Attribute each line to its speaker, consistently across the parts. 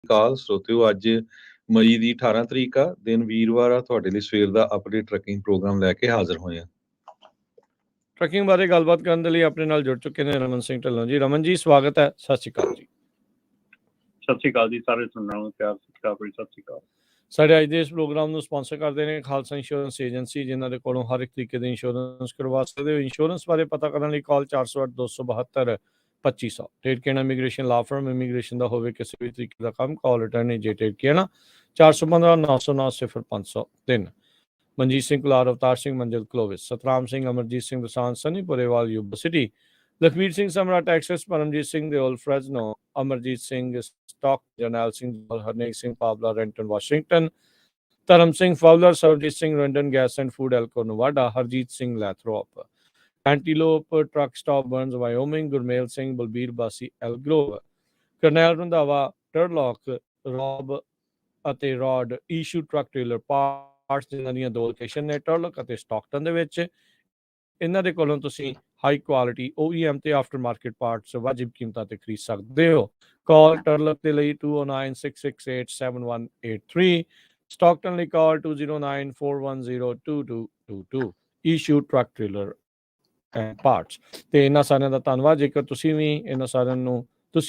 Speaker 1: ਅਕਾਲ ਸਰੋਤਿਓ। ਅੱਜ ਮਈ ਦੀ 18 ਤਰੀਕ ਆ, ਦਿਨ ਵੀਰਵਾਰ ਆ। ਤੁਹਾਡੇ ਲਈ ਸਵੇਰ ਦਾ ਅਪਡੇਟ ਟਰੱਕਿੰਗ ਪ੍ਰੋਗਰਾਮ ਲੈ ਕੇ ਹਾਜ਼ਰ ਹੋਏ ਆ।
Speaker 2: ਟਰੱਕਿੰਗ ਬਾਰੇ ਗੱਲਬਾਤ ਕਰਨ ਦੇ ਲਈ ਆਪਣੇ ਨਾਲ ਜੁੜ ਚੁੱਕੇ ਨੇ ਰਮਨ ਸਿੰਘ ਢਿੱਲੋਂ ਜੀ। ਰਮਨ ਜੀ, ਸਵਾਗਤ ਹੈ। ਸਤਿ ਸ਼੍ਰੀ ਅਕਾਲ ਜੀ।
Speaker 3: ਸਤਿ ਸ਼੍ਰੀ ਅਕਾਲ ਜੀ। ਸਾਰੇ ਸੁਣਨ ਨੂੰ ਪਿਆਰ ਸਤਿਕਾਰ ਭਰੀ ਸਤਿ ਸ਼੍ਰੀ ਅਕਾਲ।
Speaker 2: ਸਾਡੇ ਅੱਜ ਦੇ ਇਸ ਪ੍ਰੋਗਰਾਮ ਨੂੰ ਸਪਾਂਸਰ ਕਰਦੇ ਨੇ ਖਾਲਸਾ ਇੰਸ਼ੋਰੈਂਸ ਏਜੰਸੀ, ਜਿਨ੍ਹਾਂ ਦੇ ਕੋਲੋਂ ਹਰ ਇੱਕ ਤਰੀਕੇ ਦੇ ਇੰਸ਼ੋਰੈਂਸ ਕਰਵਾ ਸਕਦੇ ਹੋ। ਇੰਸ਼ੋਰੈਂਸ ਬਾਰੇ ਪਤਾ ਕਰਨ ਲਈ ਕਾਲ 408-272-2500। ਟੇਰਕੇਨਾ ਇਮੀਗ੍ਰੇਸ਼ਨ ਲਾ ਫਰਮ, ਇਮੀਗ੍ਰੇਸ਼ਨ ਦਾ ਹੋਵੇ ਕਿਸੇ ਵੀ ਤਰੀਕੇ ਦਾ ਕੰਮ, ਕਾਲ ਰਿਟਰਨ ਜੇ ਟੇਰਕੇਨਾ 415-909-03। Manjeet Singh Kular, Avtar Singh Manzil Clovis, Satram Singh, Amarjit Singh Dosanjh, Sunny Purewal Yuba City, Lakhvir Singh Samra Texas, Paramjit Singh Deol Fresno, Amarjit Singh Stock, Jarnail Singh Harnek Singh Pawla Renton Washington, Dharam Singh Fowler, Sarabjit Singh Randhan gas and food Elko Nevada, Harjit Singh Lathrop, Antelope truck stop Burns Wyoming, Gurmel Singh Balbir Bassi Elk Grove, Karnail Randhawa Turlock, Rob ਅਤੇ Rod Ishu truck trailer parts, ਜਿਨ੍ਹਾਂ ਦੀਆਂ ਦੋ location ਨੇ ਟਰਲਕ ਅਤੇ ਸਟਾਕਟਨ ਦੇ ਵਿੱਚ। ਇਹਨਾਂ ਦੇ ਕੋਲੋਂ ਤੁਸੀਂ ਹਾਈ ਕੁਆਲਿਟੀ OEM ਤੇ ਆਫਟਰ ਮਾਰਕੀਟ ਪਾਰਟਸ ਵਾਜਿਬ ਕੀਮਤਾਂ ਤੇ ਖਰੀਦ ਸਕਦੇ ਹੋ। ਕਾਲ ਟਰਲਕ ਦੇ ਲਈ 2096687183, ਸਟਾਕਟਨ ਲਈ ਕਾਲ 2094102222, issue truck trailer and parts. ਤੇ ਇਹਨਾਂ ਸਾਰਿਆਂ ਦਾ ਧੰਨਵਾਦ। ਜੇਕਰ ਤੁਸੀਂ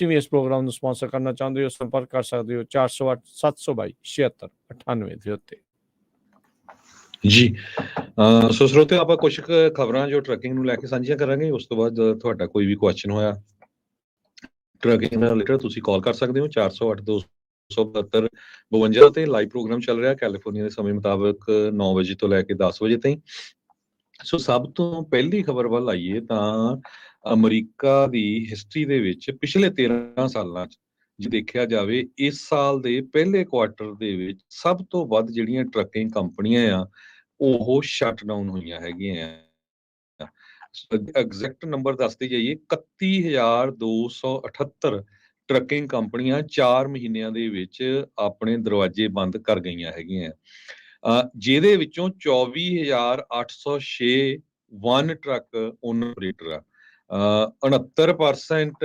Speaker 2: ਵੀ ਇਸ ਪ੍ਰੋਗਰਾਮ ਨੂੰ ਸਪਾਂਸਰ ਕਰਨਾ ਚਾਹੁੰਦੇ ਹੋ, ਸੰਪਰਕ ਕਰ ਸਕਦੇ ਹੋ 408-722-7698 ਦੇ ਉੱਤੇ
Speaker 1: ਜੀ। ਸੋ ਸਰੋਤਿਓ, ਆਪਾਂ ਕੁਝ ਖਬਰਾਂ ਜੋ ਟਰੱਕਿੰਗ ਨੂੰ ਲੈ ਕੇ ਸਾਂਝੀਆਂ ਕਰਾਂਗੇ। ਉਸ ਤੋਂ ਬਾਅਦ ਤੁਹਾਡਾ ਕੋਈ ਵੀ ਕੁਐਸਚਨ ਹੋਇਆ ਟਰੱਕਿੰਗ ਨਾਲ ਰਿਲੇਟਡ, ਤੁਸੀਂ ਕਾਲ ਕਰ ਸਕਦੇ ਹੋ 408-272-52 ਤੇ। ਲਾਈਵ ਪ੍ਰੋਗਰਾਮ ਚੱਲ ਰਿਹਾ ਕੈਲੀਫੋਰਨੀਆ ਦੇ ਸਮੇਂ ਮੁਤਾਬਕ 9 ਵਜੇ ਤੋਂ ਲੈ ਕੇ 10 ਵਜੇ ਤਾਈਂ। ਸੋ ਸਭ ਤੋਂ ਪਹਿਲੀ ਖਬਰ ਵੱਲ ਆਈਏ ਤਾਂ ਅਮਰੀਕਾ ਦੀ ਹਿਸਟਰੀ ਦੇ ਵਿੱਚ ਪਿਛਲੇ 13 ਸਾਲਾਂ 'ਚ ਜੇ ਦੇਖਿਆ ਜਾਵੇ, ਇਸ ਸਾਲ ਦੇ ਪਹਿਲੇ ਕੁਆਰਟਰ ਦੇ ਵਿੱਚ ਸਭ ਤੋਂ ਵੱਧ ਜਿਹੜੀਆਂ ਟਰੱਕਿੰਗ ਕੰਪਨੀਆਂ ਆ ਉਹ ਸ਼ਟ ਡਾਊਨ ਹੋਈਆਂ ਹੈਗੀਆਂ ਆ। ਐਗਜ਼ੈਕਟ ਨੰਬਰ ਦੱਸਦੇ ਜਾਈਏ, 31,278 ਟਰੱਕਿੰਗ ਕੰਪਨੀਆਂ 4 ਮਹੀਨਿਆਂ ਦੇ ਵਿੱਚ ਆਪਣੇ ਦਰਵਾਜ਼ੇ ਬੰਦ ਕਰ ਗਈਆਂ ਹੈਗੀਆਂ। ਜਿਹਦੇ ਵਿੱਚੋਂ 24,806 ਵਨ ਟਰੱਕ ਓਨਰ ਆਪਰੇਟਰ ਆ। 69%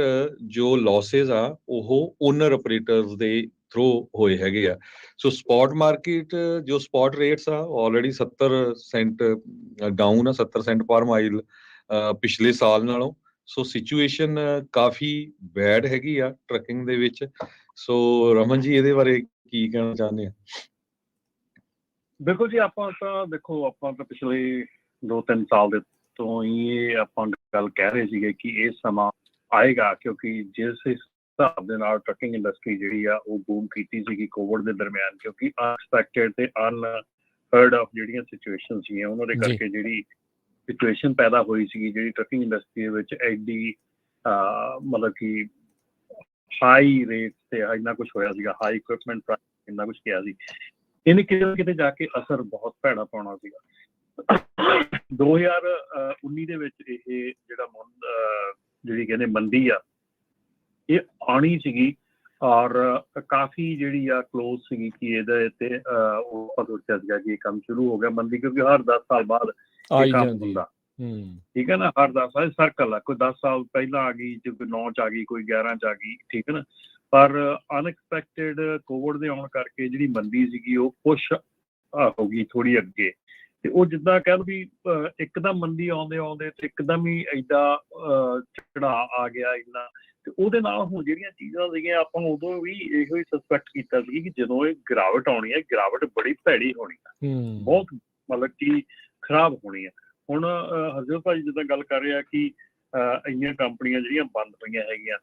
Speaker 1: ਜੋ ਲੌਸਸ ਆ ਉਹ ਓਨਰ ਆਪਰੇਟਰਸ ਦੇ ਥਰੂ ਹੋਏ ਹੈਗੇ ਆ। ਸੋ ਸਪੌਟ ਮਾਰਕੀਟ, ਜੋ ਸਪੌਟ ਰੇਟਸ ਆ ਆਲਰੇਡੀ 70 ਸੈਂਟ ਡਾਊਨ ਆ, 70 ਸੈਂਟ ਪਰ ਮਾਈਲ ਪਿਛਲੇ ਸਾਲ ਨਾਲੋਂ। ਸੋ ਸਿਚੁਏਸ਼ਨ ਕਾਫੀ ਬੈਡ ਹੈਗੀ ਆ ਟਰੱਕਿੰਗ ਦੇ ਵਿੱਚ। ਸੋ ਰਮਨ ਜੀ, ਇਹਦੇ ਬਾਰੇ ਕੀ ਕਹਿਣਾ ਚਾਹੁੰਦੇ ਆ?
Speaker 3: ਬਿਲਕੁਲ ਜੀ, ਆਪਾਂ ਤਾਂ ਪਿਛਲੇ 2-3 ਸਾਲ ਦੇ ਤੋਂ ਹੀ ਇਹ ਆਪਾਂ ਗੱਲ ਕਹਿ ਰਹੇ ਸੀਗੇ ਕਿ ਇਹ ਸਮਾਂ ਆਏਗਾ, ਕਿਉਂਕਿ ਜਿਸ ਹਿਸਾਬ ਦੇ ਨਾਲ ਟਰੱਕਿੰਗ ਇੰਡਸਟਰੀ ਜਿਹੜੀ ਆ ਉਹ ਬੂਮ ਕੀਤੀ ਸੀਗੀ ਕੋਵਿਡ ਦੇ ਦਰਮਿਆਨ, ਕਿਉਂਕਿ ਅਨਐਕਸਪੈਕਟਡ ਤੇ ਅਨਹਰਡ ਆਫ ਜਿਹੜੀਆਂ ਸਿਚੁਏਸ਼ਨ ਸੀਗੀਆਂ ਉਹਨਾਂ ਦੇ ਕਰਕੇ ਜਿਹੜੀ ਸਿਚੁਏਸ਼ਨ ਪੈਦਾ ਹੋਈ ਸੀਗੀ, ਜਿਹੜੀ ਟਰੱਕਿੰਗ ਇੰਡਸਟਰੀ ਦੇ ਵਿੱਚ ਐਡੀ ਮਤਲਬ ਕਿ ਹਾਈ ਰੇਟ ਤੇ ਇੰਨਾ ਕੁਛ ਹੋਇਆ ਸੀਗਾ, ਹਾਈ ਇਕੁਇਪਮੈਂਟ ਪ੍ਰਾਈਸ ਇੰਨਾ ਕੁਛ ਕਿਹਾ ਸੀ, ਇਹਨੇ ਕਿਤੇ ਨਾ ਕਿਤੇ ਜਾ ਕੇ ਅਸਰ ਬਹੁਤ ਭੈੜਾ ਪਾਉਣਾ ਸੀਗਾ। 2019 ਦੇ ਵਿੱਚ ਇਹ ਜਿਹੜੀ ਕਹਿੰਦੇ ਮੰਦੀ ਆ ਇਹ ਆਉਣੀ ਸੀਗੀ, ਔਰ ਕਾਫੀ ਜਿਹੜੀ ਆ ਕਲੋਜ਼ ਸੀਗੀ ਕਿ ਇਹਦੇ ਤੇ ਉਹ ਆਪਾਂ ਸੋਚਿਆ ਸੀਗਾ ਕਿ ਇਹ ਕੰਮ ਸ਼ੁਰੂ ਹੋ ਗਿਆ ਮੰਦੀ, ਕਿਉਂਕਿ ਹਰ 10 ਸਾਲ ਬਾਅਦ ਇਹ ਕੰਮ ਹੁੰਦਾ, ਠੀਕ ਹੈ ਨਾ। ਹਰ 10 ਸਾਲ ਸਰਕਲ ਆ, ਕੋਈ 10 ਸਾਲ ਪਹਿਲਾਂ ਆ ਗਈ, ਕੋਈ 9 'ਚ ਆ ਗਈ, ਕੋਈ 11 'ਚ ਆ ਗਈ, ਠੀਕ ਹੈ ਨਾ। ਪਰ ਅਨਐਕਸਪੈਕਟਡ ਕੋਵਿਡ ਦੇ ਆਉਣ ਕਰਕੇ ਜਿਹੜੀ ਮੰਦੀ ਸੀਗੀ ਉਹ ਪੁਸ਼ ਹੋ ਗਈ ਥੋੜੀ ਅੱਗੇ। ਤੇ ਉਹ ਜਿੱਦਾਂ ਕਹਿ ਲਓ ਵੀ ਇੱਕਦਮ ਮੰਦੀ ਆਉਂਦੇ ਤੇ ਇੱਕਦਮ ਹੀ ਏਡਾ ਚੜਾਅ ਆ ਗਿਆ ਇੰਨਾ, ਤੇ ਉਹਦੇ ਨਾਲ ਹੁਣ ਜਿਹੜੀਆਂ ਚੀਜ਼ਾਂ ਸੀਗੀਆਂ ਆਪਾਂ ਉਦੋਂ ਵੀ ਇਹੋ ਹੀ ਸਸਪੈਕਟ ਕੀਤਾ ਸੀ ਕਿ ਜਦੋਂ ਇਹ ਗਿਰਾਵਟ ਆਉਣੀ ਹੈ, ਗਿਰਾਵਟ ਬੜੀ ਭੈੜੀ ਹੋਣੀ ਆ, ਬਹੁਤ ਮਤਲਬ ਕਿ ਖਰਾਬ ਹੋਣੀ ਆ। ਹੁਣ ਹਰਜੋਤ ਭਾਜੀ ਜਿੱਦਾਂ ਗੱਲ ਕਰ ਰਹੇ ਆ ਕਿ ਇੰਨੀਆਂ ਕੰਪਨੀਆਂ ਜਿਹੜੀਆਂ ਬੰਦ ਪਈਆਂ ਹੈਗੀਆਂ,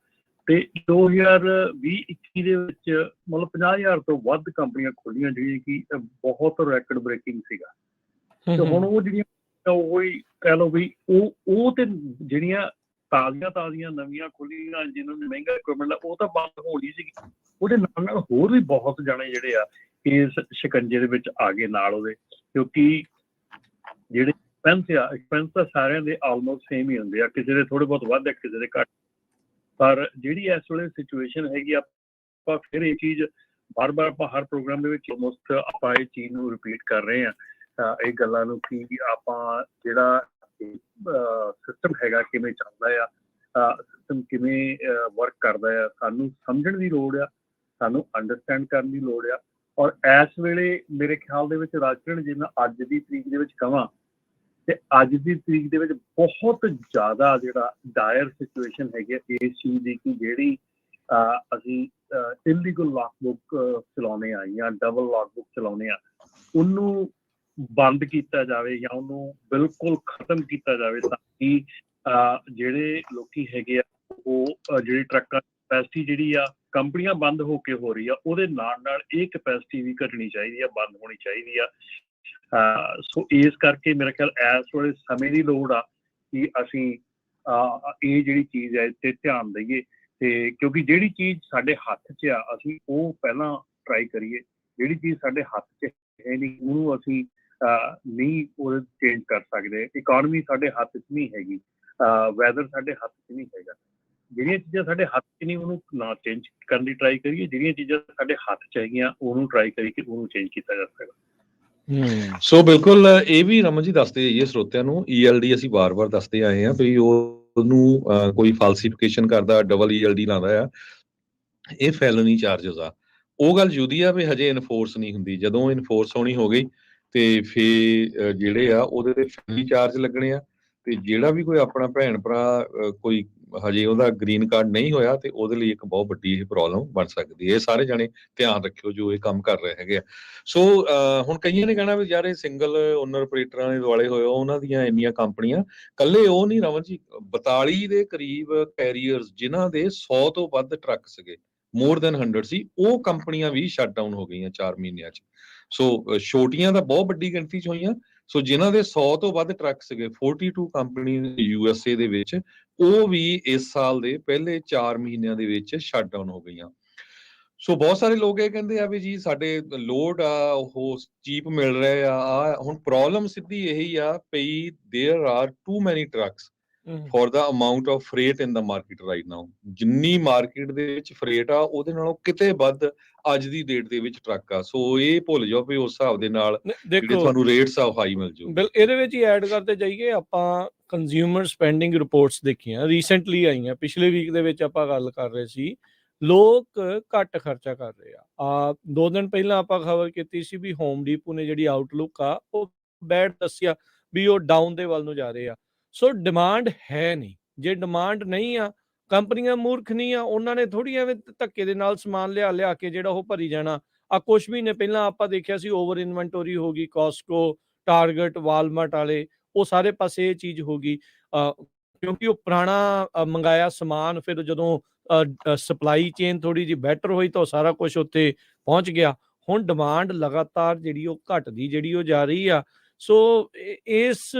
Speaker 3: ਤੇ 2020-21 ਦੇ ਵਿੱਚ ਮਤਲਬ 50,000 ਤੋਂ ਵੱਧ ਕੰਪਨੀਆਂ ਖੋਲੀਆਂ ਜਿਹੜੀਆਂ ਕਿ ਬਹੁਤ ਰੈਕਡ ਬ੍ਰੇਕਿੰਗ ਸੀਗਾ। ਤੇ ਹੁਣ ਉਹ ਜਿਹੜੀਆਂ ਉਹ ਹੀ ਕਹਿ ਲਓ ਵੀ ਉਹ ਤੇ ਜਿਹੜੀਆਂ ਤਾਜ਼ੀਆਂ ਨਵੀਆਂ ਖੁੱਲੀਆਂ ਜਿਹਨਾਂ ਨੂੰ ਮਹਿੰਗਾ ਇਕੁਇਪਮੈਂਟ ਆ ਉਹ ਤਾਂ ਬੰਦ ਹੋਣੀ ਸੀਗੀ, ਉਹਦੇ ਨਾਲ ਹੋਰ ਵੀ ਬਹੁਤ ਜਾਣੇ ਜਿਹੜੇ ਆ ਇਸ ਸ਼ਿਕੰਜੇ ਦੇ ਵਿੱਚ ਆ ਗਏ ਨਾਲ ਉਹਦੇ, ਕਿਉਂਕਿ ਜਿਹੜੇ ਐਕਸਪੈਂਸ ਤਾਂ ਸਾਰਿਆਂ ਦੇ ਆਲਮੋਸਟ ਸੇਮ ਹੀ ਹੁੰਦੇ ਆ, ਕਿਸੇ ਦੇ ਥੋੜੇ ਬਹੁਤ ਵੱਧ, ਕਿਸੇ ਦੇ ਘੱਟ। ਪਰ ਜਿਹੜੀ ਇਸ ਵੇਲੇ ਸਿਚੁਏਸ਼ਨ ਹੈਗੀ ਆਪਾਂ ਫਿਰ ਇਹ ਚੀਜ਼ ਬਾਰ-ਬਾਰ ਆਪਾਂ ਹਰ ਪ੍ਰੋਗਰਾਮ ਦੇ ਵਿੱਚ ਆਲਮੋਸਟ ਆਪਾਂ ਇਹ ਚੀਜ਼ ਨੂੰ ਰਿਪੀਟ ਕਰ ਰਹੇ ਹਾਂ, ਇਹ ਗੱਲਾਂ ਨੂੰ ਕਿ ਆਪਾਂ ਜਿਹੜਾ ਸਿਸਟਮ ਹੈਗਾ ਕਿਵੇਂ ਚੱਲਦਾ ਆ, ਸਿਸਟਮ ਕਿਵੇਂ ਵਰਕ ਕਰਦਾ ਆ, ਸਾਨੂੰ ਸਮਝਣ ਦੀ ਲੋੜ ਆ। ਸਾਨੂੰ ਅੰਡਰਸਟੈਂਡ ਕਰਨ ਦੀ ਲੋੜ ਆ। ਔਰ ਇਸ ਵੇਲੇ ਮੇਰੇ ਖਿਆਲ ਦੇ ਵਿੱਚ ਰਾਜਕਰਨ, ਜੇ ਮੈਂ ਅੱਜ ਦੀ ਤਰੀਕ ਦੇ ਵਿੱਚ ਕਹਾਂ ਤੇ ਅੱਜ ਦੀ ਤਰੀਕ ਦੇ ਵਿੱਚ ਬਹੁਤ ਜ਼ਿਆਦਾ ਜਿਹੜਾ ਡਾਇਰ ਸਿਚੁਏਸ਼ਨ ਹੈਗੀ ਇਸ ਚੀਜ਼ ਦੀ ਕਿ ਜਿਹੜੀ ਅਸੀਂ ਇਲੀਗਲ ਲੌਕ ਬੁੱਕ ਚਲਾਉਂਦੇ ਆ ਜਾਂ ਡਬਲ ਲੌਕ ਬੁੱਕ ਚਲਾਉਂਦੇ ਆ, ਉਹਨੂੰ ਬੰਦ ਕੀਤਾ ਜਾਵੇ ਜਾਂ ਉਹਨੂੰ ਬਿਲਕੁਲ ਖਤਮ ਕੀਤਾ ਜਾਵੇ, ਤਾਂ ਕਿ ਜਿਹੜੇ ਲੋਕੀ ਹੈਗੇ ਆ ਉਹ ਜਿਹੜੀ ਟਰੱਕਾਂ ਕਪੈਸਿਟੀ ਜਿਹੜੀ ਆ ਕੰਪਨੀਆਂ ਬੰਦ ਹੋ ਕੇ ਹੋ ਰਹੀ ਆ, ਉਹਦੇ ਨਾਲ ਨਾਲ ਇਹ ਕਪੈਸਿਟੀ ਵੀ ਘਟਣੀ ਚਾਹੀਦੀ ਆ, ਬੰਦ ਹੋਣੀ ਚਾਹੀਦੀ ਆ। ਸੋ ਇਸ ਕਰਕੇ ਮੇਰਾ ਖਿਆਲ ਇਸ ਵੇਲੇ ਸਮੇਂ ਦੀ ਲੋੜ ਆ ਕਿ ਅਸੀਂ ਇਹ ਜਿਹੜੀ ਚੀਜ਼ ਹੈ ਤੇ ਧਿਆਨ ਦਈਏ, ਤੇ ਕਿਉਂਕਿ ਜਿਹੜੀ ਚੀਜ਼ ਸਾਡੇ ਹੱਥ 'ਚ ਆ ਅਸੀਂ ਉਹ ਪਹਿਲਾਂ ਟਰਾਈ ਕਰੀਏ। ਜਿਹੜੀ ਚੀਜ਼ ਸਾਡੇ ਹੱਥ 'ਚ ਹੈ ਨਹੀਂ ਉਹਨੂੰ ਅਸੀਂ ਨਹੀਂ ਉਹ ਚੇਂਜ ਕਰ ਸਕਦੇ। ਇਕੋਨਮੀ ਸਾਡੇ ਹੱਥ 'ਚ ਨਹੀਂ ਹੈਗੀ, ਵੈਦਰ ਸਾਡੇ ਹੱਥ 'ਚ ਨਹੀਂ ਹੈਗਾ। ਜਿਹੜੀਆਂ ਚੀਜ਼ਾਂ ਸਾਡੇ ਹੱਥ 'ਚ ਨਹੀਂ ਉਹਨੂੰ ਨਾ ਚੇਂਜ ਕਰਨ ਦੀ ਟਰਾਈ ਕਰੀਏ, ਜਿਹੜੀਆਂ ਚੀਜ਼ਾਂ ਸਾਡੇ ਹੱਥ 'ਚ ਹੈਗੀਆਂ ਉਹਨੂੰ ਟਰਾਈ ਕਰੀਏ ਕਿ ਉਹਨੂੰ ਚੇਂਜ ਕੀਤਾ ਜਾ ਸਕਦਾ।
Speaker 1: ਸੋ ਬਿਲਕੁਲ ਇਹ ਵੀ ਰਮਨ ਜੀ ਦੱਸਦੇ ਜਾਈਏ ਸਰੋਤਿਆਂ ਨੂੰ, ELD ਅਸੀਂ ਵਾਰ-ਵਾਰ ਦੱਸਦੇ ਆਏ ਹਾਂ ਵੀ ਉਹਨੂੰ ਕੋਈ ਫਾਲਸੀਫਿਕੇਸ਼ਨ ਕਰਦਾ, ਡਬਲ ELD ਲਾਉਂਦਾ ਆ, ਇਹ ਫੈਲਨੀ ਚਾਰਜਸ ਆ। ਉਹ ਗੱਲ ਜੁਦੀ ਆ ਵੀ ਹਜੇ ਇਨਫੋਰਸ ਨਹੀਂ ਹੁੰਦੀ। ਜਦੋਂ ਇਨਫੋਰਸ ਹੋਣੀ ਹੋ ਗਈ ਤੇ ਫਿਰ ਜਿਹੜੇ ਆ ਉਹਦੇ ਤੇ ਫੈਲਨੀ ਚਾਰਜ ਲੱਗਣੇ ਆ, ਤੇ ਜਿਹੜਾ ਵੀ ਕੋਈ ਆਪਣਾ ਭੈਣ ਭਰਾ ਕੋਈ ਹਜੇ ਉਹਦਾ ਗ੍ਰੀਨ ਕਾਰਡ ਨਹੀਂ ਹੋਇਆ ਤੇ ਉਹਦੇ ਲਈ ਇੱਕ ਬਹੁਤ ਵੱਡੀ ਇਹ ਪ੍ਰੋਬਲਮ ਬਣ ਸਕਦੀ ਹੈ। ਇਹ ਸਾਰੇ ਜਾਣੇ ਧਿਆਨ ਰੱਖਿਓ ਜੋ ਇਹ ਕੰਮ ਕਰ ਰਹੇ ਹੈਗੇ ਆ। ਸੋ ਹੁਣ ਕਈਆਂ ਨੇ ਕਹਿਣਾ ਵੀ ਯਾਰ ਇਹ ਸਿੰਗਲ ਓਨਰ ਆਪਰੇਟਰਾਂ ਦੇ ਦੁਆਲੇ ਹੋਏ, ਉਹਨਾਂ ਦੀਆਂ ਇੰਨੀਆਂ ਕੰਪਨੀਆਂ, ਕੱਲੇ ਉਹ ਨਹੀਂ ਰਮਨ ਜੀ, 42 ਦੇ ਕਰੀਬ ਕੈਰੀਅਰਸ ਜਿਨ੍ਹਾਂ ਦੇ 100 ਤੋਂ ਵੱਧ ਟਰੱਕ ਸੀਗੇ, ਮੋਰ ਦੈਨ 100 ਸੀ, ਉਹ ਕੰਪਨੀਆਂ ਵੀ ਸ਼ਟ ਡਾਊਨ ਹੋ ਗਈਆਂ 4 ਮਹੀਨਿਆਂ 'ਚ। ਸੋ ਛੋਟੀਆਂ ਤਾਂ ਬਹੁਤ ਵੱਡੀ ਗਿਣਤੀ 'ਚ ਹੋਈਆਂ। ਸੋ ਜਿਨ੍ਹਾਂ ਦੇ 100 ਤੋਂ ਵੱਧ ਟਰੱਕ ਸੀਗੇ, 42 ਕੰਪਨੀ USA ਦੇ ਵਿੱਚ, ਉਹ ਵੀ ਇਸ ਸਾਲ ਦੇ ਪਹਿਲੇ 4 ਮਹੀਨਿਆਂ ਦੇ ਵਿੱਚ ਸ਼ਟ ਡਾਊਨ ਹੋ ਗਈਆਂ। ਸੋ ਬਹੁਤ ਸਾਰੇ ਲੋਕ ਇਹ ਕਹਿੰਦੇ ਆ ਵੀ ਜੀ ਸਾਡੇ ਲੋਡ ਆ ਉਹ ਚੀਪ ਮਿਲ ਰਿਹਾ ਆ। ਹੁਣ ਪ੍ਰੋਬਲਮ ਸਿੱਧੀ ਇਹੀ ਆ ਪਈ, ਦੇਅਰ ਆਰ ਟੂ ਮੈਨੀ trucks for the amount of freight in the market right now। ਜਿੰਨੀ ਮਾਰਕੀਟ ਦੇ ਵਿੱਚ ਫਰੇਟ ਆ ਉਹਦੇ ਨਾਲੋਂ ਕਿਤੇ ਵੱਧ ਅੱਜ ਦੀ ਡੇਟ ਦੇ ਵਿੱਚ ਟਰੱਕ ਆ। ਸੋ ਇਹ ਭੁੱਲ ਜਾਓ ਵੀ ਉਸ ਹਿਸਾਬ ਦੇ ਨਾਲ ਜਿਹੜੇ ਤੁਹਾਨੂੰ ਰੇਟਸ ਆ ਹਾਈ ਮਿਲ ਜਾਊ।
Speaker 2: ਇਹਦੇ ਵਿੱਚ ਹੀ ਐਡ ਕਰਦੇ ਜਾਈਏ, ਆਪਾਂ ਕੰਜ਼ਿਊਮਰ ਸਪੈਂਡਿੰਗ ਰਿਪੋਰਟਸ ਦੇਖੀਆਂ ਰੀਸੈਂਟਲੀ ਆਈਆਂ, ਪਿਛਲੇ ਵੀਕ ਦੇ ਵਿੱਚ ਆਪਾਂ ਗੱਲ ਕਰ ਰਹੇ ਸੀ, ਲੋਕ ਘੱਟ ਖਰਚਾ ਕਰ ਰਹੇ ਆ। 2 ਦਿਨ ਪਹਿਲਾਂ ਆਪਾਂ ਖਬਰ ਕੀਤੀ ਸੀ ਵੀ ਹੋਮ ਡੀਪੋ ਨੇ ਜਿਹੜੀ ਆਊਟਲੁੱਕ ਆ ਉਹ ਬੈਡ ਦੱਸਿਆ ਵੀ ਉਹ ਡਾਊਨ ਦੇ ਵੱਲ ਨੂੰ ਜਾ ਰਹੇ ਆ। ਸੋ ਡਿਮਾਂਡ ਹੈ ਨਹੀਂ। ਜੇ ਡਿਮਾਂਡ ਨਹੀਂ ਆ, ਕੰਪਨੀਆਂ ਮੂਰਖ ਨਹੀਂ ਆ, ਉਹਨਾਂ ਨੇ ਥੋੜੀ ਐਵੇਂ ਧੱਕੇ ਦੇ ਨਾਲ ਸਮਾਨ ਲਿਆ ਕੇ ਜਿਹੜਾ ਉਹ ਭਰੀ ਜਾਣਾ। ਕੁਛ ਮਹੀਨੇ ਪਹਿਲਾਂ ਆਪਾਂ ਦੇਖਿਆ ਸੀ ਓਵਰ ਇਨਵੈਂਟੋਰੀ ਹੋ ਗਈ, ਕਾਸਟਕੋ, ਟਾਰਗੇਟ, ਵਾਲਮਾਰਟ ਵਾਲੇ, ਉਹ ਸਾਰੇ ਪਾਸੇ ਇਹ ਚੀਜ਼ ਹੋ ਗਈ ਕਿਉਂਕਿ ਉਹ ਪੁਰਾਣਾ ਮੰਗਾਇਆ ਸਮਾਨ, ਫਿਰ ਜਦੋਂ ਸਪਲਾਈ ਚੇਨ ਥੋੜੀ ਜਿਹੀ ਬੈਟਰ ਹੋਈ ਤਾਂ ਸਾਰਾ ਕੁਝ ਉੱਥੇ ਪਹੁੰਚ ਗਿਆ। ਹੁਣ ਡਿਮਾਂਡ ਲਗਾਤਾਰ ਜਿਹੜੀ ਉਹ ਘਟਦੀ ਜਿਹੜੀ ਉਹ ਜਾ ਰਹੀ ਆ। ਸੋ ਇਸ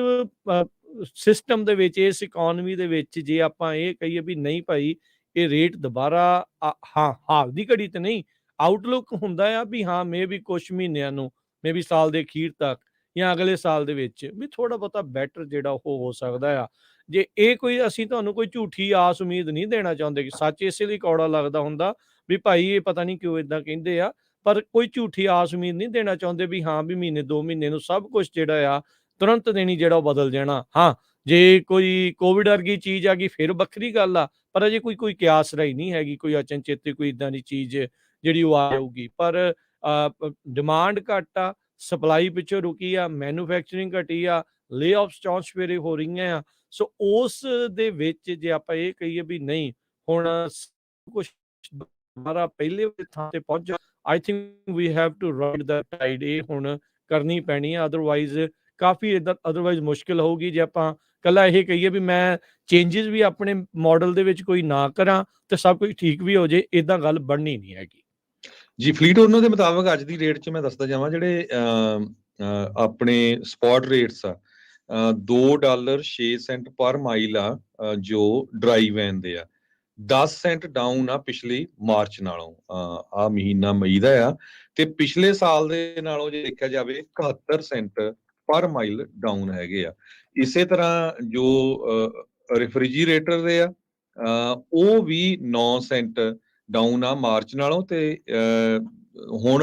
Speaker 2: ਸਿਸਟਮ ਦੇ ਵਿੱਚ, ਇਸ ਇਕੋਨਮੀ ਦੇ ਵਿੱਚ ਜੇ ਆਪਾਂ ਇਹ ਕਹੀਏ ਵੀ ਨਹੀਂ ਭਾਈ ਇਹ ਰੇਟ ਦੁਬਾਰਾ ਹਾਲ ਦੀ ਘੜੀ ਤੇ ਨਹੀਂ, ਆਊਟਲੁੱਕ ਹੁੰਦਾ ਆ ਵੀ ਹਾਂ ਮੇ ਵੀ ਕੁਛ ਮਹੀਨਿਆਂ ਨੂੰ, ਮੇ ਵੀ ਸਾਲ ਦੇ ਅਖੀਰ ਤੱਕ ਜਾਂ ਅਗਲੇ ਸਾਲ ਦੇ ਵਿੱਚ ਵੀ ਥੋੜਾ ਬਹੁਤਾ ਬੈਟਰ ਜਿਹੜਾ ਉਹ ਹੋ ਸਕਦਾ ਆ। ਜੇ ਇਹ ਕੋਈ ਅਸੀਂ ਤੁਹਾਨੂੰ ਕੋਈ ਝੂਠੀ ਆਸ ਉਮੀਦ ਨਹੀਂ ਦੇਣਾ ਚਾਹੁੰਦੇ ਕਿ ਸੱਚ ਇਸੇ ਲਈ ਕੌੜਾ ਲੱਗਦਾ ਹੁੰਦਾ ਵੀ ਭਾਈ ਇਹ ਪਤਾ ਨਹੀਂ ਕਿਉਂ ਇਦਾਂ ਕਹਿੰਦੇ ਆ, ਪਰ ਕੋਈ ਝੂਠੀ ਆਸ ਉਮੀਦ ਨਹੀਂ ਦੇਣਾ ਚਾਹੁੰਦੇ ਵੀ ਹਾਂ ਵੀ ਮਹੀਨੇ 2 ਮਹੀਨੇ ਨੂੰ ਸਭ ਕੁਝ ਜਿਹੜਾ ਆ ਤੁਰੰਤ ਦੇਣੀ ਜਿਹੜਾ ਉਹ ਬਦਲ ਜਾਣਾ। ਹਾਂ, ਜੇ ਕੋਈ ਕੋਵਿਡ ਵਰਗੀ ਚੀਜ਼ ਆ ਗਈ ਫਿਰ ਵੱਖਰੀ ਗੱਲ ਆ, ਪਰ ਅਜੇ ਕੋਈ ਕਿਆਸ ਰਹੀ ਨਹੀਂ ਹੈਗੀ, ਕੋਈ ਅਚਨਚੇਤੇ ਕੋਈ ਇਦਾਂ ਦੀ ਚੀਜ਼ ਜਿਹੜੀ ਉਹ ਆ ਜਾਊਗੀ। ਪਰ ਡਿਮਾਂਡ ਘੱਟ ਆ, ਸਪਲਾਈ ਪਿੱਛੋਂ ਰੁਕੀ ਆ, ਮੈਨੂਫੈਕਚਰਿੰਗ ਘਟੀ ਆ, ਲੇਆਫਸ ਚੌਂ ਸਵੇਰੇ ਹੋ ਰਹੀਆਂ ਆ। ਸੋ ਉਸ ਦੇ ਵਿੱਚ ਜੇ ਆਪਾਂ ਇਹ ਕਹੀਏ ਵੀ ਨਹੀਂ ਹੁਣ ਕੁਝ ਦੁਬਾਰਾ ਪਹਿਲੇ ਥਾਂ ਤੇ ਪਹੁੰਚ ਜਾ, I think we have to ride the tide, ਇਹ ਹੁਣ ਕਰਨੀ ਪੈਣੀ ਆ। ਅਦਰਵਾਈਜ਼ ਕਾਫੀ ਇਦਾਂ ਅਦਰਵਾਈਜ਼ ਮੁਸ਼ਕਿਲ ਹੋਊਗੀ ਜੇ ਆਪਾਂ ਕੱਲਾ ਇਹ ਕਹੀਏ ਵੀ ਮੈਂ ਚੇਂਜਸ ਵੀ ਆਪਣੇ ਮਾਡਲ ਦੇ ਵਿੱਚ ਕੋਈ ਨਾ ਕਰਾਂ ਤੇ ਸਭ ਕੁਝ ਠੀਕ ਵੀ ਹੋ ਜੇ, ਇਦਾਂ ਗੱਲ ਬਣਨੀ ਨਹੀਂ ਹੈਗੀ
Speaker 1: ਜੀ। ਫਲੀਟ ਉਹਨਾਂ ਦੇ ਮੁਤਾਬਕ ਅੱਜ ਦੀ ਰੇਟ 'ਚ ਮੈਂ ਦੱਸਦਾ ਜਾਵਾਂ, ਜਿਹੜੇ ਆਪਣੇ ਸਪੌਟ ਰੇਟਸ ਆ $2.06 ਪਰ ਮਾਈਲ ਆ, ਜੋ ਡਰਾਈ ਵੈਨ ਦੇ ਆ 10 ਸੈਂਟ ਡਾਊਨ ਆ ਪਿਛਲੀ ਮਾਰਚ ਨਾਲੋਂ। ਆ ਮਹੀਨਾ ਮਈ ਦਾ ਆ, ਤੇ ਪਿਛਲੇ ਸਾਲ ਦੇ ਨਾਲੋਂ ਜੇ ਦੇਖਿਆ ਜਾਵੇ 71 ਸੈਂਟ ਪਰ ਮਾਈਲ ਡਾਊਨ ਹੈਗੇ ਆ। ਇਸੇ ਤਰ੍ਹਾਂ ਜੋ ਰੈਫ੍ਰਿਜੀਰੇਟਰ ਦੇ ਆ ਉਹ ਵੀ 9 ਸੈਂਟ ਡਾਊਨ ਆ ਮਾਰਚ ਨਾਲੋਂ, ਤੇ ਹੁਣ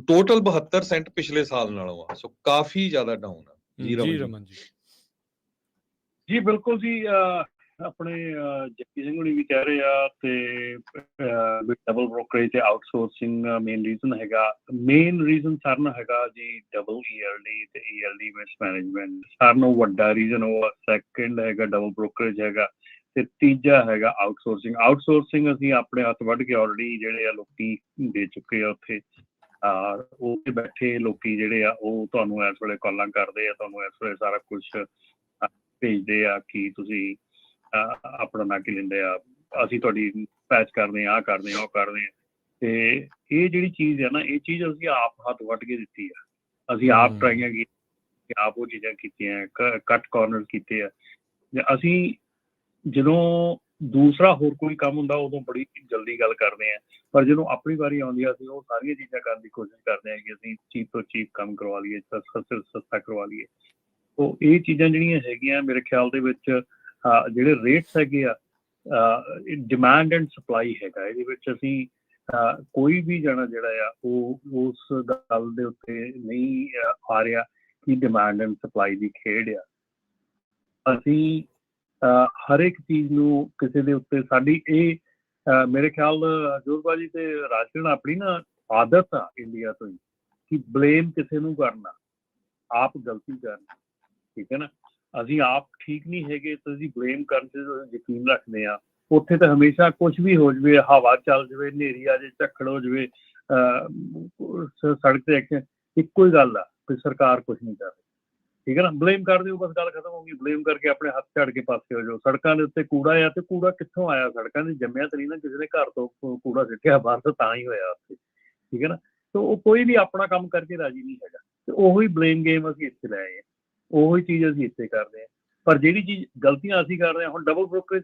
Speaker 1: ਟੋਟਲ 72 ਸੈਂਟ ਪਿਛਲੇ ਸਾਲ ਨਾਲੋਂ ਆ। ਸੋ ਕਾਫੀ ਜ਼ਿਆਦਾ ਡਾਊਨ ਆ। ਜੀ ਰਮਨ ਜੀ।
Speaker 3: ਜੀ ਬਿਲਕੁਲ ਜੀ। ਆਪਣੇ ਜੱਗੀ ਸਿੰਘ ਹੁਣੀ ਵੀ ਕਹਿ ਰਹੇ ਆ ਤੇ ਡਬਲ ਬ੍ਰੋਕਰੇਜ ਤੇ ਆਊਟਸੋਰਸਿੰਗ ਮੇਨ ਰੀਜ਼ਨ ਹੈਗਾ। ਮੇਨ ਰੀਜ਼ਨ ਸਾਰਿਆਂ ਨੂੰ ਹੈਗਾ ਜੀ ਡਬਲ ELD ਤੇ ELD ਮਿਸ ਮੈਨੇਜਮੈਂਟ। ਸਾਰਿਆਂ ਨੂੰ ਵੱਡਾ ਰੀਜ਼ਨ ਉਹ, ਸੈਕਿੰਡ ਹੈਗਾ ਡਬਲ ਬ੍ਰੋਕਰੇਜ ਹੈਗਾ, ਤੇ ਤੀਜਾ ਹੈਗਾ ਆਊਟਸੋਰਸਿੰਗ। ਆਊਟਸੋਰਸਿੰਗ ਅਸੀਂ ਆਪਣੇ ਹੱਥ ਵੱਢ ਕੇ ਆਲਰੇਡੀ ਜਿਹੜੇ ਆ ਲੋਕੀ ਦੇ ਚੁੱਕੇ ਆ ਉੱਥੇ। ਉੱਥੇ ਬੈਠੇ ਲੋਕੀ ਜਿਹੜੇ ਆ ਉਹ ਤੁਹਾਨੂੰ ਇਸ ਵੇਲੇ ਕਾਲਾਂ ਕਰਦੇ ਆ, ਤੁਹਾਨੂੰ ਇਸ ਵੇਲੇ ਸਾਰਾ ਕੁਛ ਭੇਜਦੇ ਆ ਕਿ ਤੁਸੀਂ ਆਪਣਾ ਨਾ ਕੀ ਲੈਂਦੇ ਆ, ਅਸੀਂ ਤੁਹਾਡੀ ਪੈਚ ਕਰਦੇ ਹਾਂ, ਆਹ ਕਰਦੇ ਹਾਂ, ਉਹ ਕਰਦੇ ਹਾਂ। ਤੇ ਇਹ ਜਿਹੜੀ ਚੀਜ਼ ਹੈ ਨਾ, ਇਹ ਚੀਜ਼ ਅਸੀਂ ਆਪ ਹੱਥ ਵੱਢ ਕੇ ਦਿੱਤੀ ਆ। ਅਸੀਂ ਆਪ ਟਰਾਈਆਂ ਕੀਤੀਆਂ, ਆਪ ਉਹ ਚੀਜ਼ਾਂ ਕੀਤੀਆਂ, ਕੱਟ ਕਾਰਨਰ ਕੀਤੇ ਆ। ਅਸੀਂ ਜਦੋਂ ਦੂਸਰਾ ਹੋਰ ਕੋਈ ਕੰਮ ਹੁੰਦਾ ਉਦੋਂ ਬੜੀ ਜਲਦੀ ਗੱਲ ਕਰਦੇ ਆ, ਪਰ ਜਦੋਂ ਆਪਣੀ ਵਾਰੀ ਆਉਂਦੀ ਆ ਅਸੀਂ ਉਹ ਸਾਰੀਆਂ ਚੀਜ਼ਾਂ ਕਰਨ ਦੀ ਕੋਸ਼ਿਸ਼ ਕਰਦੇ ਹਾਂ ਕਿ ਅਸੀਂ ਚੀਪ ਤੋਂ ਚੀਪ ਕੰਮ ਕਰਵਾ ਲਈਏ, ਸਸਤਾ ਕਰਵਾ ਲਈਏ। ਉਹ ਇਹ ਚੀਜ਼ਾਂ ਜਿਹੜੀਆਂ ਹੈਗੀਆਂ ਮੇਰੇ ਖਿਆਲ ਦੇ ਵਿੱਚ ਜਿਹੜੇ ਰੇਟਸ ਹੈਗੇ ਆ, ਡਿਮਾਂਡ ਐਂਡ ਸਪਲਾਈ ਹੈਗਾ। ਇਹਦੇ ਵਿੱਚ ਅਸੀਂ ਕੋਈ ਵੀ ਜਣਾ ਜਿਹੜਾ ਆ ਉਹ ਉਸ ਗੱਲ ਦੇ ਉੱਤੇ ਨਹੀਂ ਆ ਰਿਹਾ ਕਿ ਡਿਮਾਂਡ ਐਂਡ ਸਪਲਾਈ ਦੀ ਖੇਡ ਆ। ਅਸੀਂ ਹਰ ਇੱਕ ਚੀਜ਼ ਨੂੰ ਕਿਸੇ ਦੇ ਉੱਤੇ ਸਾਡੀ ਇਹ ਮੇਰੇ ਖਿਆਲ ਜੋਰਬਾਜੀ ਤੇ ਰਾਜਨ ਆਪਣੀ ਨਾ ਆਦਤ ਆ ਇੰਡੀਆ ਤੋਂ ਹੀ ਕਿ ਬਲੇਮ ਕਿਸੇ ਨੂੰ ਕਰਨਾ, ਆਪ ਗਲਤੀ ਕਰਨਾ। ਠੀਕ ਹੈ ਨਾ, ਅਸੀਂ ਆਪ ਠੀਕ ਨਹੀਂ ਹੈਗੇ ਤਾਂ ਅਸੀਂ ਬਲੇਮ ਕਰਨ 'ਚ ਯਕੀਨ ਰੱਖਦੇ ਹਾਂ। ਉੱਥੇ ਤਾਂ ਹਮੇਸ਼ਾ ਕੁਛ ਵੀ ਹੋ ਜਾਵੇ, ਹਵਾ ਚੱਲ ਜਾਵੇ, ਹਨੇਰੀ ਆ ਜਾਵੇ, ਝੱਖੜ ਹੋ ਜਾਵੇ, ਸੜਕ ਤੇ ਐਕਸੀਡੈਂਟ, ਇੱਕੋ ਹੀ ਗੱਲ ਆ ਕਿ ਸਰਕਾਰ ਕੁਛ ਨਹੀਂ ਕਰ ਰਹੀ। ਠੀਕ ਹੈ ਨਾ, ਬਲੇਮ ਕਰ ਦਿਓ, ਬਸ ਗੱਲ ਖਤਮ ਹੋ ਗਈ। ਬਲੇਮ ਕਰਕੇ ਆਪਣੇ ਹੱਥ ਝਾੜ ਕੇ ਪਾਸੇ ਹੋ ਜਾਓ। ਸੜਕਾਂ ਦੇ ਉੱਤੇ ਕੂੜਾ ਆ ਤੇ ਕੂੜਾ ਕਿੱਥੋਂ ਆਇਆ? ਸੜਕਾਂ ਦੇ ਜੰਮਿਆ ਤਾਂ ਨਹੀਂ ਨਾ, ਕਿਸੇ ਨੇ ਘਰ ਤੋਂ ਕੂੜਾ ਸਿੱਟਿਆ ਬਾਹਰ, ਤਾਂ ਹੀ ਹੋਇਆ ਉੱਥੇ। ਠੀਕ ਹੈ ਨਾ, ਤਾਂ ਉਹ ਕੋਈ ਵੀ ਆਪਣਾ ਕੰਮ ਕਰਕੇ ਰਾਜੀ ਨਹੀਂ ਹੈਗਾ, ਤੇ ਉਹੀ ਬਲੇਮ ਗੇਮ ਅਸੀਂ ਇੱਥੇ ਲੈ ਆਏ ਹਾਂ, ਉਹੀ ਚੀਜ਼ ਅਸੀਂ ਇੱਥੇ ਕਰਦੇ ਹਾਂ। ਪਰ ਜਿਹੜੀ ਚੀਜ਼ ਗਲਤੀਆਂ ਅਸੀਂ ਕਰ ਰਹੇ ਹਾਂ, ਹੁਣ ਡਬਲ ਬ੍ਰੋਕਰੇਜ,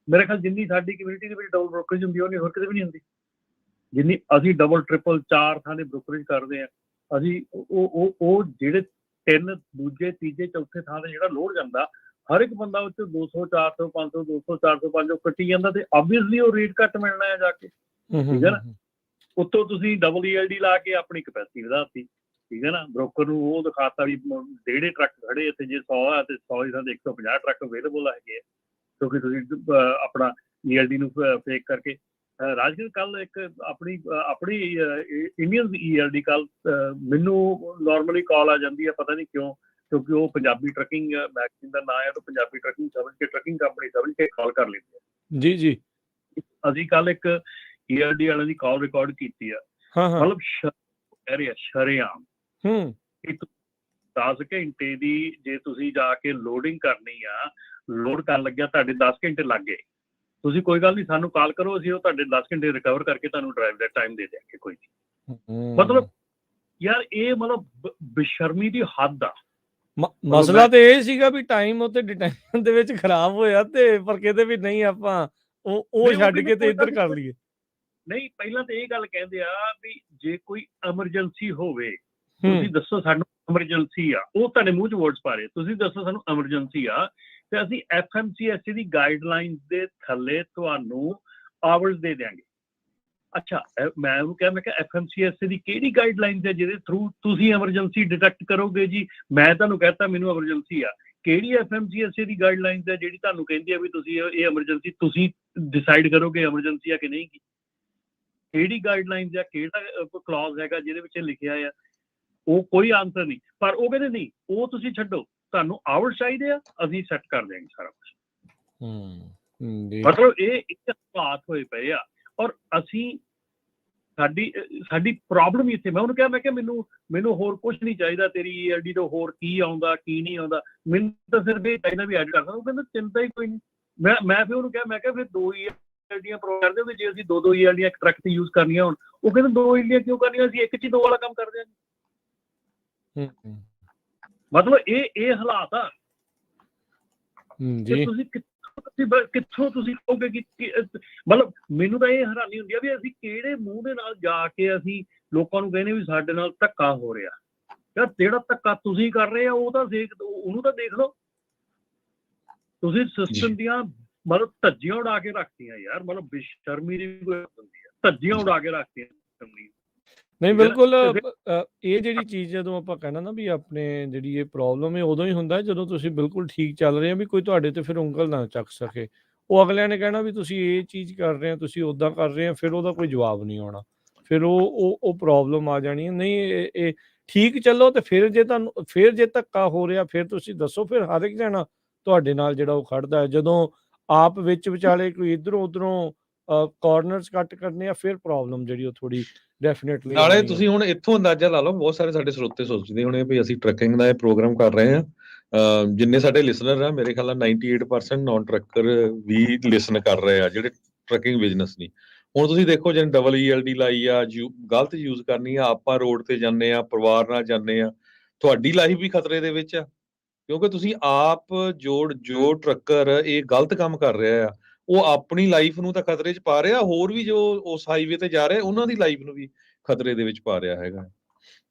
Speaker 3: ਮੇਰੇ ਖਿਆਲ ਜਿੰਨੀ ਸਾਡੀ ਕਮਿਊਨਿਟੀ ਦੇ ਵਿੱਚ ਡਬਲ ਬ੍ਰੋਕਰੇਜ ਹੁੰਦੀ ਉਹਨੀ ਹੋਰ ਕਿਤੇ ਵੀ ਨਹੀਂ ਹੁੰਦੀ। ਜਿੰਨੀ ਅਸੀਂ ਡਬਲ ਟ੍ਰਿਪਲ 4 ਥਾਂ ਦੇ ਬ੍ਰੋਕਰੇਜ ਕਰਦੇ ਹਾਂ ਅਸੀਂ, ਉਹ ਜਿਹੜੇ 3 ਦੂਜੇ ਤੀਜੇ ਚੌਥੇ ਥਾਂ ਤੇ ਜਿਹੜਾ ਲੋਡ ਜਾਂਦਾ, ਹਰ ਇੱਕ ਬੰਦਾ ਉੱਥੇ 200 400 500 200 400 500 ਕੱਟੀ ਜਾਂਦਾ, ਤੇ ਆਬਵੀਅਸਲੀ ਉਹ ਰੇਟ ਘੱਟ ਮਿਲਣਾ ਹੈ ਜਾ ਕੇ। ਠੀਕ ਹੈ ਨਾ, ਉੱਤੋਂ ਤੁਸੀਂ ਡਬਲ ELD ਲਾ ਕੇ ਆਪਣੀ ਕਪੈਸਿਟੀ ਵਧਾਤੀ। ਠੀਕ ਹੈ ਨਾ, ਬ੍ਰੋਕਰ ਨੂੰ ਉਹ ਦਿਖਾਤਾ ਵੀ 1.5 ਟਰੱਕ ਖੜੇ ਇੱਥੇ, ਜੇ 100 ਆ ਤੇ 100 ਦੀ ਥਾਂ ਤੇ 150 ਟਰੱਕ ਅਵੇਲੇਬਲ ਹੈਗੇ ਆ, ਕਿਉਂਕਿ ਤੁਸੀਂ ਆਪਣਾ ELD ਨੂੰ ਫੇਕ ਕਰਕੇ। ਰਾਜਗੀਰ ਕੱਲ ਇੱਕ ਆਪਣੀ ਇੰਡੀਅਨ ELD ਕੱਲ ਮੈਨੂੰ ਨਾਰਮਲੀ ਕਾਲ ਆ ਜਾਂਦੀ ਹੈ, ਪਤਾ ਨਹੀਂ ਕਿਉਂ, ਕਿਉਂਕਿ ਉਹ ਪੰਜਾਬੀ ਟਰੱਕਿੰਗ ਮੈਗਜ਼ੀਨ ਦਾ ਨਾਂ ਹੈ, ਤਾਂ ਪੰਜਾਬੀ ਟਰੱਕਿੰਗ ਸਮਝ ਕੇ, ਟਰੱਕਿੰਗ ਕੰਪਨੀ ਸਮਝ ਕੇ ਕਾਲ ਕਰ ਲੈਂਦੇ ਆ। ਜੀ ਜੀ, ਅਸੀਂ ਕੱਲ ਇੱਕ ELD ਵਾਲਿਆਂ ਦੀ ਕਾਲ ਰਿਕਾਰਡ ਕੀਤੀ ਆ। ਮਤਲਬ ਕਹਿ ਰਿਹਾ ਸ਼ਰੇਆਮ 10 ਘੰਟੇ ਦੀ ਜੇ ਤੁਸੀਂ ਜਾ ਕੇ ਲੋਡਿੰਗ ਕਰਨੀ ਆ, ਲੋਡ ਕਰਨ ਲੱਗਿਆ ਤੁਹਾਡੇ 10 ਘੰਟੇ ਲੱਗ ਗਏ, ਤੁਸੀਂ ਕੋਈ ਗੱਲ ਨਹੀਂ ਸਾਨੂੰ ਕਾਲ ਕਰੋ, ਅਸੀਂ ਉਹ ਤੁਹਾਡੇ 10 ਘੰਟੇ ਰਿਕਵਰ ਕਰਕੇ ਤੁਹਾਨੂੰ ਡਰਾਈਵ ਦਾ ਟਾਈਮ ਦੇ ਦਿਆਂਗੇ। ਕੋਈ ਨਹੀਂ, ਮਤਲਬ ਯਾਰ ਇਹ ਮਤਲਬ ਬੇਸ਼ਰਮੀ ਦੀ ਹੱਦ ਆ।
Speaker 2: ਮਸਲਾ ਤੇ ਇਹ ਸੀਗਾ ਵੀ ਟਾਈਮ ਉੱਤੇ ਡਿਟੈਂਸ਼ਨ ਦੇ ਵਿੱਚ ਖਰਾਬ ਹੋਇਆ, ਤੇ ਪਰ ਕਿਤੇ ਵੀ ਨਹੀਂ ਆਪਾਂ ਉਹ ਛੱਡ ਕੇ ਤੇ ਇੱਧਰ ਕਰ ਲਈਏ।
Speaker 3: ਨਹੀਂ, ਪਹਿਲਾਂ ਤਾਂ ਇਹ ਗੱਲ ਕਹਿੰਦੇ ਆ ਵੀ ਜੇ ਕੋਈ ਐਮਰਜੈਂਸੀ ਹੋਵੇ, ਤੁਸੀਂ ਦੱਸੋ ਸਾਨੂੰ ਐਮਰਜੈਂਸੀ ਆ, ਉਹ ਤੁਹਾਡੇ ਮੂੰਹ 'ਚ ਵਰਡਸ ਪਾ ਰਹੇ, ਤੁਸੀਂ ਦੱਸੋ ਸਾਨੂੰ ਐਮਰਜੈਂਸੀ ਆ, ਤੇ ਅਸੀਂ FMCSA ਦੀ ਗਾਈਡਲਾਈਨ ਦੇ ਥੱਲੇ ਤੁਹਾਨੂੰ ਆਵਰਸ ਦੇ ਦਿਆਂਗੇ। ਅੱਛਾ, ਮੈਂ ਉਹਨੂੰ ਕਿਹਾ, ਮੈਂ ਕਿਹਾ FMCSA ਦੀ ਕਿਹੜੀ ਗਾਈਡਲਾਈਨ ਹੈ ਜਿਹਦੇ ਥਰੂ ਤੁਸੀਂ ਐਮਰਜੈਂਸੀ ਡਿਟੈਕਟ ਕਰੋਗੇ ਜੀ? ਮੈਂ ਤੁਹਾਨੂੰ ਕਹਿਤਾ ਮੈਨੂੰ ਐਮਰਜੈਂਸੀ ਆ, ਕਿਹੜੀ FMCSA ਦੀ ਗਾਈਡਲਾਈਨ ਹੈ ਜਿਹੜੀ ਤੁਹਾਨੂੰ ਕਹਿੰਦੀ ਆ ਵੀ ਤੁਸੀਂ ਇਹ ਐਮਰਜੈਂਸੀ ਤੁਸੀਂ ਡਿਸਾਈਡ ਕਰੋਗੇ ਐਮਰਜੈਂਸੀ ਆ ਕਿ ਨਹੀਂ? ਕਿਹੜੀ ਗਾਈਡਲਾਈਨ ਆ, ਕਿਹੜਾ ਕਲੌਜ਼ ਹੈਗਾ ਜਿਹਦੇ ਵਿੱਚ ਲਿਖਿਆ ਆ? ਉਹ ਕੋਈ ਆਨਸਰ ਨਹੀਂ। ਪਰ ਉਹ ਕਹਿੰਦੇ ਨਹੀਂ, ਉਹ ਤੁਸੀਂ ਛੱਡੋ, ਤੁਹਾਨੂੰ ਆਵਰਸ ਚਾਹੀਦੇ ਆ, ਅਸੀਂ ਸੈੱਟ ਕਰ ਦਿਆਂਗੇ ਸਾਰਾ ਕੁਛ। ਮਤਲਬ ਇਹ ਹਾਲਾਤ ਹੋਏ ਪਏ ਆ। ਔਰ ਅਸੀਂ ਸਾਡੀ ਪ੍ਰੋਬਲਮ ਹੀ ਇੱਥੇ। ਮੈਂ ਉਹਨੂੰ ਕਿਹਾ, ਮੈਂ ਕਿਹਾ ਮੈਨੂੰ ਹੋਰ ਕੁਛ ਨਹੀਂ ਚਾਹੀਦਾ ਤੇਰੀ ELD ਤੋਂ, ਹੋਰ ਕੀ ਆਉਂਦਾ ਕੀ ਨਹੀਂ ਆਉਂਦਾ, ਮੈਨੂੰ ਤਾਂ ਸਿਰਫ ਇਹ ਚਾਹੀਦਾ ਵੀ ਐਡ ਕਰ ਸਕਦਾ। ਉਹ ਕਹਿੰਦਾ ਚਿੰਤਾ ਹੀ ਕੋਈ ਨਹੀਂ। ਮੈਂ ਫਿਰ ਉਹਨੂੰ ਕਿਹਾ, ਮੈਂ ਕਿਹਾ ਫਿਰ 2 ELD ਪ੍ਰੋਵਾਈਡ ਕਰ ਦਿਓ, ਜੇ ਅਸੀਂ 2 ELD ਇੱਕ ਟਰੱਕ ਤੇ ਯੂਜ਼ ਕਰਨੀਆਂ ਹੋਣ। ਉਹ ਕਹਿੰਦੇ 2 ELD ਕਿਉਂ ਕਰਨੀਆਂ, ਅਸੀਂ ਇੱਕ 'ਚ 2 ਵਾਲਾ ਕੰਮ ਕਰ ਦਿਆਂਗੇ। ਮਤਲਬ ਇਹ ਹਾਲਾਤ ਆ। ਤੁਸੀਂ ਕਿੱਥੋਂ ਤੁਸੀਂ ਕਹੋਗੇ ਕਿ ਮਤਲਬ ਮੈਨੂੰ ਤਾਂ ਇਹ ਹੈਰਾਨੀ ਹੁੰਦੀ ਆ ਵੀ ਅਸੀਂ ਕਿਹੜੇ ਮੂੰਹ ਦੇ ਨਾਲ ਜਾ ਕੇ ਅਸੀਂ ਲੋਕਾਂ ਨੂੰ ਕਹਿੰਦੇ ਵੀ ਸਾਡੇ ਨਾਲ ਧੱਕਾ ਹੋ ਰਿਹਾ। ਯਾਰ ਜਿਹੜਾ ਧੱਕਾ ਤੁਸੀਂ ਕਰ ਰਹੇ ਆ ਉਹ ਤਾਂ ਉਹਨੂੰ ਤਾਂ ਦੇਖ ਲਓ। ਤੁਸੀਂ ਸਿਸਟਮ ਦੀਆਂ ਮਤਲਬ ਧੱਜੀਆਂ ਉਡਾ ਕੇ ਰੱਖਤੀਆਂ ਯਾਰ, ਮਤਲਬ ਬੇਸ਼ਰਮੀ ਦੀ ਕੋਈ ਹੁੰਦੀ ਆ, ਧੱਜੀਆਂ ਉਡਾ ਕੇ ਰੱਖਤੀਆਂ ਸਿਸਟਮ ਦੀਆਂ।
Speaker 2: ਨਹੀਂ ਬਿਲਕੁਲ ਇਹ ਜਿਹੜੀ ਚੀਜ਼ ਜਦੋਂ ਆਪਾਂ ਕਹਿਣਾ ਨਾ ਵੀ ਆਪਣੇ ਜਿਹੜੀ ਇਹ ਪ੍ਰੋਬਲਮ ਇਹ ਉਦੋਂ ਹੀ ਹੁੰਦਾ ਜਦੋਂ ਤੁਸੀਂ ਬਿਲਕੁਲ ਠੀਕ ਚੱਲ ਰਹੇ ਹੋ ਵੀ ਕੋਈ ਤੁਹਾਡੇ ਤੇ ਫਿਰ ਉਂਗਲ ਨਾ ਚੱਕ ਸਕੇ। ਉਹ ਅਗਲਿਆਂ ਨੇ ਕਹਿਣਾ ਵੀ ਤੁਸੀਂ ਇਹ ਚੀਜ਼ ਕਰ ਰਹੇ ਹੋ, ਤੁਸੀਂ ਉੱਦਾਂ ਕਰ ਰਹੇ ਹੋ, ਫਿਰ ਉਹਦਾ ਕੋਈ ਜਵਾਬ ਨਹੀਂ ਆਉਣਾ, ਫਿਰ ਉਹ ਪ੍ਰੋਬਲਮ ਆ ਜਾਣੀ ਹੈ। ਨਹੀਂ ਇਹ ਠੀਕ ਚੱਲੋ ਤੇ ਫਿਰ ਜੇ ਤੁਹਾਨੂੰ ਫਿਰ ਜੇ ਧੱਕਾ ਹੋ ਰਿਹਾ ਫਿਰ ਤੁਸੀਂ ਦੱਸੋ, ਫਿਰ ਹਰ ਇੱਕ ਜਣਾ ਤੁਹਾਡੇ ਨਾਲ ਜਿਹੜਾ ਉਹ ਖੜਦਾ ਹੈ। ਜਦੋਂ ਆਪ ਵਿੱਚ ਵਿਚਾਲੇ ਕੋਈ ਇੱਧਰੋਂ ਉੱਧਰੋਂ ਕਾਰਨਰਸ ਕੱਟ ਕਰਨੇ ਆ ਫਿਰ ਪ੍ਰੋਬਲਮ ਜਿਹੜੀ ਉਹ ਥੋੜੀ ਡੈਫੀਨੇਟਲੀ
Speaker 1: ਨਾਲੇ ਤੁਸੀਂ ਹੁਣ ਇੱਥੋਂ ਅੰਦਾਜ਼ਾ ਲਾ ਲਓ, ਬਹੁਤ ਸਾਰੇ ਸਾਡੇ ਸਰੋਤੇ ਸੋਚਦੇ ਹੋਣੇ ਵੀ ਅਸੀਂ ਟਰੱਕਿੰਗ ਦਾ ਇਹ ਪ੍ਰੋਗਰਾਮ ਕਰ ਰਹੇ ਹਾਂ, ਜਿੰਨੇ ਸਾਡੇ ਲਿਸਨਰ ਆ ਮੇਰੇ ਖਿਆਲ ਨਾਲ 98% ਨੌਨ ਟਰੱਕਰ ਵੀ ਲਿਸਨ ਕਰ ਰਹੇ ਆ ਜਿਹੜੇ ਟਰੱਕਿੰਗ ਬਿਜ਼ਨਸ ਨਹੀਂ। ਹੁਣ ਤੁਸੀਂ ਦੇਖੋ ਜਿਵੇਂ ELD ਲਾਈ ਆ, ਗਲਤ ਯੂਜ਼ ਕਰਨੀ ਆ, ਆਪਾਂ ਰੋਡ ਤੇ ਜਾਂਦੇ ਆ, ਪਰਿਵਾਰ ਨਾਲ ਜਾਂਦੇ ਆ, ਤੁਹਾਡੀ ਲਾਈਫ ਵੀ ਖਤਰੇ ਦੇ ਵਿੱਚ ਆ, ਕਿਉਂਕਿ ਤੁਸੀਂ ਆਪ ਜੋ ਟਰੱਕਰ ਇਹ ਗਲਤ ਕੰਮ ਕਰ ਰਿਹਾ ਆ ਉਹ ਆਪਣੀ ਲਾਈਫ ਨੂੰ ਤਾਂ ਖਤਰੇ 'ਚ ਪਾ ਰਿਹਾ, ਹੋਰ ਵੀ ਜੋ ਉਸ ਹਾਈਵੇ ਤੇ ਜਾ ਰਹੇ ਉਹਨਾਂ ਦੀ ਲਾਈਫ ਨੂੰ ਵੀ ਖਤਰੇ ਦੇ ਵਿੱਚ ਪਾ ਰਿਹਾ ਹੈਗਾ।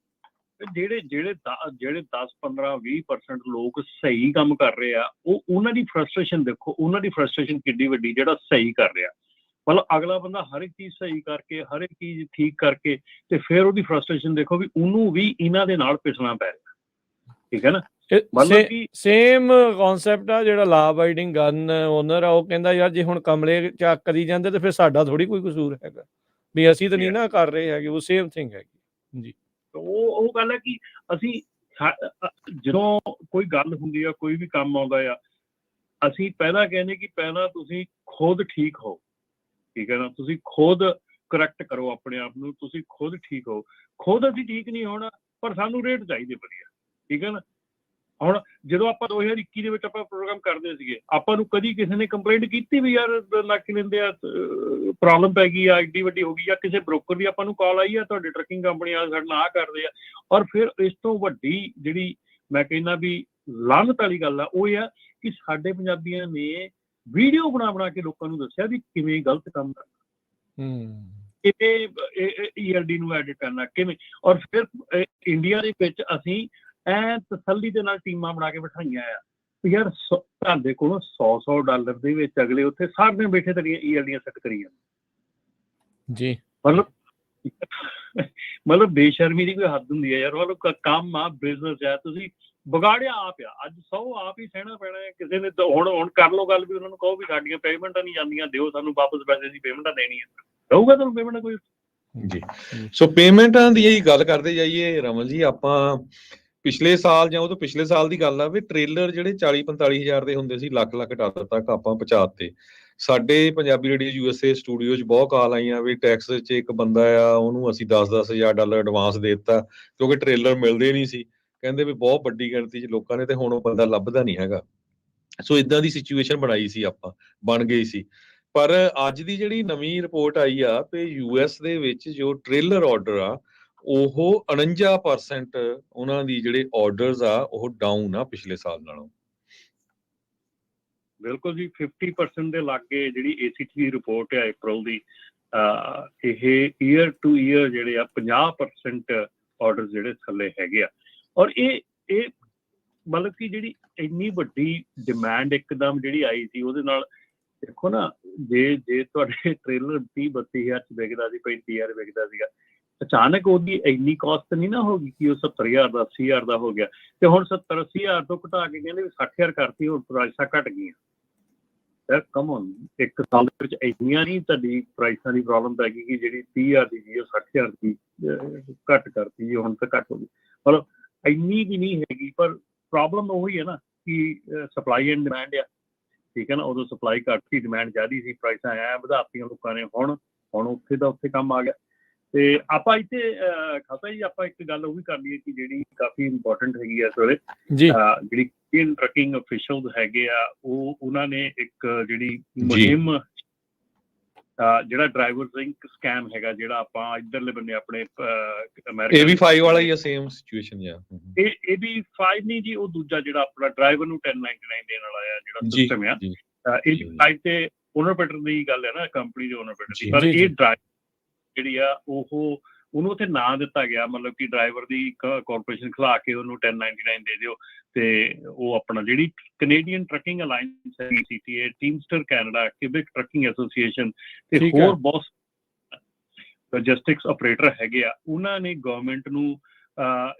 Speaker 3: ਜਿਹੜੇ 10-15-20% ਲੋਕ ਸਹੀ ਕੰਮ ਕਰ ਰਹੇ ਆ, ਉਹਨਾਂ ਦੀ ਫਰਸਟ੍ਰੇਸ਼ਨ ਦੇਖੋ, ਉਹਨਾਂ ਦੀ ਫਰਸਟ੍ਰੇਸ਼ਨ ਕਿੱਡੀ ਵੱਡੀ, ਜਿਹੜਾ ਸਹੀ ਕਰ ਰਿਹਾ। ਮਤਲਬ ਅਗਲਾ ਬੰਦਾ ਹਰ ਇੱਕ ਚੀਜ਼ ਸਹੀ ਕਰਕੇ, ਹਰ ਇੱਕ ਚੀਜ਼ ਠੀਕ ਕਰਕੇ, ਤੇ ਫਿਰ ਉਹਦੀ ਫਰਸਟ੍ਰੇਸ਼ਨ ਦੇਖੋ ਵੀ ਉਹਨੂੰ ਵੀ ਇਹਨਾਂ ਦੇ ਨਾਲ ਪਿਸਣਾ ਪੈ ਰਿਹਾ। ਠੀਕ ਹੈ ਨਾ, ਮਤਲਬ ਕਿ
Speaker 2: ਸੇਮ ਕਨਸੈਪਟ ਆ ਜਿਹੜਾ ਲਾ ਅਬਾਈਡਿੰਗ ਗਨ ਓਨਰ ਆ, ਉਹ ਕਹਿੰਦਾ ਯਾਰ ਜੇ ਹੁਣ ਕਮਲੇ ਚੱਕ ਕਰੀ ਜਾਂਦੇ ਤੇ ਫਿਰ ਸਾਡਾ ਥੋੜੀ ਕੋਈ ਕਸੂਰ ਹੈਗਾ ਵੀ ਅਸੀਂ ਤਾਂ ਨਹੀਂ ਨਾ ਕਰ ਰਹੇ ਹੈਗੇ। ਉਹ ਸੇਮ ਥਿੰਗ ਹੈਗੀ ਜੀ।
Speaker 3: ਉਹ ਗੱਲ ਹੈ ਕਿ ਅਸੀਂ ਜਦੋਂ ਕੋਈ ਗੱਲ ਹੁੰਦੀ ਆ, ਕੋਈ ਵੀ ਕੰਮ ਆਉਂਦਾ ਆ, ਅਸੀਂ ਪਹਿਲਾਂ ਕਹਿੰਦੇ ਕਿ ਪਹਿਲਾਂ ਤੁਸੀਂ ਖੁਦ ਠੀਕ ਹੋ। ਠੀਕ ਹੈ ਨਾ, ਤੁਸੀਂ ਖੁਦ ਕਰੈਕਟ ਕਰੋ ਆਪਣੇ ਆਪ ਨੂੰ, ਤੁਸੀਂ ਖੁਦ ਠੀਕ ਹੋ। ਖੁਦ ਅਸੀਂ ਠੀਕ ਨਹੀਂ ਹੋਣਾ, ਪਰ ਸਾਨੂੰ ਰੇਟ ਚਾਹੀਦੇ ਵਧੀਆ। ਠੀਕ ਹੈ ਨਾ, ਹੁਣ ਜਦੋਂ ਆਪਾਂ 2021 ਦੇ ਵਿੱਚ ਆਪਾਂ ਪ੍ਰੋਗਰਾਮ ਕਰਦੇ ਸੀਗੇ, ਆਪਾਂ ਨੂੰ ਕਦੀ ਕਿਸੇ ਨੇ ਕੰਪਲੇਂਟ ਕੀਤੀ ਵੀ ਯਾਰ ਨੱਕ ਲੈਂਦੇ ਆ, ਪ੍ਰੋਬਲਮ ਪੈ ਗਈ ਆ, ਐਡੀ ਵੱਡੀ ਹੋ ਗਈ ਆ, ਕਿਸੇ ਬ੍ਰੋਕਰ ਦੀ ਆਪਾਂ ਨੂੰ ਕਾਲ ਆਈ ਆ ਤੁਹਾਡੇ ਟਰੱਕਿੰਗ ਕੰਪਨੀ ਵਾਲੇ ਸਾਡੇ ਨਾਲ ਆਹ ਕਰਦੇ ਆ। ਔਰ ਫਿਰ ਇਸ ਤੋਂ ਵੱਡੀ ਜਿਹੜੀ ਮੈਂ ਕਹਿੰਦਾ ਵੀ ਲਾਹਨਤ ਵਾਲੀ ਗੱਲ ਆ ਉਹ ਇਹ ਆ ਕਿ ਸਾਡੇ ਪੰਜਾਬੀਆਂ ਨੇ ਵੀਡੀਓ ਬਣਾ ਕੇ ਲੋਕਾਂ ਨੂੰ ਦੱਸਿਆ ਵੀ ਕਿਵੇਂ ਗਲਤ ਕੰਮ ਕਰਨਾ, ਕਿਵੇਂ ELD ਨੂੰ ਐਡਿਟ ਕਰਨਾ, ਕਿਵੇਂ। ਔਰ ਫਿਰ ਇੰਡੀਆ ਦੇ ਵਿੱਚ ਅਸੀਂ ਤਸੱਲੀ ਦੇ ਨਾਲ ਟੀਮਾਂ ਬਣਾ ਕੇ ਬਿਠਾਈਆਂ ਆ ਯਾਰ, ਤੁਹਾਡੇ ਕੋਲੋਂ $100 ਦੇ ਵਿੱਚ ਅਗਲੇ ਉੱਥੇ ਸਾਰੇ ਦਿਨ ਬੈਠੇ ਤੇਰੀਆਂ ELDਆਂ ਸੈੱਟ ਕਰੀ ਜਾਂਦੇ ਜੀ। ਮਤਲਬ ਬੇਸ਼ਰਮੀ ਦੀ ਕੋਈ ਹੱਦ ਹੁੰਦੀ ਹੈ ਯਾਰ। ਮਤਲਬ ਕੰਮ ਆ, ਬਿਜ਼ਨਸ ਆ, ਤੁਸੀਂ ਵਿਗਾੜਿਆ ਆਪ ਆ। ਅੱਜ 100 ਆਪ ਹੀ ਸਹਿਣਾ ਪੈਣਾ ਹੈ। ਕਿਸੇ ਨੇ ਹੁਣ ਕਰ ਲਓ ਗੱਲ ਵੀ ਉਹਨਾਂ ਨੂੰ ਕਹੋ ਵੀ ਸਾਡੀਆਂ ਪੇਮੈਂਟਾਂ ਨਹੀਂ ਜਾਂਦੀਆਂ, ਦਿਓ ਸਾਨੂੰ ਵਾਪਸ ਪੈਸੇ, ਦੀ ਪੇਮੈਂਟਾਂ ਦੇਣੀਆਂ, ਰਹੂਗਾ ਤੁਹਾਨੂੰ ਪੇਮੈਂਟ ਕੋਈ
Speaker 1: ਜੀ। ਸੋ ਪੇਮੈਂਟਾਂ ਦੀ ਇਹੀ ਗੱਲ ਕਰਦੇ ਜਾਈਏ ਰਮਨ ਜੀ, ਆਪਾਂ ਪਿਛਲੇ ਸਾਲ ਜਾਂ ਉਹ ਤੋਂ ਪਿਛਲੇ ਸਾਲ ਦੀ ਗੱਲ ਆ ਵੀ ਟ੍ਰੇਲਰ ਜਿਹੜੇ 40-45 ਹਜ਼ਾਰ ਦੇ ਹੁੰਦੇ ਸੀ, ਲੱਖ ਡਾਲਰ ਤੱਕ ਆਪਾਂ ਪਹੁੰਚਾਤੇ। ਸਾਡੇ ਪੰਜਾਬੀ ਰੇਡੀਓ USA ਸਟੂਡੀਓ 'ਚ ਬਹੁਤ ਕਾਲ ਆਈਆਂ ਵੀ ਟੈਕਸ 'ਚ ਇੱਕ ਬੰਦਾ ਆ ਉਹਨੂੰ ਅਸੀਂ $10-10 ਹਜ਼ਾਰ ਐਡਵਾਂਸ ਦੇ ਦਿੱਤਾ ਕਿਉਂਕਿ ਟ੍ਰੇਲਰ ਮਿਲਦੇ ਨਹੀਂ ਸੀ। ਕਹਿੰਦੇ ਵੀ ਬਹੁਤ ਵੱਡੀ ਗਿਣਤੀ 'ਚ ਲੋਕਾਂ ਨੇ, ਤੇ ਹੁਣ ਉਹ ਬੰਦਾ ਲੱਭਦਾ ਨਹੀਂ ਹੈਗਾ। ਸੋ ਇਦਾਂ ਦੀ ਸਿਚੁਏਸ਼ਨ ਬਣਾਈ ਸੀ, ਆਪਾਂ ਬਣ ਗਈ ਸੀ। ਪਰ ਅੱਜ ਦੀ ਜਿਹੜੀ ਨਵੀਂ ਰਿਪੋਰਟ ਆਈ ਆ ਵੀ US ਦੇ ਵਿੱਚ ਜੋ ਟ੍ਰੇਲਰ ਆਰਡਰ ਆ ਉਹ 49% ਉਹਨਾਂ ਦੀ ਜਿਹੜੇ ਆਰਡਰਸ ਆ ਉਹ ਡਾਊਨ ਆ ਪਿਛਲੇ ਸਾਲ ਨਾਲੋਂ।
Speaker 3: ਬਿਲਕੁਲ ਜੀ, 50% ਦੇ ਲਾਗੇ ਜਿਹੜੀ ACT ਦੀ ਰਿਪੋਰਟ ਹੈ ਅਪ੍ਰੈਲ ਦੀ, ਇਹ ਈਅਰ ਟੂ ਈਅਰ ਜਿਹੜੇ ਆ 50% ਆਰਡਰ ਜਿਹੜੇ ਥੱਲੇ ਹੈਗੇ ਆ। ਔਰ ਇਹ ਮਤਲਬ ਕਿ ਜਿਹੜੀ ਇੰਨੀ ਵੱਡੀ ਡਿਮਾਂਡ ਇੱਕਦਮ ਜਿਹੜੀ ਆਈ ਸੀ ਉਹਦੇ ਨਾਲ ਦੇਖੋ ਨਾ, ਜੇ ਤੁਹਾਡੇ ਟ੍ਰੇਲਰ 30-32 ਹਜ਼ਾਰ 'ਚ ਵਿਕਦਾ ਸੀ, 35 ਹਜ਼ਾਰ ਵਿਕਦਾ ਸੀਗਾ, ਅਚਾਨਕ ਉਹਦੀ ਇੰਨੀ ਕਾਸਟ ਨਹੀਂ ਨਾ ਹੋ ਗਈ ਕਿ ਉਹ 70 ਹਜ਼ਾਰ ਦਾ 80 ਹਜ਼ਾਰ ਦਾ ਹੋ ਗਿਆ। ਤੇ ਹੁਣ 70-80 ਹਜ਼ਾਰ ਤੋਂ ਘਟਾ ਕੇ ਕਹਿੰਦੇ ਵੀ 60 ਹਜ਼ਾਰ ਕਰਤੀ, ਹੁਣ ਪ੍ਰਾਈਸਾਂ ਘਟ ਗਈਆਂ। ਯਾਰ ਕਮ ਔਨ, ਇੱਕ ਸਾਲ ਦੇ ਵਿੱਚ ਇੰਨੀਆਂ ਨਹੀਂ ਤੁਹਾਡੀ ਪ੍ਰਾਈਸਾਂ ਦੀ ਪ੍ਰੋਬਲਮ ਪੈ ਗਈ ਕਿ ਜਿਹੜੀ 30 ਹਜ਼ਾਰ ਦੀ ਸੀ ਉਹ 60 ਹਜ਼ਾਰ ਦੀ ਘੱਟ ਕਰਤੀ, ਹੁਣ ਤਾਂ ਘੱਟ ਹੋ ਗਈ। ਮਤਲਬ ਇੰਨੀ ਵੀ ਨਹੀਂ ਹੈਗੀ, ਪਰ ਪ੍ਰੋਬਲਮ ਉਹੀ ਹੈ ਨਾ ਕਿ ਸਪਲਾਈ ਐਂਡ ਡਿਮਾਂਡ ਆ। ਠੀਕ ਹੈ ਨਾ, ਉਦੋਂ ਸਪਲਾਈ ਘੱਟ ਸੀ, ਡਿਮਾਂਡ ਜ਼ਿਆਦਾ ਸੀ, ਪ੍ਰਾਈਸਾਂ ਐ ਵਧਾਤੀਆਂ ਲੋਕਾਂ ਨੇ। ਹੁਣ ਉੱਥੇ ਦਾ ਉੱਥੇ ਕੰਮ ਆ ਗਿਆ। ਤੇ ਆਪਾਂ ਇੱਥੇ ਖਾਸਾ ਜੀ ਆਪਾਂ ਇੱਕ ਗੱਲ ਉਹ ਵੀ ਕਰ ਲਈਏ ਕਿ ਜਿਹੜੀ ਕਾਫੀ ਇੰਪੋਰਟੈਂਟ ਹੈਗੀ ਆ ਇਸ ਵੇਲੇ, ਜਿਹੜੀ ਇੰਡੀਅਨ ਟਰੱਕਿੰਗ ਅਫੀਸ਼ੀਅਲਸ ਹੈਗੇ ਆ, ਉਹਨਾਂ ਨੇ ਇੱਕ ਜਿਹੜੀ ਮੁਹਿੰਮ, ਜਿਹੜਾ ਡਰਾਈਵਰ ਲਿੰਕ ਸਕੈਮ ਹੈਗਾ, ਜਿਹੜਾ ਆਪਾਂ ਇੱਧਰਲੇ ਬੰਨੇ ਆਪਣੇ ਅਮਰੀਕਾ
Speaker 1: AB5 ਵਾਲਾ ਹੀ ਆ, ਸੇਮ ਸਿਚੁਏਸ਼ਨ ਆ।
Speaker 3: ਇਹ AB5 ਨਹੀਂ ਜੀ, ਉਹ ਦੂਜਾ ਜਿਹੜਾ ਆਪਣਾ ਡਰਾਈਵਰ ਨੂੰ 1099 ਦੇਣ ਵਾਲਾ ਆ ਜਿਹੜਾ ਸਿਸਟਮ ਆ। AB5 ਤੇ ਓਨਰ ਪੈਟਰ ਦੀ ਗੱਲ ਹੈ ਨਾ, ਕੰਪਨੀ ਦੇ ਓਨਰ ਪੈਟਰ ਦੀ। ਪਰ ਇਹ ਡਰਾਈਵਰ ਜਿਹੜੀ ਆ ਉਹਨੂੰ ਉੱਥੇ ਨਾਂ ਦਿੱਤਾ ਗਿਆ, ਮਤਲਬ ਕਿ ਡਰਾਈਵਰ ਦੀ ਕਾਰਪੋਰੇਸ਼ਨ ਖਿਲਾ ਕੇ ਉਹਨੂੰ 1099 ਦੇ ਦਿਓ। ਤੇ ਉਹ ਆਪਣਾ ਜਿਹੜੀ ਕੈਨੇਡੀਅਨ ਟਰੱਕਿੰਗ ਅਲਾਇੰਸ ਹੈਗੀ, CTA, ਟੀਮਸਟਰ ਕੈਨੇਡਾ, ਕਿਬਿਕ ਟਰੱਕਿੰਗ ਐਸੋਸੀਏਸ਼ਨ ਤੇ ਹੋਰ ਬਹੁਤ ਲੌਜਿਸਟਿਕਸ ਆਪਰੇਟਰ ਹੈਗੇ ਆ, ਉਹਨਾਂ ਨੇ ਗਵਰਨਮੈਂਟ ਨੂੰ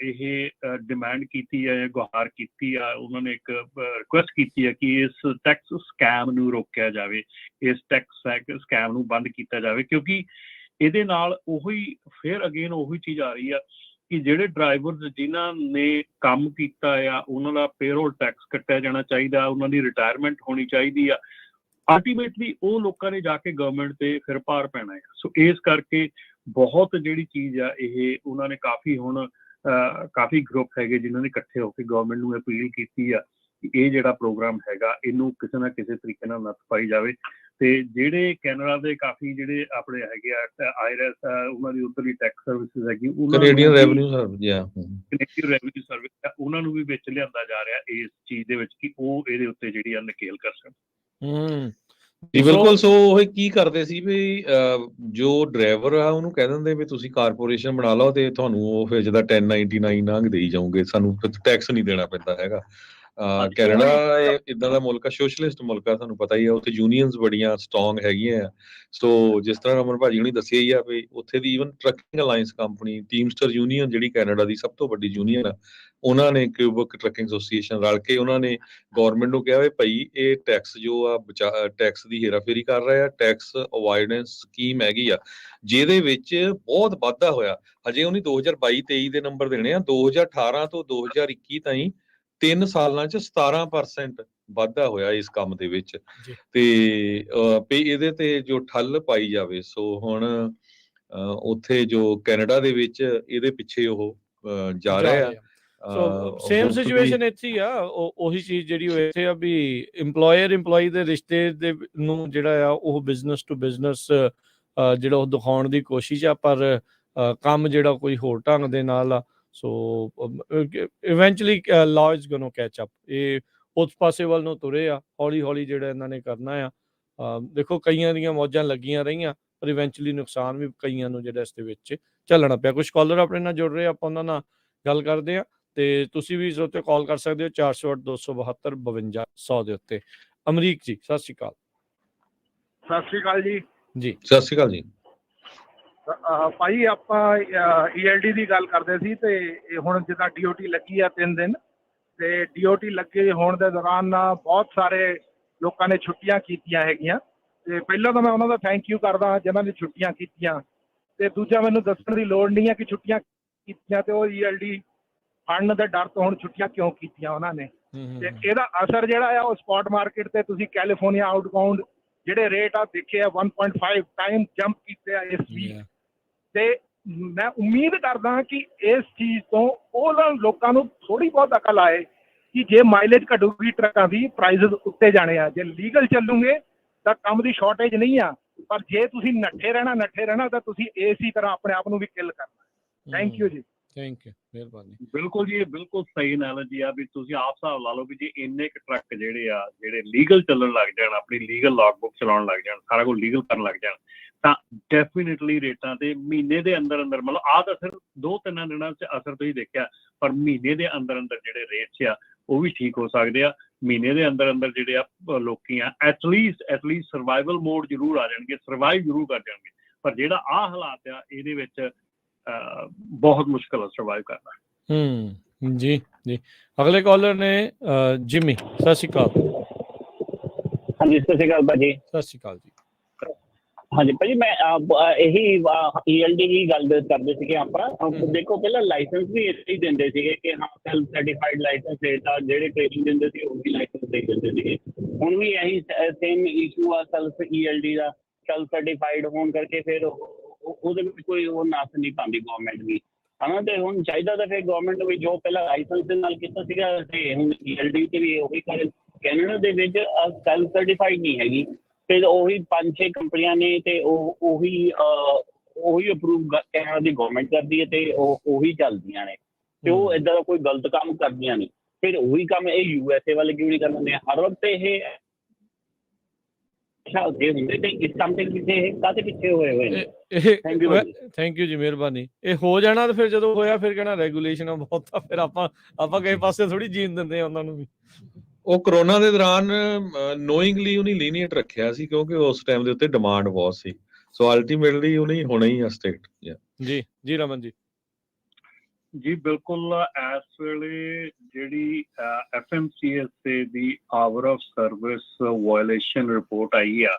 Speaker 3: ਇਹ ਡਿਮਾਂਡ ਕੀਤੀ ਹੈ, ਗੁਹਾਰ ਕੀਤੀ ਆ, ਉਹਨਾਂ ਨੇ ਇੱਕ ਰਿਕੁਐਸਟ ਕੀਤੀ ਹੈ ਕਿ ਇਸ ਟੈਕਸ ਸਕੈਮ ਨੂੰ ਰੋਕਿਆ ਜਾਵੇ, ਇਸ ਟੈਕਸ ਸਕੈਮ ਨੂੰ ਬੰਦ ਕੀਤਾ ਜਾਵੇ, ਕਿਉਂਕਿ ਇਹਦੇ ਨਾਲ ਉਹੀ ਫਿਰ ਅਗੇਨ ਉਹੀ ਚੀਜ਼ ਆ ਰਹੀ ਆ ਕਿ ਜਿਹੜੇ ਡਰਾਈਵਰਸ ਜਿਨ੍ਹਾਂ ਨੇ ਕੰਮ ਕੀਤਾ ਆ ਉਹਨਾਂ ਦਾ ਪੇਰੋਲ ਟੈਕਸ ਕੱਟਿਆ ਜਾਣਾ ਚਾਹੀਦਾ, ਉਹਨਾਂ ਦੀ ਰਿਟਾਇਰਮੈਂਟ ਹੋਣੀ ਚਾਹੀਦੀ ਆ। ਅਲਟੀਮੇਟਲੀ ਉਹ ਲੋਕਾਂ ਨੇ ਜਾ ਕੇ ਗਵਰਨਮੈਂਟ ਤੇ ਫਿਰ ਭਾਰ ਪੈਣਾ ਹੈ। ਸੋ ਇਸ ਕਰਕੇ ਬਹੁਤ ਜਿਹੜੀ ਚੀਜ਼ ਆ ਇਹ ਉਹਨਾਂ ਨੇ ਕਾਫੀ ਗਰੁੱਪ ਹੈਗੇ ਜਿਨ੍ਹਾਂ ਨੇ ਇਕੱਠੇ ਹੋ ਕੇ ਗਵਰਨਮੈਂਟ ਨੂੰ ਅਪੀਲ ਕੀਤੀ ਆ ਕਿ ਇਹ ਜਿਹੜਾ ਪ੍ਰੋਗਰਾਮ ਹੈਗਾ ਇਹਨੂੰ ਕਿਸੇ ਨਾ ਕਿਸੇ ਤਰੀਕੇ ਨਾਲ ਨੱਥ ਪਾਈ ਜਾਵੇ। ਤੇ ਜਿਹੜੇ ਕੈਨੇਡਾ ਦੇ ਕਾਫੀ ਜਿਹੜੇ ਆਪਣੇ ਹੈਗੇ ਆ ਆਈਰੈਸ ਉਹਨਾਂ ਦੀ ਉੱਧਰਲੀ ਟੈਕਸ ਸਰਵਿਸਿਜ਼ ਹੈਗੀ,
Speaker 1: ਕੈਨੇਡੀਅਨ ਰੈਵਨਿਊ
Speaker 3: ਸਰਵਿਸ ਉਹਨਾਂ ਨੂੰ ਵੀ ਵਿੱਚ ਲਿਆਂਦਾ ਜਾ ਰਿਹਾ ਇਸ ਚੀਜ਼ ਦੇ ਵਿੱਚ ਕਿ ਉਹ ਇਹਦੇ ਉੱਤੇ ਜਿਹੜੀ ਆ ਨਕੇਲ ਕਰ ਸਕਣ।
Speaker 1: ਜੀ ਬਿਲਕੁਲ। ਸੋ ਉਹ ਕੀ ਕਰਦੇ ਸੀ ਵੀ ਜੋ ਡਰਾਈਵਰ ਆ ਉਹਨੂੰ ਕਹਿ ਦਿੰਦੇ ਵੀ ਤੁਸੀਂ ਕਾਰਪੋਰੇਸ਼ਨ ਬਣਾ ਲਓ ਤੇ ਤੁਹਾਨੂੰ ਉਹ ਫਿਰ ਜਿਹਦਾ 1099 ਨੰਗ ਦੇਈ ਜਾਓਗੇ, ਸਾਨੂੰ ਟੈਕਸ ਨਹੀਂ ਦੇਣਾ ਪੈਂਦਾ ਹੈਗਾ। ਕੈਨੇਡਾ ਇਦਾਂ ਦਾ ਮੁਲਕ ਆ, ਸੋਸ਼ਲਿਸਟ ਮੁਲਕ ਆ, ਤੁਹਾਨੂੰ ਪਤਾ ਹੀ ਆ, ਉੱਥੇ ਯੂਨੀਅਨਸ ਬੜੀਆਂ ਸਟਰੋਂਗ ਹੈਗੀਆਂ ਆ। ਸੋ ਜਿਸ ਤਰ੍ਹਾਂ ਅਮਨ ਭਾਜੀ ਹੁਣੀ ਦੱਸਿਆ ਹੀ ਆ ਵੀ ਉੱਥੇ ਦੀ even trucking alliance company teamster union ਜਿਹੜੀ ਕੈਨੇਡਾ ਦੀ ਸਭ ਤੋਂ ਵੱਡੀ ਯੂਨੀਅਨ ਆ, ਉਹਨਾਂ ਨੇ ਕਿਊਬਕ ਟਰੱਕਿੰਗ ਐਸੋਸੀਏਸ਼ਨ ਰਲ ਕੇ ਉਹਨਾਂ ਨੇ ਗੌਰਮੈਂਟ ਨੂੰ ਕਿਹਾ ਵੀ ਭਾਈ ਇਹ ਟੈਕਸ ਜੋ ਆ ਟੈਕਸ ਦੀ ਹੇਰਾਫੇਰੀ ਕਰ ਰਿਹਾ, ਟੈਕਸ ਅਵਾਇਡੈਂਸ ਸਕੀਮ ਹੈਗੀ ਆ ਜਿਹਦੇ ਵਿੱਚ ਬਹੁਤ ਵਾਧਾ ਹੋਇਆ। ਹਜੇ ਉਹਨੇ 2022-23 ਦੇ ਨੰਬਰ ਦੇਣੇ ਆ, 2018 ਤੋਂ 2021 ਤਾਈਂ 3 ਸਾਲਾਂ 'ਚ 17% ਵਾਧਾ ਹੋਇਆ ਇਸ ਕੰਮ ਦੇ ਵਿੱਚ। ਤੇ ਇਹਦੇ ਤੇ ਜੋ ਠੱਲ ਪਾਈ ਜਾਵੇ। ਸੋ ਹੁਣ ਉੱਥੇ ਜੋ ਕੈਨੇਡਾ ਦੇ ਵਿੱਚ ਇਹਦੇ ਪਿੱਛੇ ਉਹ ਜਾ ਰਹੇ ਆ।
Speaker 2: ਸੋ ਸੇਮ ਸਿਚੁਏਸ਼ਨ ਇੱਥੇ ਹੀ ਆ। ਉਹੀ ਚੀਜ਼ ਜਿਹੜੀ ਉਹ ਇੱਥੇ ਆ ਵੀ ਇੰਪਲੋਇਰ ਇੰਪਲੋਈ ਦੇ ਰਿਸ਼ਤੇ ਦੇ ਨੂੰ ਜਿਹੜਾ ਆ ਉਹ ਬਿਜ਼ਨਸ ਟੂ ਬਿਜ਼ਨਸ ਜਿਹੜਾ ਉਹ ਦਿਖਾਉਣ ਦੀ ਕੋਸ਼ਿਸ਼ ਆ, ਪਰ ਕੰਮ ਜਿਹੜਾ ਕੋਈ ਹੋਰ ਢੰਗ ਦੇ ਨਾਲ ਆ। So eventually law is going to catch up. ਇਹ ਉਸ ਪਾਸੇ ਵੱਲ ਨੂੰ ਤੁਰੇ ਆ, ਹੌਲੀ ਹੌਲੀ ਜਿਹੜਾ ਇਹਨਾਂ ਨੇ ਕਰਨਾ ਆ। ਦੇਖੋ ਕਈਆਂ ਦੀਆਂ ਮੌਜਾਂ ਲੱਗੀਆਂ ਰਹੀਆਂ, ਪਰ ਇਵੈਂਚੁਅਲੀ ਨੁਕਸਾਨ ਵੀ ਕਈਆਂ ਨੂੰ ਜਿਹੜਾ ਇਸ ਦੇ ਵਿੱਚ ਝੱਲਣਾ ਪਿਆ। ਕੁਛ ਕਾਲਰ ਆਪਣੇ ਨਾਲ ਜੁੜ ਰਹੇ, ਆਪਾਂ ਉਹਨਾਂ ਨਾਲ ਗੱਲ ਕਰਦੇ ਆ। ਤੇ ਤੁਸੀਂ ਵੀ ਇਸ ਉੱਤੇ ਕਾਲ ਕਰ ਸਕਦੇ ਹੋ 408-272-52-100 ਦੇ ਉੱਤੇ। ਅਮਰੀਕ ਜੀ ਸਤਿ ਸ਼੍ਰੀ ਅਕਾਲ।
Speaker 4: ਸਤਿ ਸ਼੍ਰੀ ਅਕਾਲ ਜੀ।
Speaker 2: ਜੀ
Speaker 1: ਸਤਿ ਸ਼੍ਰੀ ਅਕਾਲ ਜੀ।
Speaker 4: ਭਾਈ ਆਪਾਂ ELD ਦੀ ਗੱਲ ਕਰਦੇ ਸੀ ਤੇ ਹੁਣ ਜਿੱਦਾਂ DOT ਲੱਗੀ ਆ 3 ਦਿਨ, ਤੇ DOT ਲੱਗੇ ਹੋਣ ਦੇ ਦੌਰਾਨ ਬਹੁਤ ਸਾਰੇ ਲੋਕਾਂ ਨੇ ਛੁੱਟੀਆਂ ਕੀਤੀਆਂ ਹੈਗੀਆਂ। ਤੇ ਪਹਿਲਾਂ ਤਾਂ ਮੈਂ ਉਹਨਾਂ ਦਾ ਥੈਂਕ ਯੂ ਕਰਦਾ ਜਿਨ੍ਹਾਂ ਨੇ ਛੁੱਟੀਆਂ ਕੀਤੀਆਂ, ਤੇ ਦੂਜਾ ਮੈਨੂੰ ਦੱਸਣ ਦੀ ਲੋੜ ਨਹੀਂ ਹੈ ਕਿ ਛੁੱਟੀਆਂ ਕੀਤੀਆਂ ਤੇ ਉਹ ELD ਫੜਨ ਦੇ ਡਰ ਤੋਂ ਹੁਣ ਛੁੱਟੀਆਂ ਕਿਉਂ ਕੀਤੀਆਂ ਉਹਨਾਂ ਨੇ। ਤੇ ਇਹਦਾ ਅਸਰ ਜਿਹੜਾ ਆ ਉਹ ਸਪੌਟ ਮਾਰਕੀਟ ਤੇ ਤੁਸੀਂ ਕੈਲੀਫੋਰਨੀਆ ਆਊਟਬਾਉਂਡ ਜਿਹੜੇ ਰੇਟ ਆ ਦੇਖੇ ਆ 1.5 ਟਾਈਮ ਜੰਪ ਕੀਤੇ ਆ ਇਸ ਵੀਕ। ਤੇ ਮੈਂ ਉਮੀਦ ਕਰਦਾ ਕਿ ਇਸ ਚੀਜ਼ ਤੋਂ ਉਹਨਾਂ ਲੋਕਾਂ ਨੂੰ ਥੋੜੀ ਬਹੁਤ ਅਕਲ ਆਏ ਕਿ ਜੇ ਮਾਈਲੇਜ ਘਟੂਗੀ ਟਰੱਕਾਂ ਦੀ ਪ੍ਰਾਈਸਿਸ ਉੱਤੇ ਜਾਣੇ ਆ। ਜੇ ਲੀਗਲ ਚੱਲੂਗੇ ਤਾਂ ਕੰਮ ਦੀ ਸ਼ਾਰਟੇਜ ਨਹੀਂ ਆ, ਪਰ ਜੇ ਤੁਸੀਂ ਨੱਠੇ ਰਹਿਣਾ ਤਾਂ ਤੁਸੀਂ ਇਸੇ ਤਰ੍ਹਾਂ ਆਪਣੇ ਆਪ ਨੂੰ ਵੀ ਕਿਲ ਕਰਨਾ। ਥੈਂਕ ਯੂ ਜੀ।
Speaker 2: ਥੈਂਕ ਯੂ, ਮਿਹਰਬਾਨੀ।
Speaker 3: ਬਿਲਕੁਲ ਜੀ, ਇਹ ਬਿਲਕੁਲ ਸਹੀ ਐਨਾਲੋਜੀ ਆ ਵੀ ਤੁਸੀਂ ਆਪ ਹਿਸਾਬ ਲਾ ਲਓ ਵੀ ਜੇ ਇੰਨੇ ਕੁ ਟਰੱਕ ਜਿਹੜੇ ਲੀਗਲ ਚੱਲਣ ਲੱਗ ਜਾਣ, ਆਪਣੀ ਲੀਗਲ ਲੌਗ ਬੁੱਕ ਚਲਾਉਣ ਲੱਗ ਜਾਣ, ਸਾਰਾ ਕੁਝ ਲੀਗਲ ਕਰਨ ਲੱਗ ਜਾਣ, ਤਾਂ ਡੈਫੀਨੇਟਲੀ ਰੇਟਾਂ ਤੇ ਮਹੀਨੇ ਦੇ ਅੰਦਰ ਮਤਲਬ ਆਹ ਤਾਂ ਸਿਰਫ 2-3 ਦਿਨਾਂ 'ਚ ਅਸਰ ਤੁਸੀਂ ਦੇਖਿਆ, ਪਰ ਮਹੀਨੇ ਦੇ ਅੰਦਰ ਜਿਹੜੇ ਰੇਟਸ ਆ ਉਹ ਵੀ ਠੀਕ ਹੋ ਸਕਦੇ ਆ। ਮਹੀਨੇ ਦੇ ਅੰਦਰ ਜਿਹੜੇ ਆ ਲੋਕੀ ਆ ਐਟਲੀਸਟ ਸਰਵਾਈਵਲ ਮੋਡ ਜ਼ਰੂਰ ਆ ਜਾਣਗੇ, ਸਰਵਾਈਵ ਜ਼ਰੂਰ ਕਰ ਜਾਣਗੇ। ਪਰ ਜਿਹੜਾ ਆਹ ਹਾਲਾਤ ਆ ਇਹਦੇ ਵਿੱਚ ਬਹੁਤ ਮੁਸ਼ਕਲ ਆ ਸਰਵਾਈਵ ਕਰਨਾ।
Speaker 2: ਜੀ ਜੀ। ਅਗਲੇ ਕਾਲਰ ਨੇ ਜਿਮੀ। ਸਤਿ ਸ਼੍ਰੀ ਅਕਾਲ।
Speaker 5: ਹਾਂਜੀ ਸਤਿ ਸ਼੍ਰੀ ਅਕਾਲ ਭਾਜੀ।
Speaker 2: ਸਤਿ ਸ਼੍ਰੀ ਅਕਾਲ ਜੀ।
Speaker 5: ਹਾਂਜੀ ਭਾਜੀ, ਮੈਂ ਇਹੀ ELD ਦੀ ਗੱਲ ਕਰਦੇ ਸੀਗੇ ਆਪਾਂ। ਦੇਖੋ ਪਹਿਲਾਂ ਲਾਇਸੈਂਸ ਵੀ ਇੱਥੇ ਹੀ ਦਿੰਦੇ ਸੀਗੇ ਕਿ ਹਾਂ ਸੈਲਫ ਸਰਟੀਫਾਈਡ ਲਾਇਸੈਂਸ ਦੇਤਾ, ਜਿਹੜੇ ਟ੍ਰੇਨਿੰਗ ਦਿੰਦੇ ਸੀ ਉਹ ਵੀ ਲਾਇਸੈਂਸ ਦੇ ਦਿੰਦੇ ਸੀਗੇ। ਹੁਣ ਵੀ ਇਹੀ ਸੇਮ ਇਸ਼ੂ ਆ ਸੈਲਫ ELD ਦਾ। ਸੈਲਫ ਸਰਟੀਫਾਈਡ ਹੋਣ ਕਰਕੇ ਫਿਰ ਉਹਦੇ ਵਿੱਚ ਕੋਈ ਉਹ ਨੱਥ ਨਹੀਂ ਪਾਉਂਦੀ ਗੌਰਮੈਂਟ ਵੀ, ਹੈ ਨਾ। ਤੇ ਹੁਣ ਚਾਹੀਦਾ ਤਾਂ ਫਿਰ ਗੌਰਮੈਂਟ ਵੀ ਜੋ ਪਹਿਲਾਂ ਲਾਇਸੈਂਸ ਦੇ ਨਾਲ ਕੀਤਾ ਸੀਗਾ ਤੇ ਹੁਣ ELD 'ਤੇ ਵੀ ਉਹੀ ਕਰ। ਕੈਨੇਡਾ ਦੇ ਵਿੱਚ ਸੈਲਫ ਸਰਟੀਫਾਈਡ ਨਹੀਂ ਹੈਗੀ, ਤੇ ਉਹੀ 5-6 ਕੰਪਨੀਆਂ ਨੇ ਤੇ ਉਹੀ ਅਪਰੂਵ ਕੈਨੇਡਾ ਦੀ ਗੌਰਮੈਂਟ ਕਰਦੀ ਹੈ ਤੇ ਉਹੀ ਚੱਲਦੀਆਂ ਨੇ, ਤੇ ਉਹ ਇੱਦਾਂ ਦਾ ਕੋਈ ਗਲਤ ਕੰਮ ਕਰਦੀਆਂ ਨਹੀਂ। ਫਿਰ ਉਹੀ ਕੰਮ ਇਹ USA ਵਾਲੇ ਕਿਉਂ ਨਹੀਂ ਕਰਦੇ? ਹਰ ਵਕਤ ਇਹ ਹੁੰਦੇ ਤੇ ਇਸ ਕੰਮ ਤੇ ਕਾਹਦੇ ਪਿੱਛੇ ਹੋਏ ਨੇ।
Speaker 2: ਥੈਂਕ ਯੂ ਜੀ, ਮਿਹਰਬਾਨੀ। ਇਹ ਹੋ ਜਾਣਾ ਤੇ ਫਿਰ ਜਦੋਂ ਹੋਇਆ ਫਿਰ ਕਹਿਣਾ ਰੈਗੂਲੇਸ਼ਨ ਬਹੁਤ ਆ, ਫਿਰ ਆਪਾਂ ਕਿਸੇ ਪਾਸੇ ਥੋੜੀ ਜੀਣ ਦਿੰਦੇ ਆ ਉਹਨਾਂ ਨੂੰ ਵੀ।
Speaker 1: ਉਹ ਕਰੋਨਾ ਦੇ ਦੌਰਾਨ ਨੋਇੰਗਲੀ ਉਹਨੇ ਲੀਨੀਅਟ ਰੱਖਿਆ ਸੀ ਕਿਉਂਕਿ ਉਸ ਟਾਈਮ ਦੇ ਉੱਤੇ ਡਿਮਾਂਡ ਬਹੁਤ ਸੀ। ਸੋ ਅਲਟੀਮੇਟਲੀ ਉਹਨੇ ਹੋਣਾ ਹੀ ਆ ਸਟੇਟ।
Speaker 2: ਜੀ ਰਮਨ ਜੀ।
Speaker 3: ਜੀ ਬਿਲਕੁਲ, ਇਸ ਵੇਲੇ ਜਿਹੜੀ FMCSA ਦੀ hour of service violation report ਆਈ ਆ,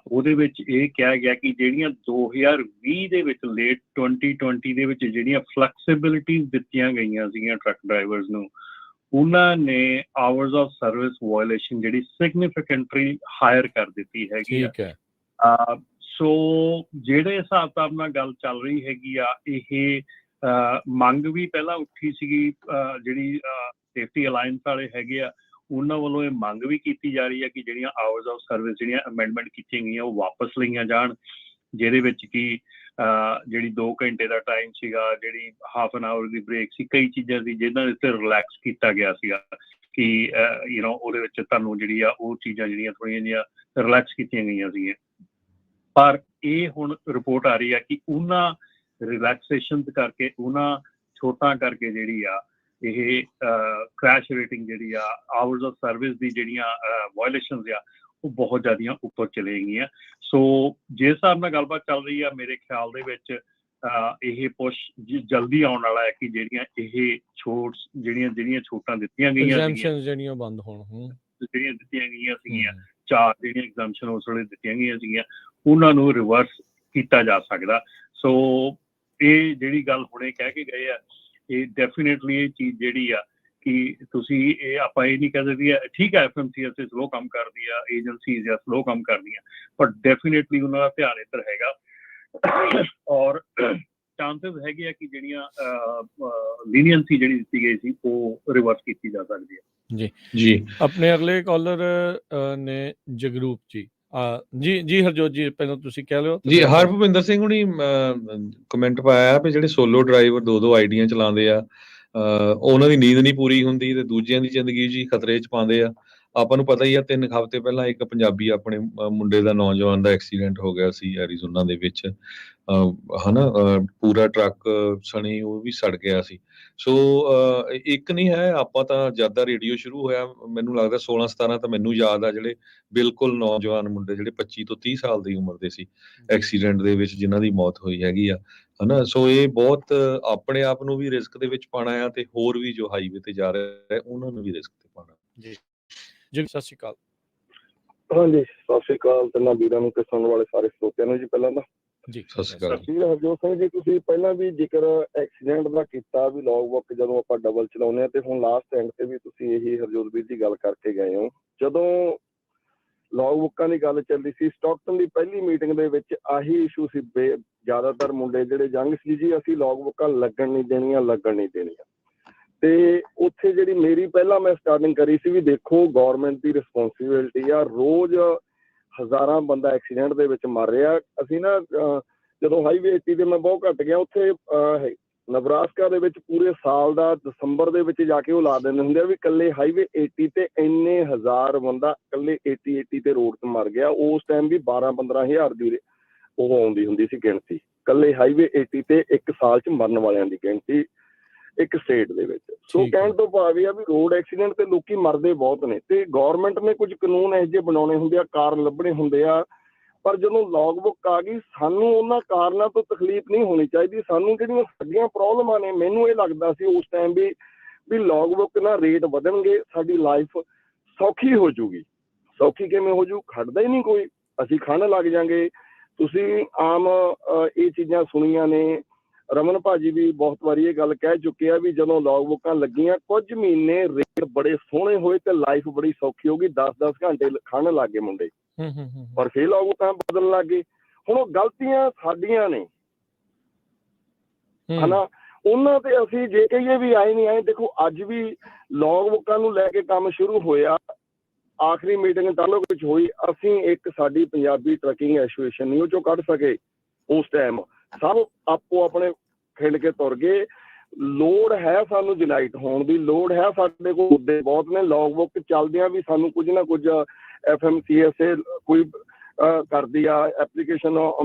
Speaker 3: ਉਹਦੇ ਵਿੱਚ ਇਹ ਕਿਹਾ ਗਿਆ ਕਿ ਜਿਹੜੀਆਂ 2020 ਦੇ ਵਿੱਚ ਲੇਟ 2020 ਦੇ ਵਿੱਚ ਜਿਹੜੀਆਂ ਫਲੈਕਸੀਬਿਲਿਟੀਜ਼ ਦਿੱਤੀਆਂ ਗਈਆਂ ਸੀਗੀਆਂ ਟਰੱਕ ਡਰਾਈਵਰਸ ਨੂੰ, ਉਹਨਾਂ ਨੇ ਆਵਰਸ ਆਫ ਸਰਵਿਸ ਵਾਇਲੇਸ਼ਨ ਜਿਹੜੀ ਸਿਗਨੀਫਿਕੈਂਟਲੀ ਹਾਇਰ ਕਰ ਦਿੱਤੀ ਹੈਗੀ ਆ। ਸੋ ਜਿਹੜੇ ਹਿਸਾਬ ਕਿਤਾਬ ਨਾਲ ਗੱਲ ਚੱਲ ਰਹੀ ਹੈਗੀ ਆ, ਇਹ ਮੰਗ ਵੀ ਪਹਿਲਾਂ ਉੱਠੀ ਸੀਗੀ, ਜਿਹੜੀ ਸੇਫਟੀ ਅਲਾਇੰਸ ਵਾਲੇ ਹੈਗੇ ਆ ਉਹਨਾਂ ਵੱਲੋਂ ਇਹ ਮੰਗ ਵੀ ਕੀਤੀ ਜਾ ਰਹੀ ਹੈ ਕਿ ਜਿਹੜੀਆਂ ਆਵਰਸ ਆਫ ਸਰਵਿਸ ਜਿਹੜੀਆਂ ਅਮੈਂਡਮੈਂਟ ਕੀਤੀਆਂ ਗਈਆਂ ਉਹ ਵਾਪਸ ਲਈਆਂ ਜਾਣ, ਜਿਹਦੇ ਵਿੱਚ ਕਿ ਜਿਹੜੀ 2 ਘੰਟੇ ਦਾ ਟਾਈਮ ਸੀਗਾ, ਜਿਹੜੀ half an hour the break ਸੀ, ਕਈ ਚੀਜ਼ਾਂ ਸੀ ਜਿਹਨਾਂ ਦੇ ਉੱਤੇ ਰਿਲੈਕਸ ਕੀਤਾ ਗਿਆ ਸੀਗਾ ਕਿ ਉਹਦੇ ਵਿੱਚ ਤੁਹਾਨੂੰ ਜਿਹੜੀ ਆ ਉਹ ਚੀਜ਼ਾਂ ਜਿਹੜੀਆਂ ਥੋੜ੍ਹੀਆਂ ਜਿਹੀਆਂ ਰਿਲੈਕਸ ਕੀਤੀਆਂ ਗਈਆਂ ਸੀਗੀਆਂ। ਪਰ ਇਹ ਹੁਣ ਰਿਪੋਰਟ ਆ ਰਹੀ ਆ ਕਿ ਉਹਨਾਂ ਰਿਲੈਕਸੇਸ਼ਨ ਕਰਕੇ, ਉਹਨਾਂ ਛੋਟਾਂ ਕਰਕੇ ਜਿਹੜੀ ਆ ਇਹ ਕ੍ਰੈਸ਼ ਰੇਟਿੰਗ ਜਿਹੜੀ ਆ ਆਵਰਸ ਆਫ ਸਰਵਿਸ ਦੀ ਜਿਹੜੀਆਂ ਵਾਇਲੇਸ਼ਨਸ ਆ ਉਹ ਬਹੁਤ ਜ਼ਿਆਦੀਆਂ ਉੱਪਰ ਚਲੇ ਗਈਆਂ। ਸੋ ਜਿਸ ਹਿਸਾਬ ਨਾਲ ਗੱਲਬਾਤ ਚੱਲ ਰਹੀ ਆ, ਮੇਰੇ ਖਿਆਲ ਦੇ ਵਿੱਚ ਇਹ ਪੁਸ਼ ਜਲਦੀ ਆਉਣ ਵਾਲਾ ਹੈ ਕਿ ਜਿਹੜੀਆਂ ਇਹ ਜਿਹੜੀਆਂ ਛੋਟਾਂ ਦਿੱਤੀਆਂ ਗਈਆਂ
Speaker 2: ਜਿਹੜੀਆਂ ਬੰਦ ਹੋਣ,
Speaker 3: ਜਿਹੜੀਆਂ ਦਿੱਤੀਆਂ ਗਈਆਂ ਸੀਗੀਆਂ, 4 ਜਿਹੜੀਆਂ ਐਗਜ਼ੈਂਪਸ਼ਨ ਉਸ ਵੇਲੇ ਦਿੱਤੀਆਂ ਗਈਆਂ ਸੀਗੀਆਂ, ਉਹਨਾਂ ਨੂੰ ਰਿਵਰਸ ਕੀਤਾ ਜਾ ਸਕਦਾ। ਸੋ ਇਹ ਜਿਹੜੀ ਗੱਲ ਹੁਣੇ ਕਹਿ ਕੇ ਗਏ ਆ, ਇਹ ਡੈਫੀਨੇਟਲੀ ਇਹ ਚੀਜ਼ ਜਿਹੜੀ ਆ ਕਿ ਤੁਸੀਂ ਇਹ ਆਪਾਂ ਇਹ ਨਹੀਂ ਕਹਿ ਸਕਦੇ, ਠੀਕ ਹੈ FMCSA ਸਲੋ ਕੰਮ ਕਰਦੀ ਆ, ਏਜੰਸੀਜ਼ ਆ ਸਲੋ ਕੰਮ ਕਰਦੀਆਂ, ਪਰ ਡੈਫੀਨੇਟਲੀ ਉਹਨਾਂ ਦਾ ਧਿਆਨ ਇੱਧਰ ਹੈਗਾ ਔਰ ਚਾਂਸਸ ਹੈਗੇ ਆ ਕਿ ਜਿਹੜੀਆਂ ਲੀਨੀਅੰਸੀ ਜਿਹੜੀ ਦਿੱਤੀ ਗਈ ਸੀ ਉਹ ਰਿਵਰਸ ਕੀਤੀ ਜਾ ਸਕਦੀ ਹੈ।
Speaker 2: ਜੀ ਆਪਣੇ ਅਗਲੇ ਕਾਲਰ ਨੇ ਜਗਰੂਪ ਜੀ ਹਰਜੋਤ ਜੀ, ਪਹਿਲਾਂ ਤੁਸੀਂ ਕਹਿ ਲਿਓ
Speaker 1: ਜੀ। ਹਰਭੁਪਿੰਦਰ ਸਿੰਘ ਹੁਣੀ ਕਮੈਂਟ ਪਾਇਆ ਵੀ ਜਿਹੜੇ ਸੋਲੋ ਡਰਾਈਵਰ 2 ਆਈਡੀਆਂ ਚਲਾਉਂਦੇ ਆ, ਉਹਨਾਂ ਦੀ ਨੀਂਦ ਨਹੀਂ ਪੂਰੀ ਹੁੰਦੀ ਤੇ ਦੂਜਿਆਂ ਦੀ ਜ਼ਿੰਦਗੀ ਜੀ ਖਤਰੇ 'ਚ ਪਾਉਂਦੇ ਆ। ਆਪਾਂ ਨੂੰ ਪਤਾ ਹੀ ਆ, 3 ਹਫ਼ਤੇ ਪਹਿਲਾਂ ਇੱਕ ਪੰਜਾਬੀ ਆਪਣੇ ਮੁੰਡੇ ਦਾ, ਨੌਜਵਾਨ ਦਾ ਐਕਸੀਡੈਂਟ ਹੋ ਗਿਆ ਸੀ ਐਰੀਜ਼ੋਨਾ ਦੇ ਵਿੱਚ, ਹਨਾ, ਪੂਰਾ ਟਰੱਕ ਸਣੀ ਉਹ ਵੀ ਸੜ ਗਿਆ ਸੀ। ਸੋ ਇੱਕ ਨਹੀਂ ਹੈ, ਆਪਾਂ ਤਾਂ ਜਦ ਦਾ ਰੇਡੀਓ ਸ਼ੁਰੂ ਹੋਇਆ ਮੈਨੂੰ ਲੱਗਦਾ 16-17 ਤਾਂ ਮੈਨੂੰ ਯਾਦ ਆ ਜਿਹੜੇ ਬਿਲਕੁਲ ਨੌਜਵਾਨ ਮੁੰਡੇ ਜਿਹੜੇ 25 ਤੋਂ 30 ਸਾਲ ਦੀ ਉਮਰ ਦੇ ਸੀ ਐਕਸੀਡੈਂਟ ਦੇ ਵਿੱਚ ਜਿਨ੍ਹਾਂ ਦੀ ਮੌਤ ਹੋਈ ਹੈਗੀ ਆ, ਹਨਾ। ਸੋ ਇਹ ਬਹੁਤ ਆਪਣੇ ਆਪ ਨੂੰ ਵੀ ਰਿਸਕ ਦੇ ਵਿੱਚ ਪਾਉਣਾ ਆ ਤੇ ਹੋਰ ਵੀ ਜੋ ਹਾਈਵੇ ਤੇ ਜਾ ਰਹੇ ਉਹਨਾਂ ਨੂੰ ਵੀ ਰਿਸਕ ਤੇ ਪਾਉਣਾ।
Speaker 2: ਜੀ ਸਤਿ ਸ਼੍ਰੀ ਅਕਾਲ।
Speaker 6: ਹਾਂਜੀ ਸਤਿ ਸ਼੍ਰੀ ਅਕਾਲ ਤਿੰਨਾਂ ਵੀਰਾਂ ਨੂੰ ਤੇ ਸੁਣਨ ਵਾਲੇ ਸਾਰੇ ਸਰੋਤਿਆਂ ਨੂੰ ਜੀ। ਪਹਿਲਾਂ ਤਾਂ
Speaker 2: ਜੀ
Speaker 1: ਸਤਿ ਸ਼੍ਰੀ ਅਕਾਲ
Speaker 6: ਜੀ। ਹਰਜੋਤ ਸਿੰਘ ਜੀ, ਤੁਸੀਂ ਪਹਿਲਾਂ ਵੀ ਜ਼ਿਕਰ ਐਕਸੀਡੈਂਟ ਦਾ ਕੀਤਾ ਵੀ ਲੌਗ ਬੁੱਕ ਜਦੋਂ ਆਪਾਂ ਡਬਲ ਚਲਾਉਂਦੇ ਹਾਂ, ਤੇ ਹੁਣ ਲਾਸਟ ਐਂਡ ਤੇ ਵੀ ਤੁਸੀਂ ਇਹੀ ਹਰਜੋਤ ਵੀਰ ਦੀ ਗੱਲ ਕਰਕੇ ਗਏ ਹੋ। ਜਦੋਂ ਲੌਗ ਬੁੱਕਾਂ ਦੀ ਗੱਲ ਚੱਲਦੀ ਸੀ ਸਟਾਕਟਨ ਦੀ ਪਹਿਲੀ ਮੀਟਿੰਗ ਦੇ ਵਿੱਚ ਆਹੀ ਇਸ਼ੂ ਸੀ, ਜ਼ਿਆਦਾਤਰ ਮੁੰਡੇ ਜਿਹੜੇ ਜੰਗ ਸੀ ਜੀ, ਅਸੀਂ ਲੌਗ ਬੁੱਕਾਂ ਲੱਗਣ ਨਹੀਂ ਦੇਣੀਆਂ। ਤੇ ਉੱਥੇ ਜਿਹੜੀ ਮੇਰੀ ਪਹਿਲਾਂ ਮੈਂ ਸਟਾਰਟਿੰਗ ਕਰੀ ਸੀ ਵੀ ਦੇਖੋ ਗੌਰਮੈਂਟ ਦੀ ਰਿਸਪੋਂਸੀਬਿਲਿਟੀ ਆ, ਰੋਜ਼ ਹਜ਼ਾਰਾਂ ਬੰਦਾ ਐਕਸੀਡੈਂਟ ਦੇ ਵਿੱਚ ਮਰ ਰਿਹਾ। ਅਸੀਂ ਨਾ ਜਦੋਂ ਹਾਈਵੇ 80 ਤੇ ਮੈਂ ਬਹੁਤ ਘੱਟ ਗਿਆ, ਉੱਥੇ ਨਬਰਾਸਕਾ ਦੇ ਵਿੱਚ ਪੂਰੇ ਸਾਲ ਦਾ ਦਸੰਬਰ ਦੇ ਵਿੱਚ ਜਾ ਕੇ ਉਹ ਲਾ ਦਿੰਦੇ ਹੁੰਦੇ ਆ ਵੀ ਇਕੱਲੇ ਹਾਈਵੇ 80 ਤੇ ਇੰਨੇ ਹਜ਼ਾਰ ਬੰਦਾ ਇਕੱਲੇ 80 ਤੇ ਰੋਡ ਤੇ ਮਰ ਗਿਆ। ਉਸ ਟਾਈਮ ਵੀ 12-15 ਹਜ਼ਾਰ ਦੀ ਉਹ ਆਉਂਦੀ ਹੁੰਦੀ ਸੀ ਗਿਣਤੀ, ਇਕੱਲੇ ਹਾਈਵੇ 80 ਤੇ ਇੱਕ ਸਾਲ 'ਚ ਮਰਨ ਵਾਲਿਆਂ ਦੀ ਗਿਣਤੀ ਇੱਕ ਸਟੇਟ ਦੇ ਵਿੱਚ। ਸੋ ਕਹਿਣ ਤੋਂ ਭਾਵ ਇਹ ਆ ਵੀ ਰੋਡ ਐਕਸੀਡੈਂਟ ਤੇ ਲੋਕੀ ਮਰਦੇ ਬਹੁਤ ਨੇ, ਤੇ ਗੌਰਮੈਂਟ ਨੇ ਕੁਝ ਕਾਨੂੰਨ ਇਹੋ ਜਿਹੇ ਬਣਾਉਣੇ ਹੁੰਦੇ ਆ, ਕਾਰਨ ਲੱਭਣੇ ਹੁੰਦੇ ਆ। ਪਰ ਜਦੋਂ ਲੌਗ ਬੁੱਕ ਆ ਗਈ, ਸਾਨੂੰ ਉਹਨਾਂ ਕਾਰਨਾਂ ਤੋਂ ਤਕਲੀਫ ਨਹੀਂ ਹੋਣੀ ਚਾਹੀਦੀ। ਸਾਨੂੰ ਜਿਹੜੀਆਂ ਸਾਡੀਆਂ ਪ੍ਰੋਬਲਮਾਂ ਨੇ, ਮੈਨੂੰ ਇਹ ਲੱਗਦਾ ਸੀ ਉਸ ਟਾਈਮ ਵੀ ਲੌਗ ਬੁੱਕ ਨਾਲ ਰੇਟ ਵਧਣਗੇ, ਸਾਡੀ ਲਾਈਫ ਸੌਖੀ ਹੋ ਜੂਗੀ। ਸੌਖੀ ਕਿਵੇਂ ਹੋ ਜੂ? ਖੜਦਾ ਹੀ ਨਹੀਂ ਕੋਈ, ਅਸੀਂ ਖਾਣ ਲੱਗ ਜਾਂਗੇ। ਤੁਸੀਂ ਆਮ ਇਹ ਚੀਜ਼ਾਂ ਸੁਣੀਆਂ ਨੇ, ਰਮਨ ਭਾਜੀ ਵੀ ਬਹੁਤ ਵਾਰੀ ਇਹ ਗੱਲ ਕਹਿ ਚੁੱਕੇ ਆ ਵੀ ਜਦੋਂ ਲੌਗ ਬੁੱਕਾਂ ਲੱਗੀਆਂ ਕੁਝ ਮਹੀਨੇ ਰੇਟ ਬੜੇ ਸੋਹਣੇ ਹੋਏ ਤੇ ਲਾਈਫ ਬੜੀ ਸੌਖੀ ਹੋ ਗਈ, 10-10 ਘੰਟੇ ਖਾਣ ਲੱਗ ਗਏ ਮੁੰਡੇ, ਪਰ ਫਿਰ ਲੌਗ ਬੁੱਕਾਂ ਬਦਲਣ ਲੱਗ ਗਏ। ਹੁਣ ਉਹ ਗਲਤੀਆਂ ਸਾਡੀਆਂ ਨੇ, ਹਨਾ, ਉਹਨਾਂ ਤੇ ਅਸੀਂ ਜੇ ਕਹੀਏ ਵੀ ਆਏ ਨਹੀਂ ਆਏ। ਦੇਖੋ ਅੱਜ ਵੀ ਲੌਗ ਬੁੱਕਾਂ ਨੂੰ ਲੈ ਕੇ ਕੰਮ ਸ਼ੁਰੂ ਹੋਇਆ, ਆਖਰੀ ਮੀਟਿੰਗ ਤਾਲੁਕ ਵਿੱਚ ਹੋਈ, ਅਸੀਂ ਇੱਕ ਸਾਡੀ ਪੰਜਾਬੀ ਟਰੱਕਿੰਗ ਐਸੋਸੀਏਸ਼ਨ ਨਹੀਂ ਉਹ ਚੋਂ ਕੱਢ ਸਕੇ। ਉਸ ਟਾਈਮ ਸਭ ਆਪੋ ਆਪਣੇ ਖਿੰਡ ਕੇ ਤੁਰ ਗਏ। ਲੋੜ ਹੈ ਸਾਨੂੰ ਜੁਨਾਈਟ ਹੋਣ ਦੀ, ਲੋੜ ਹੈ। ਸਾਡੇ ਕੋਲ ਮੁੱਦੇ ਬਹੁਤ ਨੇ, ਲੌਗ ਬੁੱਕ ਚੱਲਦਿਆਂ ਵੀ ਸਾਨੂੰ ਕੁਝ ਨਾ ਕੁਝ FMCSA ਕੋਈ ਕਰਦੀ ਆ, ਐਪਲੀਕੇਸ਼ਨ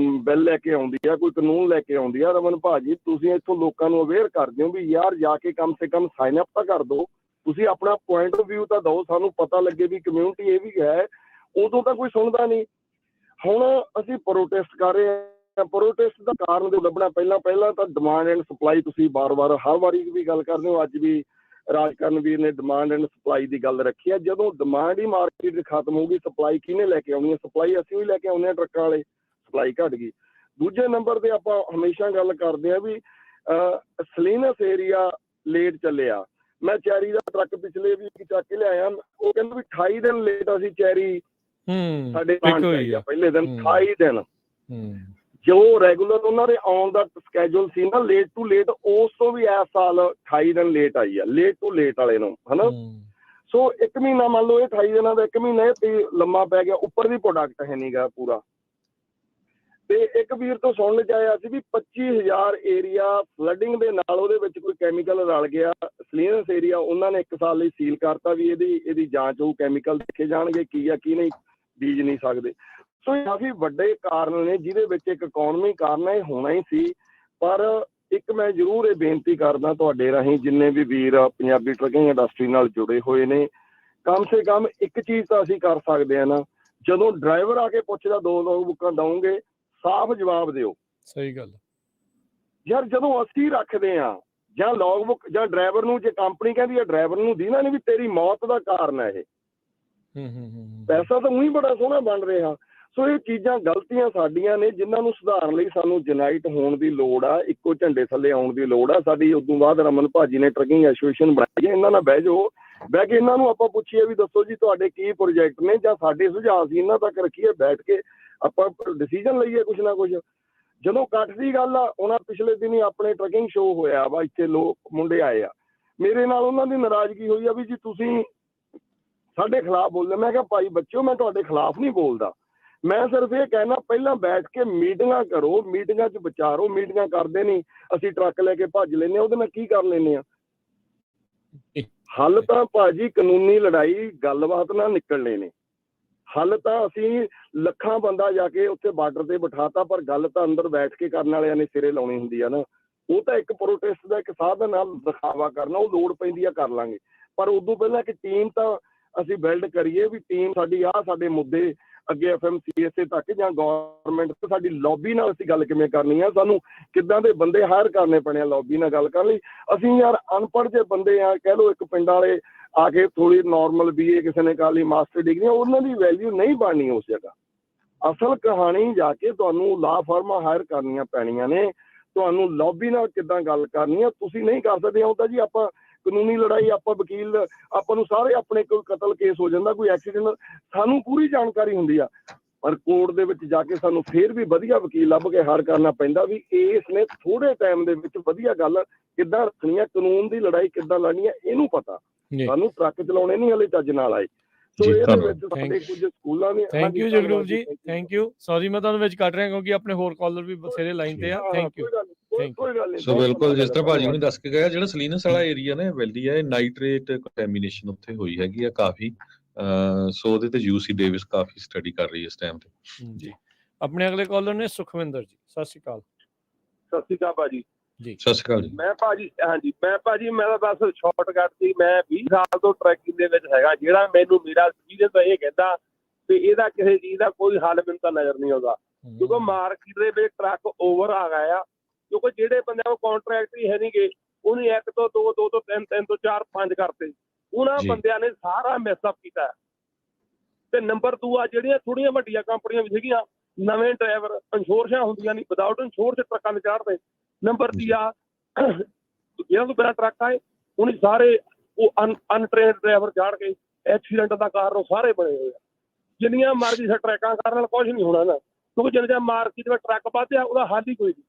Speaker 6: ਬਿੱਲ ਲੈ ਕੇ ਆਉਂਦੀ ਆ, ਕੋਈ ਕਾਨੂੰਨ ਲੈ ਕੇ ਆਉਂਦੀ ਆ। ਰਮਨ ਭਾਜੀ ਤੁਸੀਂ ਇੱਥੋਂ ਲੋਕਾਂ ਨੂੰ ਅਵੇਅਰ ਕਰਦੇ ਹੋ ਵੀ ਯਾਰ ਜਾ ਕੇ ਕਮ ਸੇ ਕਮ ਸਾਈਨ ਅਪ ਤਾਂ ਕਰ ਦਿਓ, ਤੁਸੀਂ ਆਪਣਾ ਪੁਆਇੰਟ ਆਫ ਵਿਊ ਤਾਂ ਦਿਓ, ਸਾਨੂੰ ਪਤਾ ਲੱਗੇ ਵੀ ਕਮਿਊਨਿਟੀ ਇਹ ਵੀ ਹੈ। ਉਦੋਂ ਤਾਂ ਕੋਈ ਸੁਣਦਾ ਨਹੀਂ। ਹੁਣ ਅਸੀਂ ਪ੍ਰੋਟੈਸਟ ਕਰ ਰਹੇ ਹਾਂ। ਪ੍ਰੋਟੈਸਟ ਦਾ ਕਾਰਨ ਜੋ ਲੱਭਣਾ, ਪਹਿਲਾਂ ਤਾਂ ਡਿਮਾਂਡ ਐਂਡ ਸਪਲਾਈ, ਤੁਸੀਂ ਵਾਰ-ਵਾਰ ਹਰ ਵਾਰੀ ਵੀ ਗੱਲ ਕਰਦੇ ਹੋ, ਅੱਜ ਵੀ ਰਾਜਕਰਨਵੀਰ ਨੇ ਡਿਮਾਂਡ ਐਂਡ ਸਪਲਾਈ ਦੀ ਗੱਲ ਰੱਖੀ ਹੈ। ਜਦੋਂ ਡਿਮਾਂਡ ਹੀ ਮਾਰਕੀਟ ਖਤਮ ਹੋਊਗੀ, ਸਪਲਾਈ ਕਿਹਨੇ ਲੈ ਕੇ ਆਉਣੀ ਹੈ? ਸਪਲਾਈ ਅਸੀਂ ਵੀ ਲੈ ਕੇ ਆਉਂਦੇ ਹਾਂ ਟਰੱਕਾਂ ਵਾਲੇ, ਸਪਲਾਈ ਘੱਟ ਗਈ। ਦੂਜੇ ਨੰਬਰ ਤੇ ਆਪਾਂ ਹਮੇਸ਼ਾ ਗੱਲ ਕਰਦੇ ਹਾਂ ਵੀ ਸਲੀਨਸ ਏਰੀਆ ਲੇਟ ਚੱਲਿਆ। ਮੈਂ ਚੈਰੀ ਦਾ ਟਰੱਕ ਪਿਛਲੇ ਵੀ ਚੱਕ ਕੇ ਲਿਆਇਆ, ਉਹ ਕਹਿੰਦੇ ਵੀ 28 ਦਿਨ ਲੇਟ ਅਸੀਂ ਚੈਰੀ ਸਾਡੇ ਪਹਿਲੇ ਦਿਨ 28 ਦਿਨ। ਜੋ ਰੈਗੂਲਰ ਉਹਨਾਂ ਦੇ ਆਉਣ ਦਾ ਸਕੈਜੂਲ ਸੀ ਨਾ, ਲੇਟ ਟੂ ਲੇਟ, ਉਸ ਤੋਂ ਵੀ ਇਸ ਸਾਲ 28 ਦਿਨ ਲੇਟ ਆਈ ਆ, ਲੇਟ ਟੂ ਲੇਟ ਵਾਲੇ ਨੂੰ, ਹਨਾ। ਸੋ 1 ਮਹੀਨਾ ਮੰਨ ਲਓ, ਇਹ 28 ਦਿਨਾਂ ਦਾ 1 ਮਹੀਨਾ ਤੇ ਲੰਮਾ ਪੈ ਗਿਆ, ਉੱਪਰ ਵੀ ਪ੍ਰੋਡਕਟ ਹੈ ਨੀ ਗਾ ਪੂਰਾ। ਤੇ ਇੱਕ ਵੀਰ ਤੋਂ ਸੁਣਨ ਚ ਆਇਆ ਸੀ ਵੀ 25,000 ਏਰੀਆ ਫਲੱਡਿੰਗ ਦੇ ਨਾਲ ਉਹਦੇ ਵਿੱਚ ਕੋਈ ਕੈਮੀਕਲ ਰਲ ਗਿਆ। ਸਲੀਨਸ ਏਰੀਆ ਉਹਨਾਂ ਨੇ 1 ਸਾਲ ਲਈ ਸੀਲ ਕਰਤਾ ਵੀ ਇਹਦੀ ਜਾਂਚ ਹੋਊ, ਕੈਮੀਕਲ ਦੇਖੇ ਜਾਣਗੇ ਕੀ ਆ ਕੀ ਨਹੀਂ, ਬੀਜ ਨਹੀਂ ਸਕਦੇ। ਸੋ ਇਹ ਕਾਫੀ ਵੱਡੇ ਕਾਰਨ ਨੇ ਜਿਹਦੇ ਵਿੱਚ ਇੱਕ ਇਕੋਨਮੀ ਕਾਰਨ ਇਹ ਹੋਣਾ ਹੀ ਸੀ। ਪਰ ਇੱਕ ਮੈਂ ਜ਼ਰੂਰ ਇਹ ਬੇਨਤੀ ਕਰਦਾ ਤੁਹਾਡੇ ਰਾਹੀਂ, ਜਿੰਨੇ ਵੀ ਵੀਰ ਪੰਜਾਬੀ ਟਰੱਕਿੰਗ ਇੰਡਸਟਰੀ ਨਾਲ ਜੁੜੇ ਹੋਏ ਨੇ, ਕਮ ਸੇ ਕਮ ਇੱਕ ਚੀਜ਼ ਤਾਂ ਅਸੀਂ ਕਰ ਸਕਦੇ ਹਾਂ ਨਾ, ਜਦੋਂ ਡਰਾਈਵਰ ਆ ਕੇ ਪੁੱਛਦਾ 2 ਲੋਗ ਬੁੱਕਾਂ ਦਊਂਗੇ, ਸਾਫ਼ ਜਵਾਬ ਦਿਓ।
Speaker 2: ਸਹੀ ਗੱਲ
Speaker 6: ਯਾਰ, ਜਦੋਂ ਅਸੀਂ ਰੱਖਦੇ ਹਾਂ ਜਾਂ ਲੌਗ ਬੁੱਕ ਜਾਂ ਡਰਾਈਵਰ ਨੂੰ, ਜੇ ਕੰਪਨੀ ਕਹਿੰਦੀ ਹੈ ਡਰਾਈਵਰ ਨੂੰ ਦੀਨਾ ਨਹੀਂ ਵੀ ਤੇਰੀ ਮੌਤ ਦਾ ਕਾਰਨ ਹੈ ਇਹ, ਪੈਸਾ ਤਾਂ ਉਹੀ ਬੜਾ ਸੋਹਣਾ ਬਣ ਰਿਹਾ। ਸੋ ਇਹ ਚੀਜ਼ਾਂ ਗਲਤੀਆਂ ਸਾਡੀਆਂ ਨੇ, ਜਿਨ੍ਹਾਂ ਨੂੰ ਸੁਧਾਰਨ ਲਈ ਸਾਨੂੰ ਯੂਨਾਈਟ ਹੋਣ ਦੀ ਲੋੜ ਆ, ਇੱਕੋ ਝੰਡੇ ਥੱਲੇ ਆਉਣ ਦੀ ਲੋੜ ਆ ਸਾਡੀ। ਉਦੋਂ ਬਾਅਦ ਰਮਨ ਭਾਜੀ ਨੇ ਟਰੱਕਿੰਗ ਐਸੋਸੀਏਸ਼ਨ ਬਣਾਈ ਹੈ, ਇਹਨਾਂ ਨਾਲ ਬਹਿ ਜਾਓ, ਬਹਿ ਕੇ ਇਹਨਾਂ ਨੂੰ ਆਪਾਂ ਪੁੱਛੀਏ ਵੀ ਦੱਸੋ ਜੀ ਤੁਹਾਡੇ ਕੀ ਪ੍ਰੋਜੈਕਟ ਨੇ, ਜਾਂ ਸਾਡੇ ਸੁਝਾਅ ਸੀ ਇਹਨਾਂ ਤੱਕ ਰੱਖੀਏ, ਬੈਠ ਕੇ ਆਪਾਂ ਡਿਸੀਜਨ ਲਈਏ ਕੁਛ ਨਾ ਕੁਛ। ਜਦੋਂ ਇਕੱਠ ਦੀ ਗੱਲ ਆ, ਉਹਨਾਂ ਪਿਛਲੇ ਦਿਨ ਹੀ ਆਪਣੇ ਟਰੱਕਿੰਗ ਸ਼ੋਅ ਹੋਇਆ ਵਾ, ਇੱਥੇ ਲੋਕ ਮੁੰਡੇ ਆਏ ਆ, ਮੇਰੇ ਨਾਲ ਉਹਨਾਂ ਦੀ ਨਾਰਾਜ਼ਗੀ ਹੋਈ ਆ ਵੀ ਜੀ ਤੁਸੀਂ ਸਾਡੇ ਖਿਲਾਫ ਬੋਲਦੇ। ਮੈਂ ਕਿਹਾ ਭਾਈ ਬੱਚਿਓ, ਮੈਂ ਤੁਹਾਡੇ ਖਿਲਾਫ ਨਹੀਂ ਬੋਲਦਾ, ਮੈਂ ਸਿਰਫ ਇਹ ਕਹਿਣਾ ਪਹਿਲਾਂ ਬੈਠ ਕੇ ਮੀਟਿੰਗਾਂ ਕਰੋ, ਮੀਟਿੰਗਾਂ 'ਚ ਵਿਚਾਰੋ। ਮੀਟਿੰਗਾਂ ਕਰਦੇ ਨਹੀਂ, ਅਸੀਂ ਟਰੱਕ ਲੈ ਕੇ ਭੱਜ ਲੈਂਦੇ ਹਾਂ, ਉਹਦੇ ਨਾਲ ਕੀ ਕਰ ਲੈਂਦੇ ਹਾਂ? ਹੱਲ ਤਾਂ ਭਾਜੀ ਕਾਨੂੰਨੀ ਲੜਾਈ ਗੱਲਬਾਤ ਨਾਲ ਨਿਕਲਣੇ ਨੇ। ਹੱਲ ਤਾਂ ਅਸੀਂ ਲੱਖਾਂ ਬੰਦਾ ਜਾ ਕੇ ਉੱਥੇ ਬਾਰਡਰ ਤੇ ਬਿਠਾਤਾ, ਪਰ ਗੱਲ ਤਾਂ ਅੰਦਰ ਬੈਠ ਕੇ ਕਰਨ ਵਾਲਿਆਂ ਨੇ ਸਿਰੇ ਲਾਉਣੀ ਹੁੰਦੀ ਆ ਨਾ। ਉਹ ਤਾਂ ਇੱਕ ਪ੍ਰੋਟੈਸਟ ਦਾ ਇੱਕ ਸਾਧਨ ਨਾਲ ਦਿਖਾਵਾ ਕਰਨਾ, ਉਹ ਲੋੜ ਪੈਂਦੀ ਆ ਕਰ ਲਾਂਗੇ, ਪਰ ਉਦੋਂ ਪਹਿਲਾਂ ਇੱਕ ਟੀਮ ਤਾਂ ਅਸੀਂ ਬਿਲਡ ਕਰੀਏ ਵੀ ਟੀਮ ਸਾਡੀ ਆਹ ਸਾਡੇ ਮੁੱਦੇ ਅੱਗੇ fmcsa ਤੱਕ ਜਾਂ ਗਵਰਨਮੈਂਟ ਤੇ ਸਾਡੀ ਲੌਬੀ ਨਾਲ ਅਸੀਂ ਗੱਲ ਕਿਵੇਂ ਕਰਨੀ ਆ, ਸਾਨੂੰ ਕਿੱਦਾਂ ਦੇ ਬੰਦੇ ਹਾਇਰ ਕਰਨੇ ਪੈਣੇ ਆ ਲੌਬੀ ਨਾਲ ਗੱਲ ਕਰਨ ਲਈ। ਅਸੀਂ ਯਾਰ ਅਨਪੜ੍ਹ ਜੇ ਬੰਦੇ ਆ, ਕਹਿ ਲਓ ਇੱਕ ਪਿੰਡ ਵਾਲੇ ਆ ਕੇ ਥੋੜੀ ਨਾਰਮਲ BA ਕਿਸੇ ਨੇ ਕਰ ਲਈ, ਮਾਸਟਰ ਡਿਗਰੀ, ਉਹਨਾਂ ਦੀ ਵੈਲਿਊ ਨਹੀਂ ਬਣਨੀ ਉਸ ਜਗ੍ਹਾ। ਅਸਲ ਕਹਾਣੀ ਜਾ ਕੇ ਤੁਹਾਨੂੰ ਲਾ ਫਰਮਾਂ ਹਾਇਰ ਕਰਨੀਆਂ ਪੈਣੀਆਂ ਨੇ, ਤੁਹਾਨੂੰ ਲੌਬੀ ਨਾਲ ਕਿੱਦਾਂ ਗੱਲ ਕਰਨੀ ਆ ਤੁਸੀਂ ਨਹੀਂ ਕਰ ਸਕਦੇ। ਉਹ ਤਾਂ ਜੀ ਆਪਾਂ ਕਾਨੂੰਨੀ ਲੜਾਈ, ਆਪਾਂ ਵਕੀਲ, ਆਪਾਂ ਨੂੰ ਸਾਰੇ ਆਪਣੇ ਕੋਈ ਕਤਲ ਕੇਸ ਹੋ ਜਾਂਦਾ, ਕੋਈ ਐਕਸੀਡੈਂਟ, ਸਾਨੂੰ ਪੂਰੀ ਜਾਣਕਾਰੀ ਹੁੰਦੀ ਆ, ਪਰ ਕੋਰਟ ਦੇ ਵਿੱਚ ਜਾ ਕੇ ਸਾਨੂੰ ਫੇਰ ਵੀ ਵਧੀਆ ਵਕੀਲ ਲੱਭ ਕੇ ਹਾਰ ਕਰਨਾ ਪੈਂਦਾ ਵੀ ਇਸ ਨੇ ਥੋੜੇ ਟਾਈਮ ਦੇ ਵਿੱਚ ਵਧੀਆ ਗੱਲ ਕਿੱਦਾਂ ਰੱਖਣੀ ਆ, ਕਾਨੂੰਨ ਦੀ ਲੜਾਈ ਕਿੱਦਾਂ ਲੜਨੀ ਆ, ਇਹਨੂੰ ਪਤਾ। ਸਾਨੂੰ ਟਰੱਕ ਚਲਾਉਣੇ ਨਹੀਂ ਹਲੇ ਚੱਜ ਨਾਲ ਆਏ। ਸੋ ਇਹਦੇ ਵਿੱਚ ਸਾਡੇ ਕੁਝ ਸਕੂਲਾਂ ਨੇ।
Speaker 2: ਥੈਂਕ ਯੂ ਜਗਰੂਪ ਜੀ, ਥੈਂਕ ਯੂ। ਸੌਰੀ ਮੈਂ ਤੁਹਾਨੂੰ ਵਿੱਚ ਕੱਟ ਰਿਹਾ ਕਿਉਂਕਿ ਆਪਣੇ ਹੋਰ ਕਾਲਰ ਵੀ ਬਥੇਰੇ ਲਾਈਨ ਤੇ ਆ। Thank you.
Speaker 1: ਸੋ ਬਿਲਕੁਲ ਜਿਸ ਤਰ੍ਹਾਂ ਭਾਜੀ ਨੂੰ ਦੱਸ ਕੇ ਗਿਆ, ਜਿਹੜਾ ਸਲੀਨਸ ਵਾਲਾ ਏਰੀਆ ਨਾ ਵੈਲੀ ਹੈ, ਨਾਈਟ੍ਰੇਟ ਕੰਟੈਮੀਨੇਸ਼ਨ ਉੱਥੇ ਹੋਈ ਹੈਗੀ ਆ ਕਾਫੀ। ਸੋ ਉਹਦੇ ਤੇ UC ਡੇਵਿਸ ਕਾਫੀ ਸਟੱਡੀ ਕਰ ਰਹੀ ਹੈ ਇਸ ਟਾਈਮ ਤੇ
Speaker 2: ਜੀ। ਆਪਣੇ ਅਗਲੇ ਕਾਲਰ ਨੇ ਸੁਖਵਿੰਦਰ ਜੀ, ਸਤਿ ਸ਼੍ਰੀ ਅਕਾਲ।
Speaker 7: ਸਤਿ ਸ਼੍ਰੀ ਅਕਾਲ ਭਾਜੀ।
Speaker 2: ਜੀ
Speaker 1: ਸਤਿ ਸ਼੍ਰੀ ਅਕਾਲ ਜੀ।
Speaker 7: ਮੈਂ ਭਾਜੀ, ਹਾਂਜੀ ਮੈਂ ਭਾਜੀ, ਮੈਂ ਤਾਂ ਬਸ ਸ਼ਾਰਟਕੱਟ ਸੀ। ਮੈਂ 20 ਸਾਲ ਤੋਂ ਟਰੈਕਿੰਗ ਦੇ ਵਿੱਚ ਹੈਗਾ, ਜਿਹੜਾ ਮੈਨੂੰ ਮੇਰਾ ਐਕਸਪੀਰੀਅੰਸ ਇਹ ਕਹਿੰਦਾ ਵੀ ਇਹਦਾ ਕਿਸੇ ਚੀਜ਼ ਦਾ ਕੋਈ ਹੱਲ ਮੈਨੂੰ ਤਾਂ ਨਜ਼ਰ ਨਹੀਂ ਆਉਂਦਾ, ਕਿਉਂਕਿ ਮਾਰਕੀਟ ਦੇ ਵਿੱਚ ਟਰੱਕ ਓਵਰ ਆ ਗਏ ਆ। ਕਿਉਂਕਿ ਜਿਹੜੇ ਬੰਦਿਆਂ ਕੋਲ ਕਾਂਟਰੈਕਟ ਹੀ ਹੈ ਨੀ ਗੇ, ਉਹਨੇ 1 ਤੋਂ 2, 2 ਤੋਂ 3, 3 ਤੋਂ 4, 5 ਕਰਤੇ। ਉਹਨਾਂ ਬੰਦਿਆਂ ਨੇ ਸਾਰਾ ਮਿਸਅਪ ਕੀਤਾ। ਤੇ ਨੰਬਰ 2 ਆ, ਜਿਹੜੀਆਂ ਥੋੜੀਆਂ ਵੱਡੀਆਂ ਕੰਪਨੀਆਂ ਵੀ ਸੀਗੀਆਂ, ਨਵੇਂ ਡਰਾਈਵਰ, ਇੰਸ਼ੋਰੈਂਸਾਂ ਹੁੰਦੀਆਂ ਨਹੀਂ, ਵਿਦਾਊਟ ਇੰਸ਼ੋਰੈਂਸ ਟਰੱਕਾਂ ਤੇ ਚਾੜਦੇ। ਨੰਬਰ 3 ਆ, ਜਿਹਨਾਂ ਤੋਂ ਬਿਨਾਂ ਟਰੱਕ ਆਏ ਹੁਣ ਸਾਰੇ ਉਹ ਅਨਟ੍ਰੇਨਡ ਡਰਾਈਵਰ ਚਾੜ ਕੇ ਐਕਸੀਡੈਂਟ ਦਾ ਕਾਰਨ ਉਹ ਸਾਰੇ ਬਣੇ ਹੋਏ ਆ। ਜਿੰਨੀਆਂ ਮਰਜ਼ੀ ਟਰੈਕਾਂ ਕਰਨ ਨਾਲ ਕੁਝ ਨਹੀਂ ਹੋਣਾ ਨਾ, ਕਿਉਂਕਿ ਜਿੰਨੇ ਚਿਰ ਮਾਰਕੀਟ ਵਿੱਚ ਟਰੱਕ ਵੱਧਿਆ ਉਹਦਾ ਹੱਲ ਹੀ ਕੋਈ ਨਹੀਂ।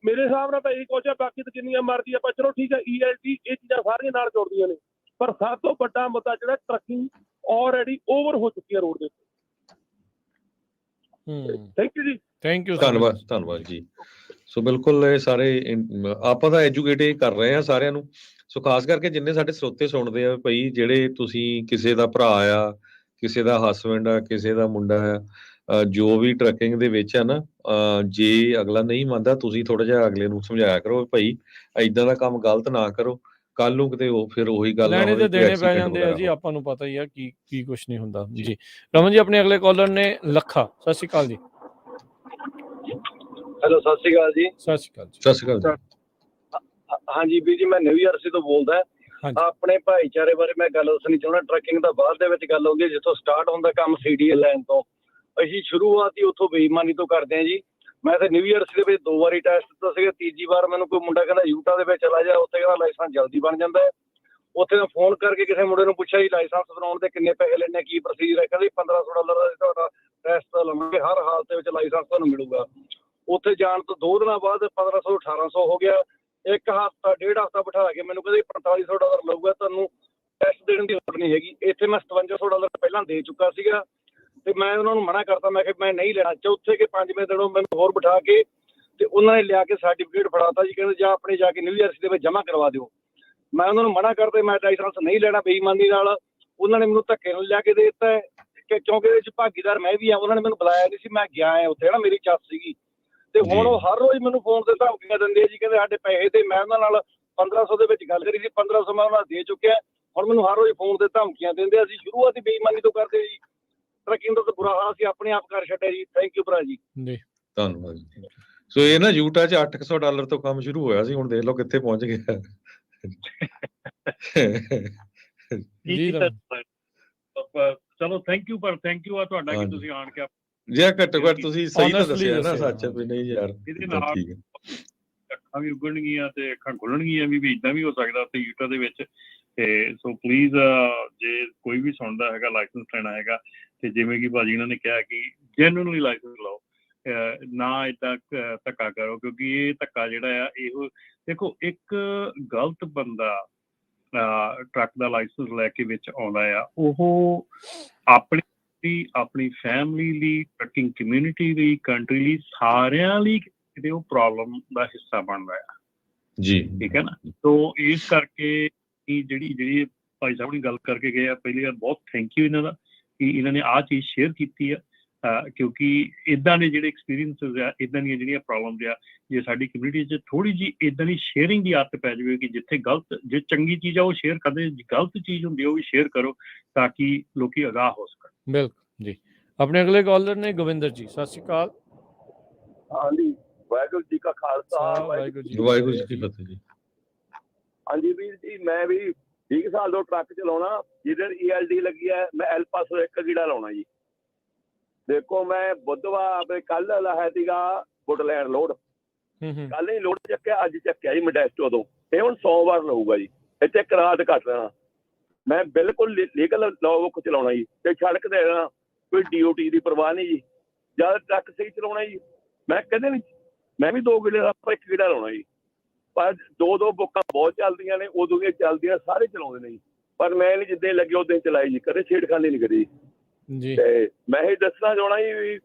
Speaker 7: ਮੇਰੇ ਹਿਸਾਬ ਨਾਲ ਤਾਂ ਇਹੀ ਕੁਝ ਆ। ਬਾਕੀ ਤਾਂ ਜਿੰਨੀਆਂ ਮਰਜ਼ੀ ਆਪਾਂ, ਚਲੋ ਠੀਕ ਹੈ, ELD ਇਹ ਚੀਜ਼ਾਂ ਸਾਰੀਆਂ ਨਾਲ ਜੁੜਦੀਆਂ ਨੇ, ਪਰ ਸਭ ਤੋਂ ਵੱਡਾ ਮੁੱਦਾ ਜਿਹੜਾ ਟਰੱਕਿੰਗ ਆਲਰੇਡੀ ਓਵਰ ਹੋ ਚੁੱਕੀ ਹੈ ਰੋਡ ਦੇ ਉੱਤੇ। ਥੈਂਕ ਯੂ ਜੀ।
Speaker 2: ਥੈਂਕ ਯੂ,
Speaker 1: ਧੰਨਵਾਦ ਜੀ। ਸੋ ਬਿਲਕੁਲ ਇਹ ਸਾਰੇ ਆਪਾਂ ਤਾਂ ਐਜੂਕੇਟ ਕਰ ਰਹੇ ਹਾਂ ਸਾਰਿਆਂ ਨੂੰ। ਸੋ ਖਾਸ ਕਰਕੇ ਜਿੰਨੇ ਸਾਡੇ ਸਰੋਤੇ ਸੁਣਦੇ ਆ ਭਾਈ, ਜਿਹੜੇ ਤੁਸੀਂ ਕਿਸੇ ਦਾ ਭਰਾ ਆ, ਕਿਸੇ ਦਾ ਹਸਬੈਂਡ ਆ, ਕਿਸੇ ਦਾ ਮੁੰਡਾ ਆ, ਜੋ ਵੀ ਟਰੱਕਿੰਗ ਦੇ ਵਿੱਚ ਆ ਨਾ, ਜੇ ਅਗਲਾ ਨਹੀਂ ਮੰਨਦਾ, ਤੁਸੀਂ ਥੋੜਾ ਜਿਹਾ ਅਗਲੇ ਨੂੰ ਸਮਝਾਇਆ ਕਰੋ ਭਾਈ ਏਦਾਂ ਦਾ ਕੰਮ ਗਲਤ ਨਾ ਕਰੋ। ਕੱਲ ਨੂੰ ਕਿਤੇ ਉਹ ਫਿਰ ਉਹੀ ਗੱਲ ਨਾ
Speaker 2: ਲੈਣੇ
Speaker 1: ਹੋਵੇ
Speaker 2: ਤੇ
Speaker 1: ਕੋਈ
Speaker 2: ਦੇਣੇ ਪੈ
Speaker 1: ਐਕਸੀਡੈਂਟ
Speaker 2: ਜਾਂਦੇ ਆ
Speaker 1: ਵਗੈਰਾ
Speaker 2: ਜੀ,
Speaker 1: ਹੋ।
Speaker 2: ਆਪਾਂ ਨੂੰ ਪਤਾ ਹੀ ਆ ਕੀ ਕੁਛ ਨਹੀਂ ਹੁੰਦਾ ਜੀ। ਰਮਨ ਜੀ, ਆਪਣੇ ਅਗਲੇ ਕਾਲਰ ਨੇ ਲੱਖਾ। ਸਤਿ ਸ਼੍ਰੀ ਅਕਾਲ ਜੀ।
Speaker 6: ਹੈਲੋ, ਸਤਿ ਸ਼੍ਰੀ ਅਕਾਲ ਜੀ।
Speaker 2: ਸਤਿ ਸ਼੍ਰੀ ਅਕਾਲ ਜੀ।
Speaker 1: ਸਤਿ ਸ਼੍ਰੀ ਅਕਾਲ ਜੀ।
Speaker 6: ਹਾਂਜੀ ਵੀਰ ਜੀ, ਮੈਂ ਨਿਊ ਜਰਸੀ ਤੋਂ ਬੋਲਦਾ।
Speaker 2: ਹਾਂਜੀ।
Speaker 6: ਆਪਣੇ ਭਾਈਚਾਰੇ ਬਾਰੇ ਮੈਂ ਗੱਲ ਦੱਸਣੀ ਚਾਹੁੰਦਾ। ਟਰੱਕਿੰਗ ਦਾ ਬਾਅਦ ਦੇ ਵਿੱਚ ਗੱਲ ਆਉਂਦੀ ਹੈ, ਜਿੱਥੋਂ ਸਟਾਰਟ ਹੁੰਦਾ ਕੰਮ ਸੀਡੀਐਲ ਲਾਈਨ ਤੋਂ। ਅਸੀਂ ਸ਼ੁਰੂਆਤ ਹੀ ਉੱਥੋਂ ਬੇਈਮਾਨੀ ਤੋਂ ਕਰਦੇ ਹਾਂ ਜੀ। ਮੈਂ ਤਾਂ ਨਿਊ ਜਰਸੀ ਦੇ ਵਿੱਚ 2 ਵਾਰੀ ਟੈਸਟ ਦਿੱਤਾ ਸੀਗਾ। ਤੀਜੀ ਵਾਰ ਮੈਨੂੰ ਕੋਈ ਮੁੰਡਾ ਕਹਿੰਦਾ ਯੂਟਾ ਦੇ ਵਿੱਚ ਚਲਾ ਜਾ, ਉੱਥੇ ਕਹਿੰਦਾ ਲਾਇਸੈਂਸ ਜਲਦੀ ਬਣ ਜਾਂਦਾ ਹੈ। ਉੱਥੇ ਮੈਂ ਫੋਨ ਕਰਕੇ ਕਿਸੇ ਮੁੰਡੇ ਨੂੰ ਪੁੱਛਿਆ ਜੀ ਲਾਇਸੈਂਸ ਬਣਾਉਣ ਦੇ ਕਿੰਨੇ ਪੈਸੇ ਲੈਣੇ, ਕੀ ਪ੍ਰੋਸੀਜਰ ਹੈ? ਕਹਿੰਦੇ $1500 ਦਾ ਤੁਹਾਡਾ ਟੈਸਟ ਲਵਾਂਗੇ, ਹਰ ਹਾਲਤ ਦੇ ਵਿੱਚ ਲਾਇਸੈਂਸ ਤੁਹਾਨੂੰ ਮਿਲੂਗਾ। ਉੱਥੇ ਜਾਣ ਤੋਂ 2 ਦਿਨਾਂ ਬਾਅਦ 1500 1800 ਹੋ ਗਿਆ। ਇੱਕ ਹਫ਼ਤਾ 1.5 ਹਫ਼ਤਾ ਬਿਠਾ ਕੇ ਮੈਨੂੰ ਕਹਿੰਦੇ $4500 ਲਊਗਾ, ਤੁਹਾਨੂੰ ਟੈਸਟ ਦੇਣ ਦੀ ਲੋੜ ਨਹੀਂ ਹੈਗੀ। ਇੱਥੇ ਮੈਂ $5700 ਪਹਿਲਾਂ ਦੇ ਚੁੱਕਾ ਸੀਗਾ ਤੇ ਮੈਂ ਉਹਨਾਂ ਨੂੰ ਮਨਾ ਕਰਤਾ। ਮੈਂ ਕਿਹਾ ਮੈਂ ਨਹੀਂ ਲੈਣਾ। ਚੌਥੇ ਕੇ 5ਵੇਂ ਦਿਨੋਂ ਮੈਨੂੰ ਹੋਰ ਬਿਠਾ ਕੇ ਤੇ ਉਹਨਾਂ ਨੇ ਲਿਆ ਕੇ ਸਰਟੀਫਿਕੇਟ ਫੜਾਤਾ ਜੀ। ਕਹਿੰਦੇ ਜਾਂ ਆਪਣੇ ਜਾ ਕੇ ਨਿਊ ਜਰਸੀ ਦੇ ਵਿੱਚ ਜਮ੍ਹਾਂ ਕਰਵਾ ਦਿਓ। ਮੈਂ ਉਹਨਾਂ ਨੂੰ ਮਨਾ ਕਰਦੇ, ਮੈਂ ਲਾਇਸੈਂਸ ਨਹੀਂ ਲੈਣਾ ਬੇਈਮਾਨੀ ਨਾਲ। ਉਹਨਾਂ ਨੇ ਮੈਨੂੰ ਧੱਕੇ ਨਾਲ ਲਿਆ ਕੇ ਦੇ ਦਿੱਤਾ ਕਿਉਂਕਿ ਇਹਦੇ 'ਚ ਭਾਗੀਦਾਰ ਮੈਂ ਵੀ ਆ। ਉਹਨਾਂ ਨੇ ਮੈਨੂੰ ਬੁਲਾਇਆ ਨਹੀਂ ਸੀ, ਮੈਂ ਗਿਆ ਉੱਥੇ ਨਾ, ਮੇਰੀ ਚੱਸ ਸੀਗੀ। ਤੇ ਹੁਣ ਉਹ ਹਰ ਰੋਜ਼ ਮੈਨੂੰ ਫੋਨ ਤੇ ਧਮਕੀਆਂ ਦਿੰਦੇ ਆ ਜੀ। ਕਹਿੰਦੇ ਸਾਡੇ ਪੈਸੇ ਤੇ ਮੈਂ ਉਹਨਾਂ ਨਾਲ 1500 ਦੇ ਵਿੱਚ ਗੱਲ ਕਰੀ ਸੀ, 1500 ਮੈਂ ਉਹਨਾਂ ਦੇ ਚੁੱਕਿਆ। ਹੁਣ ਮੈਨੂੰ ਹਰ ਰੋਜ਼ ਫੋਨ ਤੇ ਧਮਕੀਆਂ ਦਿੰਦੇ। ਅਸੀਂ ਸ਼ੁਰੂਆਤ ਹੀ ਬੇਈਮਾਨੀ ਤੋਂ ਕਰਦੇ ਜੀ। ਟਰੱਕਿੰਗ ਦਾ ਤਾਂ ਬੁਰਾ ਹਾਲ ਸੀ, ਆਪਣੇ ਆਪ ਕਰ ਛੱਡਿਆ ਜੀ। ਥੈਂਕ ਯੂ ਭਰਾ ਜੀ।
Speaker 1: ਧੰਨਵਾਦ ਜੀ। ਸੋ ਇਹ ਨਾ ਯੂਟਾ 'ਚ $800 ਤੋਂ ਕੰਮ ਸ਼ੁਰੂ ਹੋਇਆ ਸੀ, ਹੁਣ ਦੇਖ ਲਓ ਕਿੱਥੇ ਪਹੁੰਚ ਗਿਆ।
Speaker 3: ਚਲੋ ਥੈਂਕ ਯੂ ਆ ਤੁਹਾਡਾ ਕਿ ਤੁਸੀਂ ਆਣ ਕੇ
Speaker 1: ਜੇ ਘੱਟੋ ਘੱਟ ਤੁਸੀਂ ਸਹੀ ਤਾਂ
Speaker 2: Honestly
Speaker 1: ਦੱਸਿਆ ਨਾ,
Speaker 2: ਦੱਸਿਆ,
Speaker 1: ਸੱਚ ਵੀ ਨਹੀਂ ਯਾਰ।
Speaker 3: ਇਹਦੇ ਨਾਲ
Speaker 1: ਠੀਕ ਹੈ।
Speaker 3: ਅੱਖਾਂ ਵੀ ਉਗਣਗੀਆਂ ਤੇ ਅੱਖਾਂ ਖੁੱਲਣਗੀਆਂ ਵੀ ਇਦਾਂ ਵੀ ਹੋ ਸਕਦਾ ਉੱਥੇ ਯੂਟਾ ਦੇ ਵਿੱਚ। ਤੇ ਸੋ ਪਲੀਜ਼ ਜੇ ਕੋਈ ਵੀ ਸੁਣਦਾ ਹੈਗਾ ਲਾਇਸੈਂਸ ਲੈਣਾ ਹੈਗਾ ਤੇ ਜਿਵੇਂ ਕਿ ਭਾਜੀ ਇਹਨਾਂ ਨੇ ਕਿਹਾ ਕਿ ਜੈਨੂਇਨਲੀ ਲਾਇਸੈਂਸ ਲਓ, ਨਾ ਏਦਾਂ ਧੱਕਾ ਕਰੋ। ਕਿਉਂਕਿ ਇਹ ਧੱਕਾ ਜਿਹੜਾ ਆ, ਇਹੋ ਦੇਖੋ, ਇੱਕ ਗਲਤ ਬੰਦਾ ਟਰੱਕ ਦਾ ਲਾਇਸੈਂਸ ਲੈ ਕੇ ਵਿੱਚ ਆਉਂਦਾ ਆ, ਉਹ ਆਪਣੀ ਫੈਮਿਲੀ ਲਈ, ਟਰੱਕਿੰਗ ਕਮਿਊਨਿਟੀ ਲਈ, ਕੰਟਰੀ ਲਈ, ਸਾਰਿਆਂ ਲਈ ਕਿਤੇ ਉਹ ਪ੍ਰੋਬਲਮ ਦਾ ਹਿੱਸਾ ਬਣਦਾ ਆ ਜੀ। ਠੀਕ ਹੈ ਨਾ। ਸੋ ਇਸ ਕਰਕੇ ਜਿਹੜੀ ਭਾਈ ਸਾਹਿਬ ਨੇ ਗੱਲ ਕਰਕੇ ਗਏ ਆ, ਪਹਿਲੀ ਵਾਰ ਬਹੁਤ ਥੈਂਕ ਯੂ ਇਹਨਾਂ ਦਾ ਕਿ ਇਹਨਾਂ ਨੇ ਆਹ ਚੀਜ਼ ਸ਼ੇਅਰ ਕੀਤੀ ਆ। ਕਿਉਂਕਿ ਇੱਦਾਂ ਦੇ ਜਿਹੜੇ ਐਕਸਪੀਰੀਅੰਸਿਸ ਆ, ਇੱਦਾਂ ਦੀਆਂ ਜਿਹੜੀਆਂ ਪ੍ਰੋਬਲਮਸ ਆ, ਜੇ ਸਾਡੀ ਕਮਿਊਨਿਟੀ 'ਚ ਥੋੜ੍ਹੀ ਜਿਹੀ ਇੱਦਾਂ ਦੀ ਸ਼ੇਅਰਿੰਗ ਦੀ ਆਦਤ ਪੈ ਜਾਵੇ ਕਿ ਜਿੱਥੇ ਜੇ ਚੰਗੀ ਚੀਜ਼ ਆ ਉਹ ਸ਼ੇਅਰ ਕਰਦੇ, ਗਲਤ ਚੀਜ਼ ਹੁੰਦੀ ਉਹ ਵੀ ਸ਼ੇਅਰ ਕਰੋ ਤਾਂ ਕਿ ਲੋਕੀ ਅਗਾਹ ਹੋ ਸਕਣ।
Speaker 2: ਬਿਲਕੁਲ ਜੀ। ਆਪਣੇ ਅਗਲੇ ਕਾਲਰ ਨੇ ਗੋਬਿੰਦਰ ਜੀ। ਸਤਿ ਸ਼੍ਰੀ ਅਕਾਲ।
Speaker 6: ਹਾਂਜੀ, ਵਾਹਿਗੁਰੂ ਜੀ ਕਾ ਖਾਲਸਾ,
Speaker 2: ਵਾਹਿਗੁਰੂ ਜੀ
Speaker 1: ਕੀ ਫਤਿਹ ਜੀ।
Speaker 6: ਹਾਂਜੀ ਵੀਰ ਜੀ, ਮੈਂ ਵੀ 20 ਸਾਲ ਤੋਂ ਟਰੱਕ ਚਲਾਉਣਾ। ਜਿਹਦੇ ELD ਲੱਗੀ ਹੈ, ਮੈਂ ਐਲ ਪਾਸੋਂ ਇੱਕ ਗੀੜਾ ਲਾਉਣਾ ਜੀ। ਦੇਖੋ, ਮੈਂ ਬੁੱਧਵਾਰ ਕੱਲ ਲਾਇਆ ਸੀਗਾ ਵੁੱਡਲੈਂਡ ਲੋਡ। ਕੱਲ ਹੀ ਲੋਡ ਚੱਕਿਆ, ਅੱਜ ਚੱਕਿਆ ਜੀ ਮੋਡੈਸਟੋ ਤੋਂ। ਇਹ ਹੁਣ ਸੋਮਵਾਰ ਲਊਗਾ ਜੀ। ਇੱਥੇ ਇੱਕ ਰਾਤ ਕੱਟ ਲੈਣਾ। ਮੈਂ ਬਿਲਕੁਲ ਲੀਗਲ ਲੌਗ ਬੁੱਕ ਚਲਾਉਣਾ ਜੀ। ਤੇ ਸੜਕ ਤੇ ਕੋਈ DOT ਦੀ ਪਰਵਾਹ ਨਹੀਂ ਜੀ। ਜਦ ਟਰੱਕ ਸਹੀ ਚਲਾਉਣਾ ਜੀ, ਮੈਂ ਕਹਿੰਦੇ ਨਹੀਂ, ਮੈਂ ਵੀ 2 ਗੇੜੇ ਆਪਾਂ 1 ਗੇੜਾ ਲਾਉਣਾ ਜੀ। ਪਰ 2 ਬੁੱਕਾਂ ਬਹੁਤ ਚੱਲਦੀਆਂ ਨੇ, ਉਦੋਂ ਦੀਆਂ ਚੱਲਦੀਆਂ ਸਾਰੇ ਚਲਾਉਂਦੇ ਨੇ ਜੀ। ਪਰ ਮੈਂ ਨਹੀਂ ਜਿੱਦਾਂ ਲੱਗੇ ਉਦੋਂ ਚਲਾਈ ਜੀ, ਕਦੇ ਛੇੜਖਾਨੀ ਨਹੀਂ ਕਰੀ ਜੀ। ਤੇ ਮੈਂ ਇਹ ਦੱਸਣਾ ਚਾਹੁੰਦਾ ਜੀ ਵੀ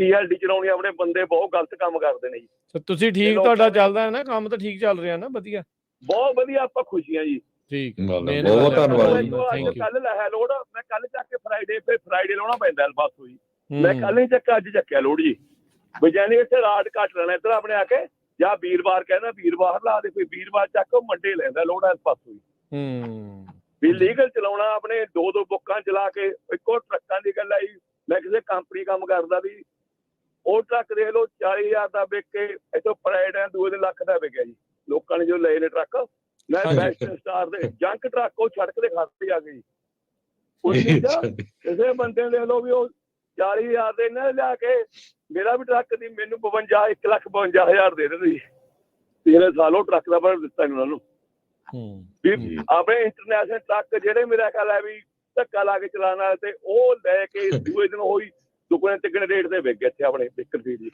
Speaker 6: ELD ਚਲਾਉਣੀ, ਆਪਣੇ ਬੰਦੇ ਬਹੁਤ ਗਲਤ ਕੰਮ ਕਰਦੇ ਨੇ ਜੀ।
Speaker 2: ਤੁਸੀਂ ਠੀਕ, ਤੁਹਾਡਾ ਚੱਲਦਾ ਹੈ ਨਾ ਕੰਮ, ਤਾਂ ਠੀਕ ਚੱਲ ਰਿਹਾ ਨਾ? ਵਧੀਆ,
Speaker 6: ਬਹੁਤ ਵਧੀਆ, ਆਪਾਂ ਖੁਸ਼ੀ ਆ ਜੀ।
Speaker 2: ਠੀਕ,
Speaker 1: ਬਹੁਤ ਧੰਨਵਾਦ ਜੀ।
Speaker 6: ਕੱਲ ਲਾਇਆ ਲੋਡ, ਮੈਂ ਕੱਲ ਚੱਕ ਕੇ ਫਰਾਈਡੇ ਲਾਉਣਾ ਪੈਂਦਾ ਬਸ ਹੋਈ। ਮੈਂ ਕੱਲ ਨਹੀਂ ਚੱਕਿਆ, ਅੱਜ ਚੱਕਿਆ ਲੋਡ ਜੀ। ਬਜਾਨੀ ਇੱਥੇ ਰਾਤ ਕੱਟ ਲੈਣਾ ਇੱਧਰ ਆਪਣੇ ਆ ਕੇ, ਜਾਂ ਵੀਰਵਾਰ ਕਹਿੰਦਾ ਵੀਰਵਾਰ ਲਾ ਦੇ, ਕੋਈ ਵੀਰਵਾਰ ਚੱਕ ਮੰਡੇ ਲੈਂਦਾ ਲੋਡ ਇਸ ਪਾਸੋਂ ਹੀ। ਵੀ ਲੀਗਲ ਚਲਾਉਣਾ, ਆਪਣੇ 2 ਬੁੱਕਾਂ ਚਲਾ ਕੇ। ਇੱਕੋ ਟਰੱਕਾਂ ਦੀ ਗੱਲ ਆਈ, ਮੈਂ ਕਿਸੇ ਕੰਪਨੀ ਕੰਮ ਕਰਦਾ ਵੀ, ਉਹ ਟਰੱਕ ਦੇਖ ਲਓ 40,000 ਦਾ ਵਿਕ ਕੇ ਇੱਥੋਂ ਪ੍ਰਾਈਡ ਹੈ 2 ਲੱਖ ਦਾ ਵਿਕਿਆ ਜੀ। ਲੋਕਾਂ ਨੇ ਜੋ ਲਏ ਨੇ ਟਰੱਕ, ਮੈਂ ਬੈਸਟ ਸਟਾਰ ਦੇ ਜੰਕ ਟਰੱਕ ਉਹ ਸੜਕ ਦੇ ਖਾਤੇ ਆ ਗਈ। ਕਿਸੇ ਬੰਦੇ ਨੇ ਦੇਖ ਲਓ ਵੀ ਉਹ 40,000 ਦੇ ਇਹਨਾਂ ਲਿਆ ਕੇ, ਮੇਰਾ ਵੀ ਟਰੱਕ ਦੀ ਮੈਨੂੰ 1,52,000 ਦੇ ਦਿੰਦੇ ਜੀ। 3 ਸਾਲ ਉਹ ਟਰੱਕ ਦਾ ਬਣਾ ਦਿੱਤਾ ਉਹਨਾਂ ਨੂੰ। ਵੀ ਆਪਣੇ ਇੰਟਰਨੈਸ਼ਨਲ ਟਰੱਕ ਜਿਹੜੇ ਮੇਰਾ ਖਿਆਲ ਹੈ ਵੀ ਧੱਕਾ ਲਾ ਕੇ ਚਲਾਉਣ ਵਾਲੇ, ਤੇ ਉਹ ਲੈ ਕੇ ਦੂਏ ਦਿਨ ਹੋਈ ਦੁੱਗਣੇ ਤਿੱਗਣੇ ਰੇਟ ਤੇ ਵਿਕ ਗਏ ਇੱਥੇ ਆਪਣੇ ਬਿਕਰ ਸੀ ਜੀ।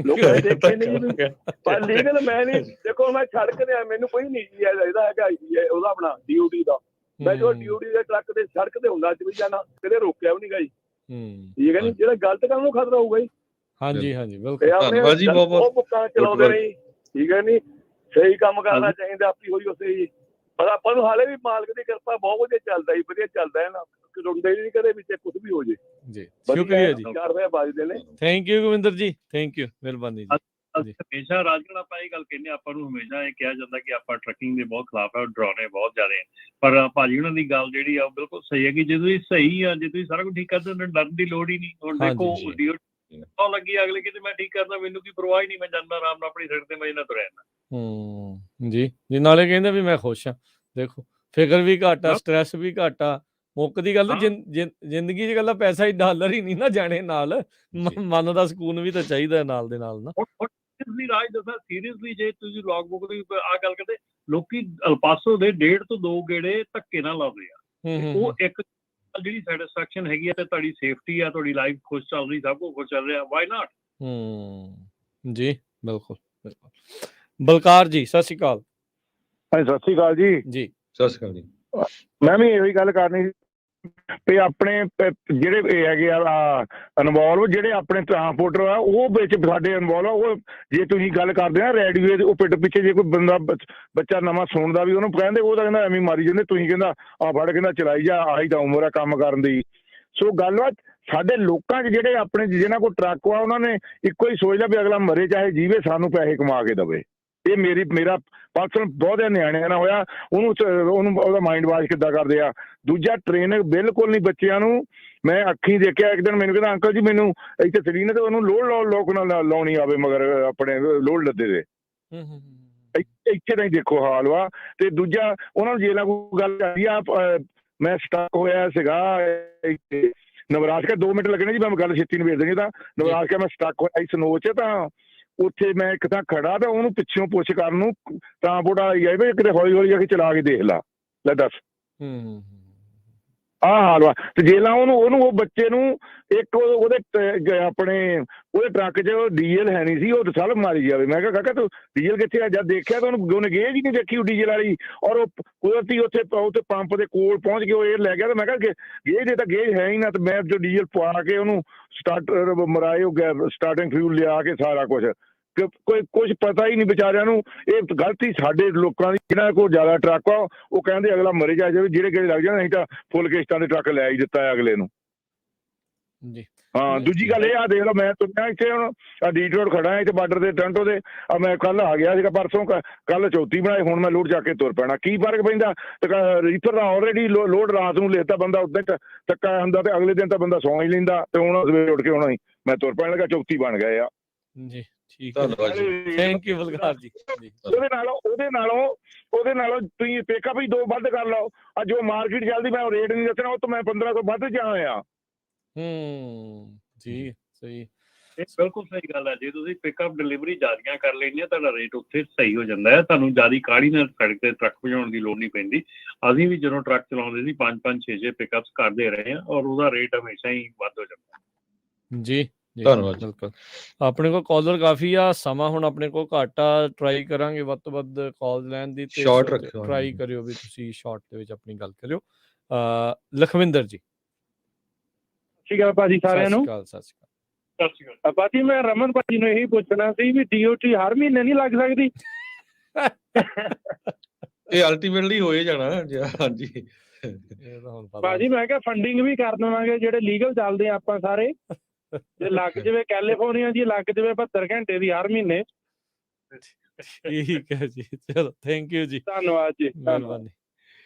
Speaker 6: ਲੋਕਾਂ ਨੇ ਦੇਖੇ ਨਹੀਂ, ਪਰ ਲੀਗਲ ਮੈਂ ਨਹੀਂ। ਦੇਖੋ, ਮੈਂ ਸੜਕ ਤੇ ਮੈਨੂੰ ਕੋਈ ਨਹੀਂ ਇਹਦਾ ਹੈਗਾ ਉਹਦਾ ਆਪਣਾ DOT ਦਾ। ਮੈਂ ਜੋ DOT ਦੇ ਟਰੱਕ ਤੇ ਸੜਕ ਤੇ ਹੁੰਦਾ, ਅੱਜ ਵੀ ਜਾਣਾ, ਕਦੇ ਰੋਕਿਆ ਵੀ ਨਹੀਂ ਗਾ ਜੀ। ਠੀਕ ਹੈ ਨੀ, ਜਿਹੜਾ ਗਲਤ ਕੰਮ ਨੂੰ ਖਤਰਾ ਹੋਊਗਾ ਜੀ।
Speaker 2: ਹਾਂਜੀ, ਬਿਲਕੁਲ।
Speaker 1: ਧੰਨਵਾਦ ਜੀ, ਬਹੁਤ
Speaker 6: ਬੁੱਕਾਂ ਚਲਾਉਂਦੇ ਨੇ ਜੀ। ਠੀਕ ਹੈ ਨੀ, ਸਹੀ ਕੰਮ ਕਰਨਾ ਚਾਹੀਦਾ, ਆਪੀ ਹੋਈ ਉਸੇ ਜੀ। ਪਰ ਆਪਾਂ ਨੂੰ ਹਾਲੇ ਵੀ ਮਾਲਕ ਦੀ ਕਿਰਪਾ ਬਹੁਤ ਵਧੀਆ ਚੱਲਦਾ ਜੀ, ਵਧੀਆ ਚੱਲਦਾ ਹੈ ਨਾ, ਰੁੰਦੇ ਨਹੀਂ ਕਦੇ ਵਿੱਚ ਕੁਝ ਵੀ ਹੋ ਜੇ ਜੀ। ਸ਼ੁਕਰੀਆ ਜੀ। 4 ਰੁਪਏ ਬਚਦੇ ਨੇ।
Speaker 2: ਥੈਂਕ ਯੂ ਗੋਬਿੰਦਰ ਜੀ, ਥੈਂਕ ਯੂ, ਮਿਹਰਬਾਨੀ ਜੀ।
Speaker 3: ਹਮੇਸ਼ਾ ਰਾਜਗੜ੍ਹ ਆਪਾਂ ਇਹ ਗੱਲ ਕਹਿੰਦੇ, ਆਪਾਂ ਨੂੰ ਹਮੇਸ਼ਾ ਇਹ ਕਿਹਾ ਜਾਂਦਾ ਕਿ ਆਪਾਂ ਟਰੱਕਿੰਗ ਦੇ ਬਹੁਤ ਖਿਲਾਫ ਹੈ, ਡਰਾਉਣੇ ਬਹੁਤ ਜ਼ਿਆਦਾ ਹੈ, ਪਰ ਭਾਜੀ ਉਹਨਾਂ ਦੀ ਗੱਲ ਜਿਹੜੀ ਆ ਉਹ ਬਿਲਕੁਲ ਸਹੀ ਹੈ ਕਿ ਜੇ ਤੁਸੀਂ ਸਹੀ ਆ, ਜੇ ਤੁਸੀਂ ਸਾਰਾ ਕੁਝ ਠੀਕ ਕਰਦੇ ਹੋ ਡਰਨ ਦੀ ਲੋੜ ਹੀ ਨਹੀਂ। ਹੁਣ ਦੇਖੋ ਲੱਗੀ ਅਗਲੇ ਕਿਤੇ ਮੈਂ ਠੀਕ ਕਰਦਾ, ਮੈਨੂੰ ਕੀ ਪਰਵਾਹ ਹੀ ਨਹੀਂ, ਮੈਂ ਜਾਂਦਾ ਆਰਾਮ ਨਾਲ ਆਪਣੀ ਸੜਕ ਤੇ ਮਜੇ ਨਾਲ ਤੁਰਿਆ ਜਾਂਦਾ।
Speaker 2: ਜੀ ਨਾਲੇ ਕਹਿੰਦੇ ਵੀ ਮੈਂ ਖੁਸ਼ ਹਾਂ, ਦੇਖੋ ਫਿਕਰ ਵੀ ਘੱਟ ਆ, ਸਟ੍ਰੈਸ ਵੀ ਘੱਟ ਆ, ਮੁੱਕਦੀ ਗੱਲ ਜ਼ਿੰਦਗੀ 'ਚ ਗੱਲਾਂ ਪੈਸਾ ਹੀ ਡਾਲਰ ਹੀ ਨਹੀਂ ਨਾ ਜਾਣੇ ਨਾਲ, ਮਨ ਦਾ ਸਕੂਨ ਵੀ ਤਾਂ ਚਾਹੀਦਾ ਨਾਲ ਦੇ ਨਾਲ ਨਾ।
Speaker 3: ਰਾਜ ਦੱਸਾਂ ਸੀਰੀਅਸਲੀ, ਜੇ ਤੁਸੀਂ ਲੌਗ ਬੁੱਕ ਦੀ ਆਹ ਗੱਲ ਕਰਦੇ, ਲੋਕੀ ਅਲਪਾਸੋ ਦੇ 1.5 ਤੋਂ 2 ਗੇੜੇ ਧੱਕੇ ਨਾਲ ਲਾਉਂਦੇ ਆ, ਉਹ ਇੱਕ ਜਿਹੜੀ ਸੈਟਿਸਫੈਕਸ਼ਨ ਹੈਗੀ ਆ ਤੇ ਤੁਹਾਡੀ ਸੇਫਟੀ ਆ, ਤੁਹਾਡੀ ਲਾਈਫ ਖੁਸ਼ ਚੱਲ ਰਹੀ, ਸਭ ਕੁਝ ਖੁਸ਼ ਚੱਲ ਰਿਹਾ, ਵਾਈ ਨਾਟ।
Speaker 2: ਜੀ ਬਿਲਕੁਲ ਬਿਲਕੁਲ। ਬਲਕਾਰ ਜੀ ਸਤਿ ਸ਼੍ਰੀ ਅਕਾਲ।
Speaker 4: ਹਾਂਜੀ ਸਤਿ ਸ਼੍ਰੀ ਅਕਾਲ ਜੀ।
Speaker 2: ਜੀ
Speaker 1: ਸਤਿ ਸ਼੍ਰੀ ਅਕਾਲ ਜੀ।
Speaker 4: ਮੈਂ ਵੀ ਇਹੀ ਗੱਲ ਕਰਨੀ ਸੀ ਵੀ ਆਪਣੇ ਜਿਹੜੇ ਇਹ ਹੈਗੇ ਆ ਇਨਵੋਲਵ, ਜਿਹੜੇ ਆਪਣੇ ਟਰਾਂਸਪੋਰਟਰ ਆ ਉਹ ਵਿੱਚ ਸਾਡੇ ਇਨਵੋਲਵ ਆ। ਉਹ ਜੇ ਤੁਸੀਂ ਗੱਲ ਕਰਦੇ ਆ ਰੇਡੀਓ, ਉਹ ਪਿੱਠ ਪਿੱਛੇ ਜੇ ਕੋਈ ਬੰਦਾ ਬੱਚਾ ਨਵਾਂ ਸੁਣਦਾ ਵੀ ਉਹਨੂੰ ਕਹਿੰਦੇ, ਉਹ ਤਾਂ ਕਹਿੰਦਾ ਐਵੇਂ ਮਾਰੀ ਜਾਂਦੇ, ਤੁਸੀਂ ਕਹਿੰਦਾ ਆ ਫੜ ਕਹਿੰਦਾ ਚਲਾਈ ਜਾ, ਆਹੀ ਤਾਂ ਉਮਰ ਆ ਕੰਮ ਕਰਨ ਦੀ। ਸੋ ਗੱਲਬਾਤ ਸਾਡੇ ਲੋਕਾਂ 'ਚ ਜਿਹੜੇ ਆਪਣੇ ਜਿਹਨਾਂ ਕੋਲ ਟਰੱਕ ਆ, ਉਹਨਾਂ ਨੇ ਇੱਕੋ ਹੀ ਸੋਚ ਲਿਆ ਵੀ ਅਗਲਾ ਮਰੇ ਚਾਹੇ ਜੀਵੇ, ਸਾਨੂੰ ਪੈਸੇ ਕਮਾ ਕੇ ਦੇਵੇ। ਇਹ ਮੇਰਾ ਪਰਸਨ ਬਹੁਤ ਨਿਆਣਿਆਂ ਨਾਲ ਹੋਇਆ, ਉਹਨੂੰ ਉਹਦਾ ਮਾਈਂਡ ਵਾਸ਼ ਕਿੱਦਾਂ ਕਰਦੇ ਆ। ਦੂਜਾ ਟ੍ਰੇਨ ਬਿਲਕੁਲ ਨਹੀਂ ਬੱਚਿਆਂ ਨੂੰ, ਮੈਂ ਅੱਖੀਂ ਦੇਖਿਆ ਇੱਕ ਦਿਨ, ਮੈਨੂੰ ਕਹਿੰਦਾ ਅੰਕਲ ਜੀ ਮੈਨੂੰ ਇੱਥੇ ਚਲੀ ਨਾ ਤੇ ਉਹਨੂੰ ਲੋਕ ਨਾਲ ਲਾਉਣੀ ਆਵੇ ਮਗਰ ਆਪਣੇ ਲੋਡ ਲੱਦੇ ਦੇ, ਇੱਥੇ ਤਾਂ ਹੀ ਦੇਖੋ ਹਾਲ ਵਾ। ਤੇ ਦੂਜਾ ਉਹਨਾਂ ਨੂੰ ਜੇ ਨਾ ਕੋਈ ਗੱਲ ਕਰਦੀ ਆ, ਮੈਂ ਸਟਕ ਹੋਇਆ ਸੀਗਾ ਨਵਰਾਸ਼ਕਾ, 2 ਮਿੰਟ ਲੱਗਣੇ ਜੀ, ਮੈਂ ਗੱਲ ਛੇਤੀ ਨਿਬੇੜ ਦੇਣੀ। ਤਾਂ ਨਵਰਾਸ਼ਕਾ ਮੈਂ ਸਟਕ ਹੋਇਆ ਸਨੋ 'ਚ, ਤਾਂ ਉੱਥੇ ਮੈਂ ਇੱਕ ਤਾਂ ਖੜਾ, ਤਾਂ ਉਹਨੂੰ ਪਿੱਛੋਂ ਪੁੱਛ ਕਰਨ ਨੂੰ ਟਰਾਂਸਪੋਰਟ ਵਾਲੀ ਆਈ ਵੀ ਕਿਤੇ ਹੌਲੀ ਹੌਲੀ ਜਾ ਕੇ ਚਲਾ ਕੇ ਦੇਖ ਲਾ, ਲੈ ਦੱਸ ਆਹ ਹਾਲ ਵਾ। ਤੇ ਜੇ ਨਾ ਉਹਨੂੰ ਉਹ ਬੱਚੇ ਨੂੰ ਇੱਕ ਉਹਦੇ ਆਪਣੇ ਉਹਦੇ ਟਰੱਕ 'ਚ ਡੀਜ਼ਲ ਹੈ ਨਹੀਂ ਸੀ, ਉਹ ਸਲਫ ਮਾਰੀ ਜਾਵੇ। ਮੈਂ ਕਿਹਾ ਕਾਕਾ ਤੂੰ ਡੀਜ਼ਲ ਕਿੱਥੇ ਆ? ਜਦ ਦੇਖਿਆ ਤਾਂ ਉਹਨੇ ਗੇਜ ਹੀ ਨਹੀਂ ਦੇਖੀ ਉਹ ਡੀਜ਼ਲ ਵਾਲੀ, ਔਰ ਉਹ ਕੁਦਰਤੀ ਉੱਥੇ ਪੰਪ ਦੇ ਕੋਲ ਪਹੁੰਚ ਕੇ ਉਹ ਇਹ ਲੈ ਗਿਆ। ਤਾਂ ਮੈਂ ਕਿਹਾ ਗੇਜ ਦੇ ਤਾਂ ਗੇਜ ਹੈ ਹੀ ਨਾ, ਤੇ ਮੈਂ ਜੋ ਡੀਜ਼ਲ ਪਵਾ ਕੇ ਉਹਨੂੰ ਸਟਾਰਟਰ ਮਰਾਏ, ਉਹ ਸਟਾਰਟਿੰਗ ਫਿਊਲ ਲਿਆ ਕੇ ਸਾਰਾ ਕੁਛ, ਕੋਈ ਕੁਝ ਪਤਾ ਹੀ ਨਹੀਂ ਵਿਚਾਰਿਆਂ ਨੂੰ। ਇਹ ਗਲਤੀ ਸਾਡੇ ਲੋਕਾਂ ਦੀ, ਜਿਹਨਾਂ ਕੋਲ ਜ਼ਿਆਦਾ ਟਰੱਕ ਆ ਉਹ ਕਹਿੰਦੇ ਅਗਲਾ ਮਰੇ ਜਾ ਜਾਵੇ, ਜਿਹੜੇ ਕਿਹੜੇ ਲੱਗ ਜਾਣ, ਅਸੀਂ ਤਾਂ ਫੁੱਲ ਕਿਸ਼ਤਾਂ ਦੇ ਟਰੱਕ ਲੈ ਹੀ ਦਿੱਤਾ ਅਗਲੇ ਨੂੰ ਜੀ। ਹਾਂ ਦੂਜੀ ਗੱਲ ਇਹ ਆ, ਦੇਖ ਲਓ ਮੈਂ ਤੁਰਿਆ ਇੱਥੇ ਹੁਣ ਡੀਟ ਰੋਡ ਖੜਾ ਇੱਥੇ ਬਾਰਡਰ ਦੇ ਟਰੰਟੋ ਦੇ, ਮੈਂ ਕੱਲ ਆ ਗਿਆ ਸੀਗਾ ਪਰਸੋਂ, ਕੱਲ ਚੌਥੀ ਬਣਾਏ, ਹੁਣ ਮੈਂ ਲੋਡ ਚੱਕ ਕੇ ਤੁਰ ਪੈਣਾ। ਕੀ ਫਰਕ ਪੈਂਦਾ? ਰੀਫਰ ਦਾ ਆਲਰੇਡੀ ਲੋਡ ਰਾਤ ਨੂੰ ਲੈਤਾ, ਬੰਦਾ ਉਦਾਂ ਚੱਕਾ ਹੁੰਦਾ, ਤੇ ਅਗਲੇ ਦਿਨ ਤਾਂ ਬੰਦਾ ਸੌਂ ਹੀ ਲੈਂਦਾ, ਤੇ ਹੁਣ ਸਵੇਰੇ ਉੱਠ ਕੇ ਹੁਣ ਹੀ ਮੈਂ ਤੁਰ ਪੈਣ ਲੱਗਾ, ਚੌਥੀ ਬਣ ਗਏ ਆ
Speaker 2: ਜੀ। ਧੰਨਵਾਦ ਜੀ, ਥੈਂਕ ਯੂ ਬਲਕਾਰ ਜੀ।
Speaker 4: ਉਹਦੇ ਨਾਲੋਂ ਤੁਸੀਂ ਪਿਕਅਪ ਹੀ 2 ਵੱਧ ਕਰ ਲਓ। ਅੱਜ ਜੋ ਮਾਰਕੀਟ ਚੱਲਦੀ, ਮੈਂ ਰੇਟ ਨਹੀਂ ਦੱਸਣਾ, ਉਹ ਤੋਂ ਮੈਂ 1500 ਵੱਧ ਜਾ ਆ।
Speaker 2: ਜੀ ਸਹੀ,
Speaker 3: ਇਹ ਬਿਲਕੁਲ ਸਹੀ ਗੱਲ ਹੈ। ਜੇ ਤੁਸੀਂ ਪਿਕਅਪ ਡਿਲੀਵਰੀ ਜ਼ਿਆਦੀਆਂ ਕਰ ਲੈਂਦੇ ਆ, ਤੁਹਾਡਾ ਰੇਟ ਉੱਥੇ ਸਹੀ ਹੋ ਜਾਂਦਾ ਹੈ, ਤੁਹਾਨੂੰ ਜ਼ਿਆਦਾ ਕਾਹਲੀ ਨਾਲ ਸੜਕ ਤੇ ਟਰੱਕ ਭਜਾਉਣ ਦੀ ਲੋੜ ਨਹੀਂ ਪੈਂਦੀ। ਅਸੀਂ ਵੀ ਜਦੋਂ ਟਰੱਕ ਚਲਾਉਂਦੇ ਸੀ 5-5 6-6 ਪਿਕਅਪਸ ਕਰਦੇ ਰਹੇ ਹਾਂ, ਔਰ ਉਹਦਾ ਰੇਟ ਹਮੇਸ਼ਾ ਹੀ ਵੱਧ ਹੋ ਜਾਂਦਾ
Speaker 2: ਜੀ। ਧੰਨਵਾਦ। ਬਿਲਕੁਲ ਆਪਣੇ ਕੋਲ ਕਾਲਰ ਕਾਫੀ ਆ, ਸਮਾਂ ਹੁਣ ਆਪਣੇ ਕੋਲ ਘੱਟ ਆ, ਟਰਾਈ ਕਰਾਂਗੇ ਵੱਧ ਤੋਂ ਵੱਧ ਕਾਲ ਲੈਣ ਦੀ, ਤੇ
Speaker 1: ਸ਼ਾਰਟ ਰੱਖਿਓ,
Speaker 2: ਟਰਾਈ ਕਰਿਓ ਵੀ ਤੁਸੀਂ ਸ਼ਾਰਟ ਦੇ ਵਿੱਚ ਆਪਣੀ ਗੱਲ ਕਰਿਓ। ਲਖਵਿੰਦਰ ਜੀ।
Speaker 4: ਸਤਿ ਸ਼੍ਰੀ ਅਕਾਲ ਭਾਜੀ ਸਾਰਿਆਂ ਨੂੰ।
Speaker 2: ਸਤਿ ਸ਼੍ਰੀ
Speaker 4: ਅਕਾਲ ਭਾਜੀ। ਮੈਂ ਰਮਨ ਭਾਜੀ ਨੂੰ ਇਹੀ ਪੁੱਛਣਾ ਸੀ ਵੀ DOT ਹਰ ਮਹੀਨੇ ਨਹੀਂ ਲੱਗ ਸਕਦੀ?
Speaker 1: ਇਹ ਅਲਟੀਮੇਟਲੀ ਹੋਏ ਜਾਣਾ। ਹਾਂਜੀ
Speaker 4: ਭਾਜੀ ਮੈਂ ਕਿਹਾ ਫੰਡਿੰਗ ਵੀ ਕਰ ਦੇਵਾਂਗੇ, ਜਿਹੜੇ ਲੀਗਲ ਚੱਲਦੇ ਆ ਆਪਾਂ ਸਾਰੇ, ਜੇ ਲੱਗ ਜਾਵੇ ਕੈਲੀਫੋਰਨੀਆ ਜੀ, ਲੱਗ ਜਾਵੇ 72 ਘੰਟੇ ਦੀ ਹਰ ਮਹੀਨੇ।
Speaker 2: ਠੀਕ ਹੈ ਜੀ, ਚਲੋ ਥੈਂਕ ਯੂ ਜੀ,
Speaker 4: ਧੰਨਵਾਦ ਜੀ,
Speaker 2: ਮਿਹਰਬਾਨੀ।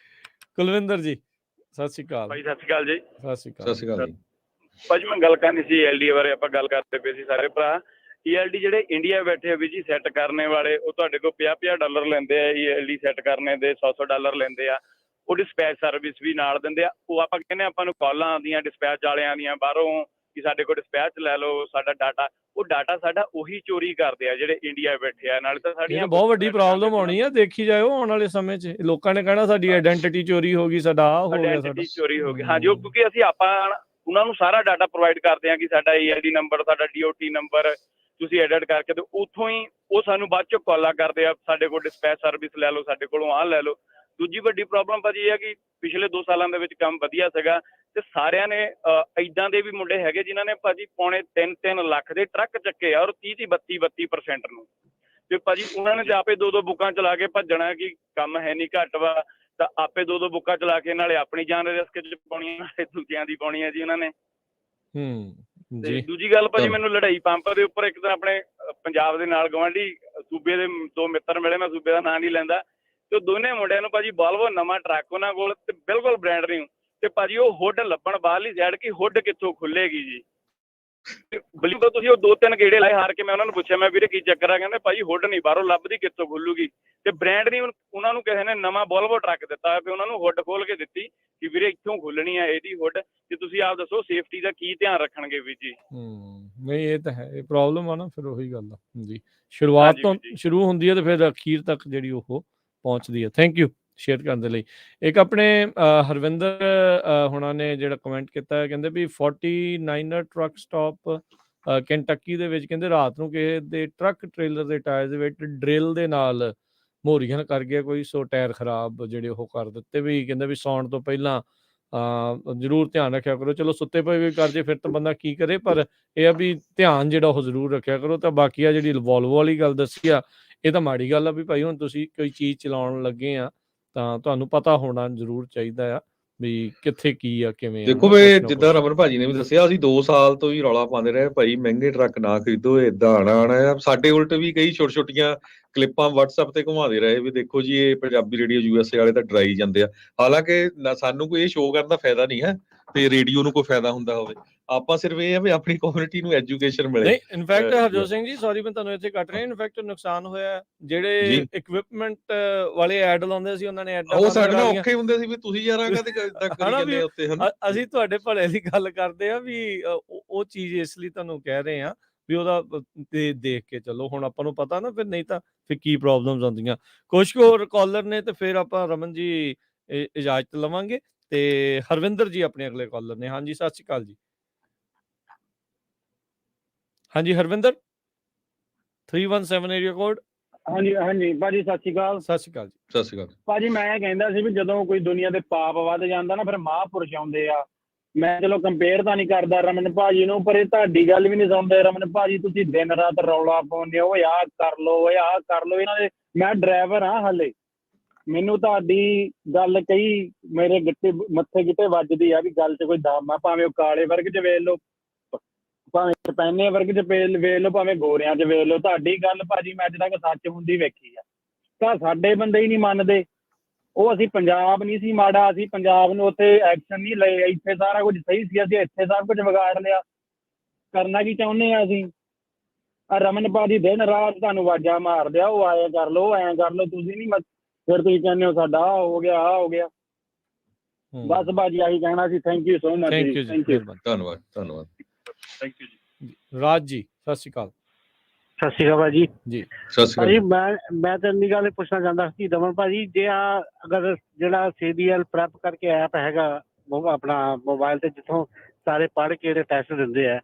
Speaker 2: ਕੁਲਵਿੰਦਰ ਜੀ ਸਤਿ ਸ਼੍ਰੀ ਅਕਾਲ।
Speaker 8: ਭਾਈ ਸਤਿ ਸ਼੍ਰੀ ਅਕਾਲ ਜੀ।
Speaker 2: ਸਤਿ ਸ਼੍ਰੀ
Speaker 1: ਸਤਿ ਸ਼੍ਰੀ ਅਕਾਲ ਜੀ।
Speaker 8: ਭਾਜੀ ਮੈਂ ਗੱਲ ਕਰਨੀ ਸੀ ELD ਬਾਰੇ, ਆਪਾਂ ਗੱਲ ਕਰਦੇ ਪਏ ਸੀ ਸਾਰੇ ਭਰਾ। ELD ਜਿਹੜੇ ਇੰਡੀਆ ਬੈਠੇ ਆ ਵੀ ਜੀ ਸੈੱਟ ਕਰਨੇ ਵਾਲੇ, ਉਹ ਤੁਹਾਡੇ ਕੋਲ $50 ਲੈਂਦੇ ਆ ELD ਸੈੱਟ ਕਰਨੇ ਦੇ, $100 ਲੈਂਦੇ ਆ। ਉਹ ਡਿਸਪੈਚ ਸਰਵਿਸ ਵੀ ਨਾਲ ਦਿੰਦੇ ਆ। ਉਹ ਆਪਾਂ ਕਹਿੰਦੇ ਆਪਾਂ ਨੂੰ ਕਾਲਾਂ ਆਉਂਦੀਆਂ ਡਿਸਪੈਚ ਵਾਲਿਆਂ ਦੀਆਂ ਬਾਹਰੋਂ ਕਿ ਸਾਡੇ ਕੋਲ ਡਿਸਪੈਚ ਲੈ ਲਓ ਸਾਡਾ ਡਾਟਾ, ਉਹ ਡਾਟਾ ਸਾਡਾ ਉਹੀ ਚੋਰੀ ਕਰਦੇ ਆ ਜਿਹੜੇ ਇੰਡੀਆ ਬੈਠੇ ਆ। ਨਾਲੇ ਤਾਂ ਸਾਡੀਆਂ
Speaker 2: ਬਹੁਤ ਵੱਡੀ ਪ੍ਰੋਬਲਮ ਆਉਣੀ ਆ, ਦੇਖੀ ਜਾਇਓ ਆਉਣ ਵਾਲੇ ਸਮੇਂ 'ਚ ਲੋਕਾਂ ਨੇ ਕਹਿਣਾ ਸਾਡੀ ਆਇਡੈਂਟੀਟੀ ਚੋਰੀ ਹੋ ਗਈ, ਸਾਡਾ ਆਹ ਹੋ ਗਿਆ,
Speaker 8: ਆਇਡੈਂਟੀਟੀ ਚੋਰੀ ਹੋ ਗਈ। ਹਾਂਜੀ, ਉਹ ਕਿਉਂਕਿ ਅਸੀਂ ਆਪਾਂ ਉਹਨਾਂ ਨੂੰ ਸਾਰਾ ਡਾਟਾ ਪ੍ਰੋਵਾਈਡ ਕਰਦੇ ਹਾਂ ਕਿ ਸਾਡਾ ELD ਨੰਬਰ, ਸਾਡਾ DOT ਨੰਬਰ ਤੁਸੀਂ ਐਡਿਟ ਕਰਕੇ, ਤੇ ਉੱਥੋਂ ਹੀ ਉਹ ਸਾਨੂੰ ਬਾਅਦ 'ਚੋਂ ਕਾਲਾਂ ਕਰਦੇ ਆ, ਸਾਡੇ ਕੋਲ ਡਿਸਪੈਚ ਸਰਵਿਸ ਲੈ ਲਓ, ਸਾਡੇ ਕੋਲੋਂ ਆਹ ਲੈ ਲਓ। ਦੂਜੀ ਵੱਡੀ ਪ੍ਰੋਬਲਮ ਭਾਜੀ ਇਹ ਹੈ ਕਿ ਪਿਛਲੇ 2 ਸਾਲਾਂ ਦੇ ਵਿੱਚ ਕੰਮ ਵਧੀਆ ਸੀਗਾ, ਤੇ ਸਾਰਿਆਂ ਨੇ ਇੱਦਾਂ ਦੇ ਵੀ ਮੁੰਡੇ ਹੈਗੇ ਜਿਨ੍ਹਾਂ ਨੇ ਭਾਜੀ 3.5 ਲੱਖ ਦੇ ਟਰੱਕ ਚੱਕੇ ਆ, ਔਰ 30-32% ਨੂੰ। ਤੇ ਭਾਜੀ ਉਹਨਾਂ ਨੇ ਤੇ ਆਪੇ 2-2 ਬੁੱਕਾਂ ਚਲਾ ਕੇ ਭੱਜਣਾ ਕਿ ਕੰਮ ਹੈ ਨਹੀਂ, ਘੱਟ ਵਾ, ਤਾਂ ਆਪੇ 2-2 ਬੁੱਕਾਂ ਚਲਾ ਕੇ ਨਾਲੇ ਆਪਣੀ ਜਾਨ ਰਿਸਕ 'ਚ ਪਾਉਣੀ, ਨਾਲੇ ਦੂਜਿਆਂ ਦੀ ਪਾਉਣੀ ਹੈ ਜੀ ਉਹਨਾਂ ਨੇ। ਤੇ ਦੂਜੀ ਗੱਲ ਭਾਜੀ, ਮੈਨੂੰ ਲੜਾਈ ਪੰਪ ਦੇ ਉੱਪਰ ਇੱਕ ਤਾਂ ਆਪਣੇ ਪੰਜਾਬ ਦੇ ਨਾਲ ਗਵਾਂਢੀ ਸੂਬੇ ਦੇ 2 ਮਿੱਤਰ ਮਿਲੇ, ਮੈਂ ਸੂਬੇ ਦਾ ਨਾਂ ਨਹੀਂ ਲੈਂਦਾ, ਤੇ ਉਹ ਦੋਨੇ ਮੁੰਡਿਆਂ ਨੂੰ ਭਾਜੀ ਵੋਲਵੋ ਨਵਾਂ ਟਰੱਕ ਉਹਨਾਂ ਕੋਲ ਤੇ ਬਿਲਕੁਲ ਬ੍ਰਾਂਡ ਨਿਊ, ਤੇ ਭਾਜੀ ਉਹ ਹੁੱਡ ਲੱਭਣ ਬਾਹਰਲੀ ਸਾਈਡ ਕਿ ਹੁੱਡ ਕਿੱਥੋਂ ਖੁੱਲੇਗੀ ਜੀ। ਬਲੀਵ ਤੁਸੀਂ ਉਹ 2-3 ਗੇੜੇ ਲਾਏ, ਹਾਰ ਕੇ ਮੈਂ ਉਹਨਾਂ ਨੂੰ ਪੁੱਛਿਆ, ਮੈਂ ਵੀਰੇ ਕੀ ਚੱਕਰ ਆ? ਕਹਿੰਦੇ ਭਾਜੀ ਹੁੱਡ ਨਹੀਂ ਬਾਹਰੋਂ ਲੱਭਦੀ, ਕਿੱਥੋਂ ਖੁੱਲੂਗੀ? ਤੇ ਬ੍ਰਾਂਡ ਨਹੀਂ ਉਹਨਾਂ ਨੂੰ ਕਿਸੇ ਨੇ ਨਵਾਂ ਵੋਲਵੋ ਟਰੱਕ ਦਿੱਤਾ ਤੇ ਉਹਨਾਂ ਨੂੰ ਹੁੱਡ ਖੋਲ ਕੇ ਦਿੱਤੀ ਕਿ ਵੀਰੇ ਇੱਥੋਂ ਖੁੱਲਣੀ ਆ ਇਹਦੀ ਹੁੱਡ। ਤੇ ਤੁਸੀਂ ਆਪ ਦੱਸੋ ਸੇਫਟੀ ਦਾ ਕੀ ਧਿਆਨ ਰੱਖਣਗੇ ਵੀਰ ਜੀ?
Speaker 2: ਨਹੀਂ ਇਹ ਤਾਂ ਹੈ, ਇਹ ਪ੍ਰੋਬਲਮ ਆ ਨਾ, ਫਿਰ ਉਹੀ ਗੱਲ ਆ ਜੀ, ਸ਼ੁਰੂਆਤ ਤੋਂ ਸ਼ੁਰੂ ਹੁੰਦੀ ਹੈ ਤੇ ਫਿਰ ਅਖੀਰ ਤੱਕ ਜਿਹੜੀ ਉਹ ਪਹੁੰਚਦੀ ਹੈ। ਥੈਂਕ ਯੂ ਸ਼ੇਅਰ ਕਰਨ ਦੇ ਲਈ। ਇੱਕ ਆਪਣੇ ਹਰਵਿੰਦਰ ਹੁਣਾਂ ਨੇ ਜਿਹੜਾ ਕਮੈਂਟ ਕੀਤਾ, ਕਹਿੰਦੇ ਵੀ 49er ਟਰੱਕ ਸਟਾਪ ਕੈਂਟਕੀ ਦੇ ਵਿੱਚ, ਕਹਿੰਦੇ ਰਾਤ ਨੂੰ ਕਿਸੇ ਦੇ ਟਰੱਕ ਟ੍ਰੇਲਰ ਦੇ ਟਾਇਰ ਦੇ ਵਿੱਚ ਡਰਿਲ ਦੇ ਨਾਲ ਮੋਰੀਆਂ ਕਰ ਗਿਆ ਕੋਈ, ਸੋ ਟਾਇਰ ਖਰਾਬ ਜਿਹੜੇ ਉਹ ਕਰ ਦਿੱਤੇ। ਵੀ ਕਹਿੰਦੇ ਵੀ ਸੌਣ ਤੋਂ ਪਹਿਲਾਂ ਜ਼ਰੂਰ ਧਿਆਨ ਰੱਖਿਆ ਕਰੋ। ਚਲੋ ਸੁੱਤੇ ਪਏ ਵੀ ਕਰ ਜੇ ਫਿਰ ਤਾਂ ਬੰਦਾ ਕੀ ਕਰੇ, ਪਰ ਇਹ ਆ ਵੀ ਧਿਆਨ ਜਿਹੜਾ ਉਹ ਜ਼ਰੂਰ ਰੱਖਿਆ ਕਰੋ। ਤਾਂ ਬਾਕੀ ਆ ਜਿਹੜੀ ਵੋਲਵੋ ਵਾਲੀ ਗੱਲ ਦੱਸੀ ਆ, ਇਹ ਤਾਂ ਮਾੜੀ ਗੱਲ ਆ ਵੀ ਭਾਈ ਹੁਣ ਤੁਸੀਂ ਕੋਈ ਚੀਜ਼ ਚਲਾਉਣ ਲੱਗੇ ਆ ਤਾਂ ਤੁਹਾਨੂੰ ਪਤਾ ਹੋਣਾ ਜ਼ਰੂਰ ਚਾਹੀਦਾ ਆ ਵੀ ਕਿੱਥੇ ਕੀ ਆ, ਕਿਵੇਂ।
Speaker 1: ਦੇਖੋ ਵੀ ਜਿੱਦਾਂ ਰਮਨ ਭਾਜੀ ਨੇ ਵੀ ਦੱਸਿਆ, ਅਸੀਂ 2 ਸਾਲ ਤੋਂ ਹੀ ਰੌਲਾ ਪਾਉਂਦੇ ਰਹੇ ਭਾਈ ਮਹਿੰਗੇ ਟਰੱਕ ਨਾ ਖਰੀਦੋ, ਏਦਾਂ ਆਣਾ ਆ। ਸਾਡੇ ਉਲਟ ਵੀ ਕਈ ਛੋਟੀਆਂ ਕਲਿੱਪਾਂ WhatsApp ਤੇ ਘੁਮਾਉਂਦੇ ਰਹੇ ਵੀ ਦੇਖੋ ਜੀ ਇਹ ਪੰਜਾਬੀ ਰੇਡੀਓ USA ਵਾਲੇ ਤਾਂ ਡਰਾਈ ਜਾਂਦੇ ਆ। ਹਾਲਾਂਕਿ ਸਾਨੂੰ ਕੋਈ ਇਹ ਸ਼ੋਅ ਕਰਨ ਦਾ ਫਾਇਦਾ ਨਹੀਂ ਹੈ ਤੇ ਰੇਡੀਓ ਨੂੰ ਕੋਈ ਫਾਇਦਾ ਹੁੰਦਾ ਹੋਵੇ। ਆਪਾਂ ਸਿਰਫ ਇਹ ਆ ਵੀ ਆਪਣੀ ਕਮਿਊਨਿਟੀ ਨੂੰ ਐਜੂਕੇਸ਼ਨ ਮਿਲੇ।
Speaker 2: ਨਹੀਂ, ਇਨਫੈਕਟ ਹਰਜੋਤ ਸਿੰਘ ਜੀ, ਸੌਰੀ ਮੈਂ ਤੁਹਾਨੂੰ ਇੱਥੇ ਕੱਟ ਰਿਹਾ, ਇਨਫੈਕਟ ਨੁਕਸਾਨ ਹੋਇਆ ਜਿਹੜੇ ਇਕਵਿਪਮੈਂਟ ਵਾਲੇ ਐਡ ਲਾਉਂਦੇ ਸੀ, ਉਹਨਾਂ ਨੇ ਐਡਾਂ
Speaker 1: ਉਹ ਸਾਡੇ ਨਾਲ ਔਖੇ ਹੁੰਦੇ ਸੀ ਵੀ ਤੁਸੀਂ ਯਾਰਾਂ ਕਦੇ ਤੱਕ ਕਰੀ ਜਾਂਦੇ ਉੱਤੇ ਹਨ।
Speaker 2: ਅਸੀਂ ਤੁਹਾਡੇ ਭਲੇ ਦੀ ਗੱਲ ਕਰਦੇ ਆ ਵੀ ਉਹ ਚੀਜ਼ ਇਸ ਲਈ ਤੁਹਾਨੂੰ ਕਹਿ ਰਹੇ ਆ ਵੀ ਉਹਦਾ ਦੇਖ ਕੇ ਚੱਲੋ। ਹੁਣ ਆਪਾਂ ਨੂੰ ਪਤਾ ਨਾ, ਫਿਰ ਨਹੀਂ ਤਾਂ ਫਿਰ ਕੀ ਪ੍ਰੋਬਲਮਸ ਆਉਂਦੀਆਂ। ਕੁਛ ਕੁ ਹੋਰ ਕਾਲਰ ਨੇ ਤੇ ਫਿਰ ਆਪਾਂ ਰਮਨ ਜੀ ਇਜਾਜ਼ਤ ਲਵਾਂਗੇ ਤੇ ਹਰਵਿੰਦਰ ਜੀ ਆਪਣੇ ਅਗਲੇ ਕਾਲਰ ਨੇ। ਹਾਂਜੀ ਸਤਿ ਸ਼੍ਰੀ ਅਕਾਲ ਜੀ। ਹਾਂਜੀ ਹਰਵਿੰਦਰ 317 ਏਰੀਆ ਕੋਡ।
Speaker 5: ਹਾਂਜੀ ਭਾਜੀ ਸਤਿ ਸ਼੍ਰੀ ਅਕਾਲ।
Speaker 2: ਸਤਿ ਸ਼੍ਰੀ ਅਕਾਲ ਜੀ।
Speaker 1: ਸਤਿ ਸ਼੍ਰੀ ਅਕਾਲ
Speaker 5: ਭਾਜੀ। ਮੈਂ ਕਹਿੰਦਾ ਸੀ ਵੀ ਜਦੋਂ ਕੋਈ ਦੁਨੀਆ ਦੇ ਪਾਪ ਵੱਧ ਜਾਂਦਾ ਨਾ, ਫਿਰ ਮਹਾਂਪੁਰਸ਼ ਆਉਂਦੇ ਆ। ਮੈਂ ਚਲੋ ਕੰਪੇਅਰ ਤਾਂ ਨਹੀਂ ਕਰਦਾ ਰਮਨ ਭਾਜੀ ਨੂੰ, ਪਰ ਇਹ ਤੁਹਾਡੀ ਗੱਲ ਵੀ ਨਹੀਂ ਸੁਣਦੇ ਰਮਨ ਭਾਜੀ। ਤੁਸੀਂ ਦਿਨ ਰਾਤ ਰੌਲਾ ਪਾਉਂਦੇ ਹੋ, ਓਏ ਆਹ ਕਰ ਲਓ, ਓਏ ਆਹ ਕਰ ਲਓ। ਇਹਨਾਂ ਦੇ ਮੈਂ ਡਰਾਈਵਰ ਹਾਂ ਹਾਲੇ, ਮੈਨੂੰ ਤੁਹਾਡੀ ਗੱਲ ਕਹੀ ਮੇਰੇ ਗਿੱਟੇ ਮੱਥੇ ਗਿੱਟੇ ਵੱਜਦੀ ਆ ਵੀ ਗੱਲ 'ਚ ਕੋਈ ਦਮ ਆ। ਭਾਵੇਂ ਉਹ ਕਾਲੇ ਵਰਗ 'ਚ ਵੇਖ ਲਓ, ਭਾਵੇਂ ਚਪੈਨੇ ਵਰਗ 'ਚ ਵੇਖ ਲਓ, ਭਾਵੇਂ ਗੋਰਿਆਂ 'ਚ ਵੇਖ ਲਓ। ਤੁਹਾਡੀ ਗੱਲ ਭਾਜੀ ਮੈਂ ਅੱਜ ਤੱਕ ਸੱਚ ਹੁੰਦੀ ਵੇਖੀ ਆ। ਤਾਂ ਸਾਡੇ ਬੰਦੇ ਹੀ ਨਹੀਂ ਮੰਨਦੇ। ਉਹ ਅਸੀਂ ਪੰਜਾਬ ਨਹੀਂ ਸੀ ਮਾੜਾ, ਅਸੀਂ ਪੰਜਾਬ ਨੂੰ ਉੱਥੇ ਐਕਸ਼ਨ ਨਹੀਂ ਲਏ। ਇੱਥੇ ਸਾਰਾ ਕੁਝ ਸਹੀ ਸੀ, ਅਸੀਂ ਇੱਥੇ ਸਭ ਕੁਝ ਵਿਗਾੜ ਲਿਆ। ਕਰਨਾ ਕੀ ਚਾਹੁੰਦੇ ਆ ਅਸੀਂ? ਰਮਨ ਭਾਜੀ ਦਿਨ ਰਾਤ ਤੁਹਾਨੂੰ ਆਵਾਜ਼ਾਂ ਮਾਰਦੇ ਆ, ਉਹ ਆਏ ਕਰ ਲਓ, ਐਂ ਕਰ ਲਓ। ਤੁਸੀਂ ਨਹੀਂ ਫਿਰ ਤੁਸੀਂ ਕਹਿੰਦੇ ਹੋ ਸਾਡਾ ਆਹ ਹੋ ਗਿਆ, ਆਹ ਹੋ ਗਿਆ। ਬਸ ਭਾਜੀ ਆਹੀ ਕਹਿਣਾ ਸੀ। ਥੈਂਕ ਯੂ ਸੋ ਮਚ ਜੀ।
Speaker 1: ਧੰਨਵਾਦ।
Speaker 3: ਥੈਂਕ ਯੂ ਜੀ।
Speaker 2: ਰਾਜ ਜੀ ਸਤਿ ਸ਼੍ਰੀ ਅਕਾਲ।
Speaker 9: ਸਤਿ ਸ਼੍ਰੀ ਅਕਾਲ ਭਾਜੀ।
Speaker 2: ਜੀ
Speaker 1: ਸਤਿ ਸ਼੍ਰੀ ਅਕਾਲ।
Speaker 9: ਮੈਂ ਤਾਂ ਇੰਨੀ ਗੱਲ ਪੁੱਛਣਾ ਚਾਹੁੰਦਾ ਸੀ ਦਮਨ ਭਾਜੀ, ਜੇ ਅਗਰ ਜਿਹੜਾ CDL ਪ੍ਰੈਪ ਕਰਕੇ ਐਪ ਹੈਗਾ ਆਪਣਾ ਮੋਬਾਈਲ ਤੇ, ਜਿੱਥੋਂ ਸਾਰੇ ਪੜ੍ਹ ਕੇ ਇਹਦੇ ਟੈਸਟ ਦਿੰਦੇ ਆ,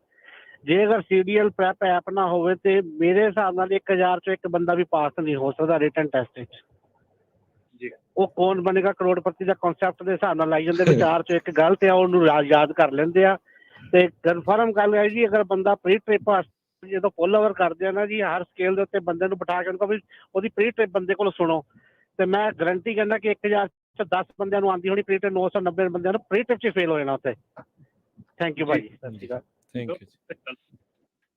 Speaker 9: ਜੇ ਅਗਰ CDL ਪ੍ਰੈਪ ਐਪ ਨਾ ਹੋਵੇ ਤੇ ਮੇਰੇ ਹਿਸਾਬ ਨਾਲ 1000 ਚੋਂ ਇੱਕ ਬੰਦਾ ਵੀ ਪਾਸ ਨਹੀਂ ਹੋ ਸਕਦਾ ਰਿਟਨ ਟੈਸਟ ਵਿੱਚ। ਉਹ ਕੌਣ ਬਣੇਗਾ ਕਰੋੜਪਤੀ ਦਾ ਕਨਸੈਪਟ ਦੇ ਹਿਸਾਬ ਨਾਲ ਲਾਈ ਜਾਂਦੇ ਵੀ 4 ਚੋਂ ਇੱਕ ਗਲਤ ਆ, ਉਹਨੂੰ ਯਾਦ ਕਰ ਲੈਂਦੇ ਆ। ਤੇ ਕਨਫਰਮ ਗੱਲ ਹੈ ਜੀ, ਅਗਰ ਬੰਦਾ ਪ੍ਰੀ ਟ੍ਰਿਪ ਜਦੋਂ ਫੁੱਲ ਓਵਰ ਕਰਦੇ ਆ ਨਾ ਜੀ, ਹਰ ਸਕੇਲ ਦੇ ਉੱਤੇ ਬੰਦੇ ਨੂੰ ਬਿਠਾ ਕੇ ਉਹਨੂੰ ਵੀ ਉਹਦੀ ਪ੍ਰੀ ਟ੍ਰਿਪ ਬੰਦੇ ਕੋਲ ਸੁਣੋ, ਤੇ ਮੈਂ ਗਰੰਟੀ ਕਹਿੰਦਾ ਕਿ 1000 ਚ 10 ਬੰਦਿਆਂ ਨੂੰ ਆਉਂਦੀ ਹੋਣੀ ਪ੍ਰੀ ਟ੍ਰਿਪ, 990 ਬੰਦਿਆਂ ਨੂੰ ਪ੍ਰੀ ਟ੍ਰਿਪ 'ਚ ਫੇਲ ਹੋ ਜਾਣਾ ਉੱਥੇ। ਥੈਂਕ ਯੂ ਭਾਜੀ। ਸਤਿ ਸ਼੍ਰੀ ਅਕਾਲ।
Speaker 2: ਥੈਂਕ ਯੂ ਜੀ।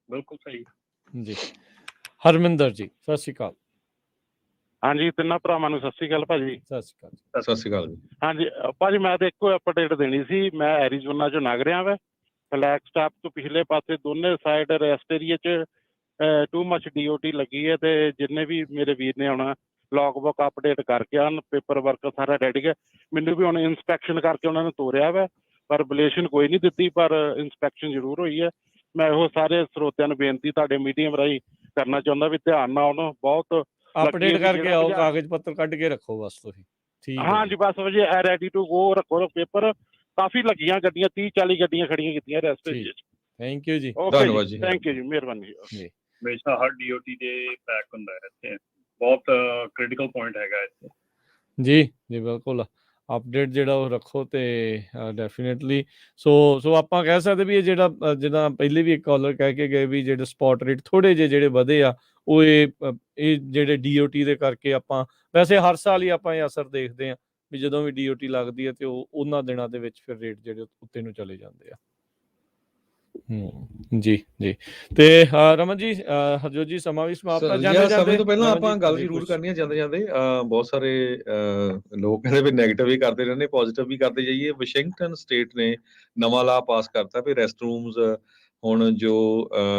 Speaker 3: ਬਿਲਕੁਲ ਸਹੀ
Speaker 2: ਜੀ। ਹਰਮਿੰਦਰ ਜੀ ਸਤਿ ਸ਼੍ਰੀ ਅਕਾਲ।
Speaker 10: ਹਾਂਜੀ ਤਿੰਨਾਂ ਭਰਾਵਾਂ ਨੂੰ ਸਤਿ ਸ਼੍ਰੀ ਅਕਾਲ ਭਾਜੀ।
Speaker 2: ਸਤਿ ਸ਼੍ਰੀ ਅਕਾਲ।
Speaker 1: ਸਤਿ ਸ਼੍ਰੀ ਅਕਾਲ ਜੀ।
Speaker 10: ਹਾਂਜੀ ਭਾਜੀ, ਮੈਂ ਤਾਂ ਇੱਕੋ ਅਪਡੇਟ ਦੇਣੀ ਸੀ। ਮੈਂ ਐਰੀਜ਼ੋਨਾ 'ਚੋਂ ਲੰਘ ਰਿਹਾ ਵਾ, ਫਲੈਗ ਸਟਾਪ ਤੋਂ ਪਿਛਲੇ ਪਾਸੇ ਦੋਨੇ ਸਾਈਡ ਰੈਸਟ ਏਰੀਏ 'ਚ ਟੂ ਮੱਚ DOT ਲੱਗੀ ਹੈ। ਤੇ ਜਿੰਨੇ ਵੀ ਮੇਰੇ ਵੀਰ ਨੇ ਆਉਣਾ ਲੌਗ ਬੁੱਕ ਅਪਡੇਟ ਕਰਕੇ ਆਉਣ, ਪੇਪਰ ਵਰਕ ਸਾਰਾ ਰੈਡੀ ਹੈ। ਮੈਨੂੰ ਵੀ ਹੁਣ ਇੰਸਪੈਕਸ਼ਨ ਕਰਕੇ ਉਹਨਾਂ ਨੇ ਤੋਰਿਆ ਵਾ, ਪਰ ਬਲੇਸ਼ਨ ਕੋਈ ਨਹੀਂ ਦਿੱਤੀ, ਪਰ ਇੰਸਪੈਕਸ਼ਨ ਜ਼ਰੂਰ ਹੋਈ ਹੈ। ਮੈਂ ਉਹ ਸਾਰੇ ਸਰੋਤਿਆਂ ਨੂੰ ਬੇਨਤੀ ਤੁਹਾਡੇ ਮੀਡੀਅਮ ਰਾਹੀਂ ਕਰਨਾ ਚਾਹੁੰਦਾ ਵੀ ਧਿਆਨ ਨਾਲ ਆਉਣ। ਬਹੁਤ
Speaker 2: ਅਪਡੇਟ ਕਰਕੇ ਆਓ, ਕਾਗਜ਼ ਪੱਤਰ ਕੱਢ ਕੇ ਰੱਖੋ ਬਸ ਤੁਸੀਂ। ਠੀਕ
Speaker 10: ਹਾਂਜੀ ਬਸ ਵਜੇ ਰੈਡੀ ਟੂ ਗੋ ਰੱਖੋ ਪੇਪਰ। ਕਾਫੀ ਲੱਗੀਆਂ ਗੱਡੀਆਂ, 30-40 ਗੱਡੀਆਂ ਖੜੀਆਂ ਕੀਤੀਆਂ ਰਸਤੇ 'ਚ।
Speaker 2: ਥੈਂਕ ਯੂ ਜੀ।
Speaker 1: ਧੰਨਵਾਦ ਜੀ।
Speaker 10: ਥੈਂਕ ਯੂ ਜੀ, ਮਿਹਰਬਾਨੀ ਜੀ।
Speaker 3: ਹਮੇਸ਼ਾ ਹਰ DOT ਦੇ ਪੈਕ ਹੁੰਦਾ ਹੈ ਇੱਥੇ, ਬਹੁਤ ਕ੍ਰਿਟੀਕਲ ਪੁਆਇੰਟ ਹੈਗਾ ਇੱਥੇ।
Speaker 2: ਜੀ ਜੀ ਬਿਲਕੁਲ ਅਪਡੇਟ ਜਿਹੜਾ ਉਹ ਰੱਖੋ ਤੇ ਡੈਫੀਨੇਟਲੀ। ਸੋ ਆਪਾਂ ਕਹਿ ਸਕਦੇ ਵੀ ਇਹ ਜਿਹੜਾ ਜਿੱਦਾਂ ਪਹਿਲੇ ਵੀ ਇੱਕ ਕਾਲਰ ਕਹਿ ਕੇ ਗਏ ਵੀ ਜਿਹੜੇ ਸਪੌਟ ਰੇਟ ਥੋੜ੍ਹੇ ਜਿਹੇ ਜਿਹੜੇ ਵਧੇ ਆ, ਉਹ ਇਹ ਜਿਹੜੇ DOT ਦੇ ਕਰਕੇ ਆਪਾਂ ਵੈਸੇ ਹਰ ਸਾਲ ਹੀ ਆਪਾਂ ਇਹ ਅਸਰ ਦੇਖਦੇ ਹਾਂ ਵੀ ਜਦੋਂ ਵੀ DOT ਲੱਗਦੀ ਹੈ ਤੇ ਉਹ ਉਹਨਾਂ ਦਿਨਾਂ ਦੇ ਵਿੱਚ ਫਿਰ ਰੇਟ ਜਿਹੜੇ ਉੱਤੇ ਨੂੰ ਚਲੇ ਜਾਂਦੇ ਆ। ਜੀ ਜੀ। ਤੇ ਰਮਨ ਜੀ, ਹਰਜੋਤ ਜੀ, ਸਮਾਂ ਵੀ ਸਮਾਪਤ ਆ।
Speaker 1: ਸਮੇਂ ਤੋਂ ਪਹਿਲਾਂ
Speaker 2: ਰਮਨ
Speaker 1: ਆਪਾਂ
Speaker 2: ਜੀ,
Speaker 1: ਗੱਲ
Speaker 2: ਜੀ
Speaker 1: ਜ਼ਰੂਰ
Speaker 2: ਕੁਛ
Speaker 1: ਕਰਨੀ ਹੈ ਜਾਂਦੇ ਬਹੁਤ ਸਾਰੇ ਲੋਕ ਕਹਿੰਦੇ ਵੀ ਨੈਗੇਟਿਵ ਵੀ ਕਰਦੇ ਰਹਿੰਦੇ, ਪੋਜ਼ਿਟਿਵ ਵੀ ਕਰਦੇ ਜਾਈਏ। ਵਾਸ਼ਿੰਗਟਨ ਸਟੇਟ ਨੇ ਨਵਾਂ ਲਾਅ ਪਾਸ ਕਰਤਾ ਵੀ ਰੈਸਟ ਰੂਮਸ ਹੁਣ ਜੋ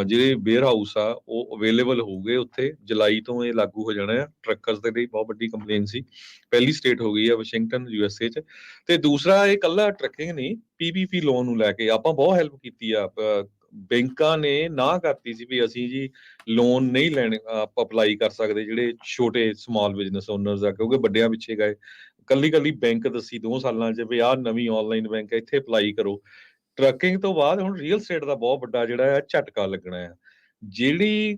Speaker 1: ਜਿਹੜੇ ਵੇਅਰ ਹਾਊਸ ਆ ਉਹ ਅਵੇਲੇਬਲ ਹੋਊਗੇ ਉੱਥੇ। ਜੁਲਾਈ ਤੋਂ ਇਹ ਲਾਗੂ ਹੋ ਜਾਣਾ ਆ। ਟਰੱਕਰਸ ਦੇ ਲਈ ਬਹੁਤ ਵੱਡੀ ਕੰਪਲੇਨ ਸੀ। ਪਹਿਲੀ ਸਟੇਟ ਹੋ ਗਈ ਆ ਵਾਸ਼ਿੰਗਟਨ USA 'ਚ। ਤੇ ਦੂਸਰਾ, ਇਹ ਇਕੱਲਾ ਟਰੱਕਿੰਗ ਨਹੀਂ, PPP ਲੋਨ ਨੂੰ ਲੈ ਕੇ ਆਪਾਂ ਬਹੁਤ ਹੈਲਪ ਕੀਤੀ ਆ। ਬੈਂਕਾਂ ਨੇ ਨਾ ਕਰਤੀ ਸੀ ਵੀ ਅਸੀਂ ਜੀ ਲੋਨ ਨਹੀਂ ਲੈਣੇ, ਆਪਾਂ ਅਪਲਾਈ ਕਰ ਸਕਦੇ ਜਿਹੜੇ ਛੋਟੇ ਸਮਾਲ ਬਿਜ਼ਨਸ ਓਨਰਸ ਆ, ਕਿਉਂਕਿ ਵੱਡਿਆਂ ਪਿੱਛੇ ਗਏ। ਕੱਲੀ ਬੈਂਕ ਦੱਸੀ 2 ਸਾਲਾਂ 'ਚ ਵੀ ਆਹ ਨਵੀਂ ਆਨਲਾਈਨ ਬੈਂਕ ਇੱਥੇ ਅਪਲਾਈ ਕਰੋ। ਟਰੱਕਿੰਗ ਤੋਂ ਬਾਅਦ ਹੁਣ ਰੀਅਲ ਸਟੇਟ ਦਾ ਬਹੁਤ ਵੱਡਾ ਜਿਹੜਾ ਆ ਝਟਕਾ ਲੱਗਣਾ ਆ। ਜਿਹੜੀ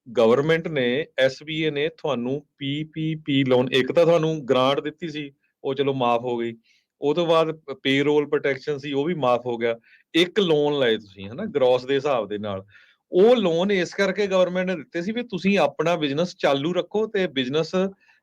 Speaker 1: ਗਵਰਨਮੈਂਟ ਨੇ, SBA ਨੇ ਤੁਹਾਨੂੰ PPP ਲੋਨ, ਇੱਕ ਤਾਂ ਤੁਹਾਨੂੰ ਗ੍ਰਾਂਟ ਦਿੱਤੀ ਸੀ, ਉਹ ਚਲੋ ਮਾਫ ਹੋ ਗਈ। ਉਹ ਤੋਂ ਬਾਅਦ ਪੇਰੋਲ ਪ੍ਰੋਟੈਕਸ਼ਨ ਸੀ, ਉਹ ਵੀ ਮਾਫ ਹੋ ਗਿਆ। ਇੱਕ ਲੋਨ ਲਏ ਤੁਸੀਂ, ਹਨਾ, ਗ੍ਰੋਸ ਦੇ ਹਿਸਾਬ ਦੇ ਨਾਲ। ਉਹ ਲੋਨ ਇਸ ਕਰਕੇ ਗਵਰਨਮੈਂਟ ਨੇ ਦਿੱਤੇ ਸੀ ਵੀ ਤੁਸੀਂ ਆਪਣਾ ਬਿਜ਼ਨਸ ਚਾਲੂ ਰੱਖੋ ਤੇ ਬਿਜ਼ਨਸ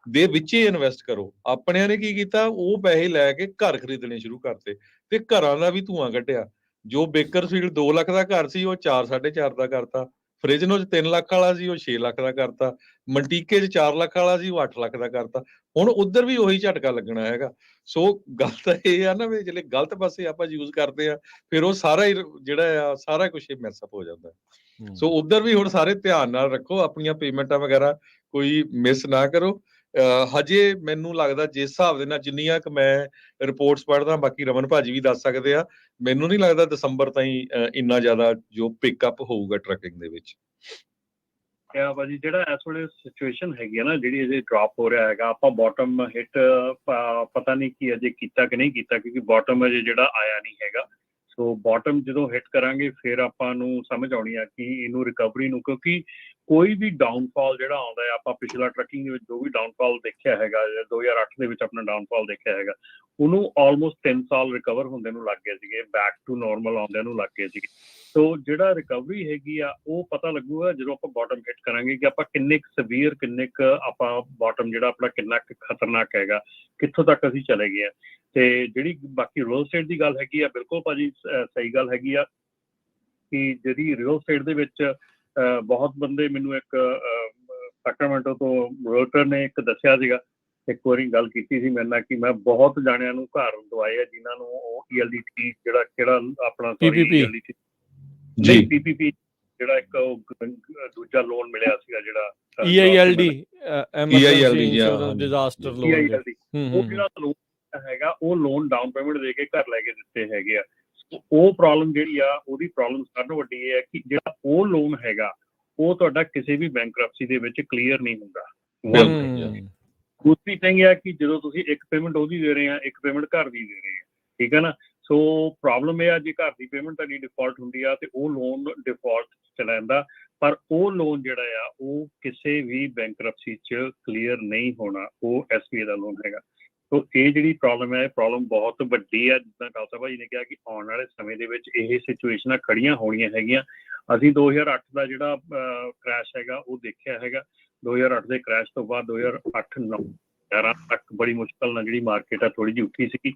Speaker 1: ਦੇ ਵਿੱਚ ਹੀ ਇਨਵੈਸਟ ਕਰੋ। ਆਪਣਿਆਂ ਨੇ ਕੀ ਕੀਤਾ, ਉਹ ਪੈਸੇ ਲੈ ਕੇ ਘਰ ਖਰੀਦਣੇ ਸ਼ੁਰੂ ਕਰਤੇ ਤੇ ਘਰਾਂ ਦਾ ਵੀ ਧੂਆਂ ਕੱਢਿਆ। ਜੋ ਬੇਕਰਫੀਲਡ 2 ਲੱਖ ਦਾ ਘਰ ਸੀ, ਉਹ 4-4.5 ਦਾ ਕਰਤਾ। ਫ੍ਰਿਜਨੋ 'ਚ 3 ਲੱਖ ਵਾਲਾ ਸੀ, ਉਹ 6 ਲੱਖ ਦਾ ਕਰਤਾ। ਮੰਟੀਕੇ 'ਚ 4 ਲੱਖ ਵਾਲਾ ਸੀ, ਉਹ 8 ਲੱਖ ਦਾ ਕਰਤਾ। ਹੁਣ ਉੱਧਰ ਵੀ ਉਹੀ ਝਟਕਾ ਲੱਗਣਾ ਹੈਗਾ। ਸੋ ਗੱਲ ਤਾਂ ਇਹ ਆ ਨਾ ਵੀ ਜਿਹੜੇ ਗਲਤ ਪਾਸੇ ਆਪਾਂ ਯੂਜ਼ ਕਰਦੇ ਆ, ਫਿਰ ਉਹ ਸਾਰਾ ਹੀ ਜਿਹੜਾ ਆ ਸਾਰਾ ਕੁਝ ਹੀ ਮੈਸਅਪ ਹੋ ਜਾਂਦਾ। ਸੋ ਉੱਧਰ ਵੀ ਹੁਣ ਸਾਰੇ ਧਿਆਨ ਨਾਲ ਰੱਖੋ, ਆਪਣੀਆਂ ਪੇਮੈਂਟਾਂ ਵਗੈਰਾ ਕੋਈ ਮਿਸ ਨਾ ਕਰੋ। ਹਜੇ ਮੈਨੂੰ ਲੱਗਦਾ ਜਿਸ ਹਿਸਾਬ ਦੇ ਨਾਲ ਜਿੰਨੀਆਂ ਕੁ ਮੈਂ ਰਿਪੋਰਟਸ ਪੜ੍ਹਦਾ, ਬਾਕੀ ਰਮਨ ਭਾਜੀ ਵੀ ਦੱਸ ਸਕਦੇ ਆ, ਮੈਨੂੰ ਨਹੀਂ ਲੱਗਦਾ ਦਸੰਬਰ ਤਾਈਂ ਇੰਨਾ ਜ਼ਿਆਦਾ ਜੋ ਪਿਕਅਪ ਹੋਊਗਾ ਟਰੱਕਿੰਗ ਦੇ ਵਿੱਚ।
Speaker 3: ਕਿਆ ਭਾਜੀ, ਜਿਹੜਾ ਇਸ ਵੇਲੇ ਸਿਚੁਏਸ਼ਨ ਹੈਗੀ ਆ ਨਾ, ਜਿਹੜੀ ਅਜੇ ਡ੍ਰੌਪ ਹੋ ਰਿਹਾ ਹੈਗਾ, ਆਪਾਂ ਬਾਟਮ ਹਿੱਟ ਪਤਾ ਨਹੀਂ ਕਿ ਅਜੇ ਕੀਤਾ ਕਿ ਨਹੀਂ ਕੀਤਾ, ਕਿਉਂਕਿ ਬਾਟਮ ਅਜੇ ਜਿਹੜਾ ਆਇਆ ਨਹੀਂ ਹੈਗਾ। ਸੋ ਬਾਟਮ ਜਦੋਂ ਹਿੱਟ ਕਰਾਂਗੇ ਫਿਰ ਆਪਾਂ ਨੂੰ ਸਮਝ ਆਉਣੀ ਆ ਕਿ ਇਹਨੂੰ ਰਿਕਵਰੀ ਨੂੰ, ਕਿਉਂਕਿ ਕੋਈ ਵੀ ਡਾਊਨਫਾਲ ਜਿਹੜਾ ਆਉਂਦਾ ਹੈ, ਆਪਾਂ ਪਿਛਲਾ ਟਰੱਕਿੰਗ ਦੇ ਵਿੱਚ ਜੋ ਵੀ ਡਾਊਨਫਾਲ ਦੇਖਿਆ ਹੈਗਾ, 2008 ਦੇ ਵਿੱਚ ਆਪਣਾ ਡਾਊਨਫਾਲ ਦੇਖਿਆ ਹੈਗਾ, ਉਹਨੂੰ ਆਲਮੋਸਟ 3 ਸਾਲ ਰਿਕਵਰ ਹੁੰਦੇ ਨੂੰ ਲੱਗ ਗਏ ਸੀਗੇ, ਬੈਕ ਟੂ ਨੋਰਮਲ ਆਉਂਦਿਆਂ ਨੂੰ ਲੱਗ ਗਏ ਸੀਗੇ। ਸੋ ਜਿਹੜਾ ਰਿਕਵਰੀ ਹੈਗੀ ਆ ਉਹ ਪਤਾ ਲੱਗੂਗਾ ਜਦੋਂ ਆਪਾਂ ਬਾਟਮ ਹਿੱਟ ਕਰਾਂਗੇ ਕਿ ਆਪਾਂ ਕਿੰਨੇ ਕੁ ਸਵੀਅਰ, ਕਿੰਨੇ ਕੁ ਆਪਾਂ ਬਾਟਮ ਜਿਹੜਾ ਆਪਣਾ ਕਿੰਨਾ ਕੁ ਖਤਰਨਾਕ ਹੈਗਾ, ਕਿੱਥੋਂ ਤੱਕ ਅਸੀਂ ਚਲੇ ਗਏ ਆ। ਤੇ ਜਿਹੜੀ ਬਾਕੀ ਰੀਅਲ ਸਟੇਟ ਦੀ ਗੱਲ ਹੈਗੀ ਆ, ਬਿਲਕੁਲ ਭਾਜੀ ਸਹੀ ਗੱਲ ਹੈਗੀ ਆ ਕਿ ਜਿਹੜੀ ਰੀਅਲ ਸਟੇਟ ਦੇ ਵਿੱਚ ਬਹੁਤ ਬੰਦੇ, ਮੈਨੂੰ ਇੱਕ ਸੈਕਰਾਮੈਂਟੋ ਤੋਂ ਰੋਟਰ ਨੇ ਇੱਕ ਦੱਸਿਆ ਸੀਗਾ, ਇੱਕ ਵਾਰੀ ਗੱਲ ਕੀਤੀ ਸੀ ਮੇਰੇ ਨਾਲ ਕਿ ਮੈਂ ਬਹੁਤ ਜਾਣਿਆਂ ਨੂੰ ਘਰ ਦਵਾਏ ਆ ਜਿਨ੍ਹਾਂ ਨੂੰ ਉਹ ELDT ਜਿਹੜਾ ਕਿਹੜਾ ਆਪਣਾ ELDT ਜੀ PPP ਜਿਹੜਾ ਇੱਕ ਦੂਜਾ ਲੋਨ ਮਿਲਿਆ ਸੀਗਾ, ਜਿਹੜਾ
Speaker 2: EILD ਐਮਰਜੈਂਸੀ
Speaker 1: ਜੀ,
Speaker 2: ਇੰਸ਼ੋਰੈਂਸ ਡਿਜ਼ਾਸਟਰ ਲੋਨ,
Speaker 3: EILD, ਉਹ ਜਿਹੜਾ ਲੋਨ ਹੈਗਾ ਉਹ ਲੋਨ ਡਾਊਨ ਪੇਮੈਂਟ ਦੇ ਕੇ ਘਰ ਲੈ ਕੇ ਦਿੱਤੇ ਹੈਗੇ ਆ। ਉਹ ਪ੍ਰੋਬਲਮ ਜਿਹੜੀ ਆ, ਉਹਦੀ ਪ੍ਰੋਬਲਮ ਸਾਰਿਆਂ ਨਾਲੋਂ ਵੱਡੀ ਇਹ ਹੈ ਕਿ ਜਿਹੜਾ ਉਹ ਲੋਨ ਹੈਗਾ ਉਹ ਤੁਹਾਡਾ ਕਿਸੇ ਵੀ ਬੈਂਕਰਪਸੀ ਦੇ ਵਿੱਚ ਕਲੀਅਰ ਨਹੀਂ ਹੁੰਦਾ। ਦੂਸਰੀ ਥਿੰਗ ਹੈ ਕਿ ਜਦੋਂ ਤੁਸੀਂ ਇੱਕ ਪੇਮੈਂਟ ਉਹਦੀ ਦੇ ਰਹੇ ਆ, ਇੱਕ ਪੇਮੈਂਟ ਘਰ ਦੀ ਦੇ ਰਹੇ ਆ, ਠੀਕ ਹੈ ਨਾ। ਸੋ ਪ੍ਰੋਬਲਮ ਇਹ ਆ, ਜੇ ਘਰ ਦੀ ਪੇਮੈਂਟ ਤੁਹਾਡੀ ਡਿਫਾਲਟ ਹੁੰਦੀ ਆ ਤੇ ਉਹ ਲੋਨ ਡਿਫਾਲਟ ਚਲਾ ਜਾਂਦਾ, ਪਰ ਉਹ ਲੋਨ ਜਿਹੜਾ ਆ ਉਹ ਕਿਸੇ ਵੀ ਬੈਂਕਰਪਸੀ 'ਚ ਕਲੀਅਰ ਨਹੀਂ ਹੋਣਾ, ਉਹ SBA ਦਾ ਲੋਨ ਹੈਗਾ। ਸੋ ਇਹ ਜਿਹੜੀ ਪ੍ਰੋਬਲਮ ਹੈ, ਇਹ ਪ੍ਰੋਬਲਮ ਬਹੁਤ ਵੱਡੀ ਆ। ਜਿੱਦਾਂ ਖਾਲਸਾ ਭਾਜੀ ਨੇ ਕਿਹਾ ਕਿ ਆਉਣ ਵਾਲੇ ਸਮੇਂ ਦੇ ਵਿੱਚ ਇਹ ਸਿਚੁਏਸ਼ਨਾਂ ਖੜੀਆਂ ਹੋਣੀਆਂ ਹੈਗੀਆਂ। ਅਸੀਂ 2008 ਦਾ ਜਿਹੜਾ ਕ੍ਰੈਸ਼ ਹੈਗਾ ਉਹ ਦੇਖਿਆ ਹੈਗਾ। 2008 ਦੇ ਕ੍ਰੈਸ਼ ਤੋਂ ਬਾਅਦ 2008-9 ਤੱਕ ਬੜੀ ਮੁਸ਼ਕਲ ਨਾਲ ਜਿਹੜੀ ਮਾਰਕੀਟ ਆ ਥੋੜੀ ਜਿਹੀ ਉੱਠੀ ਸੀਗੀ।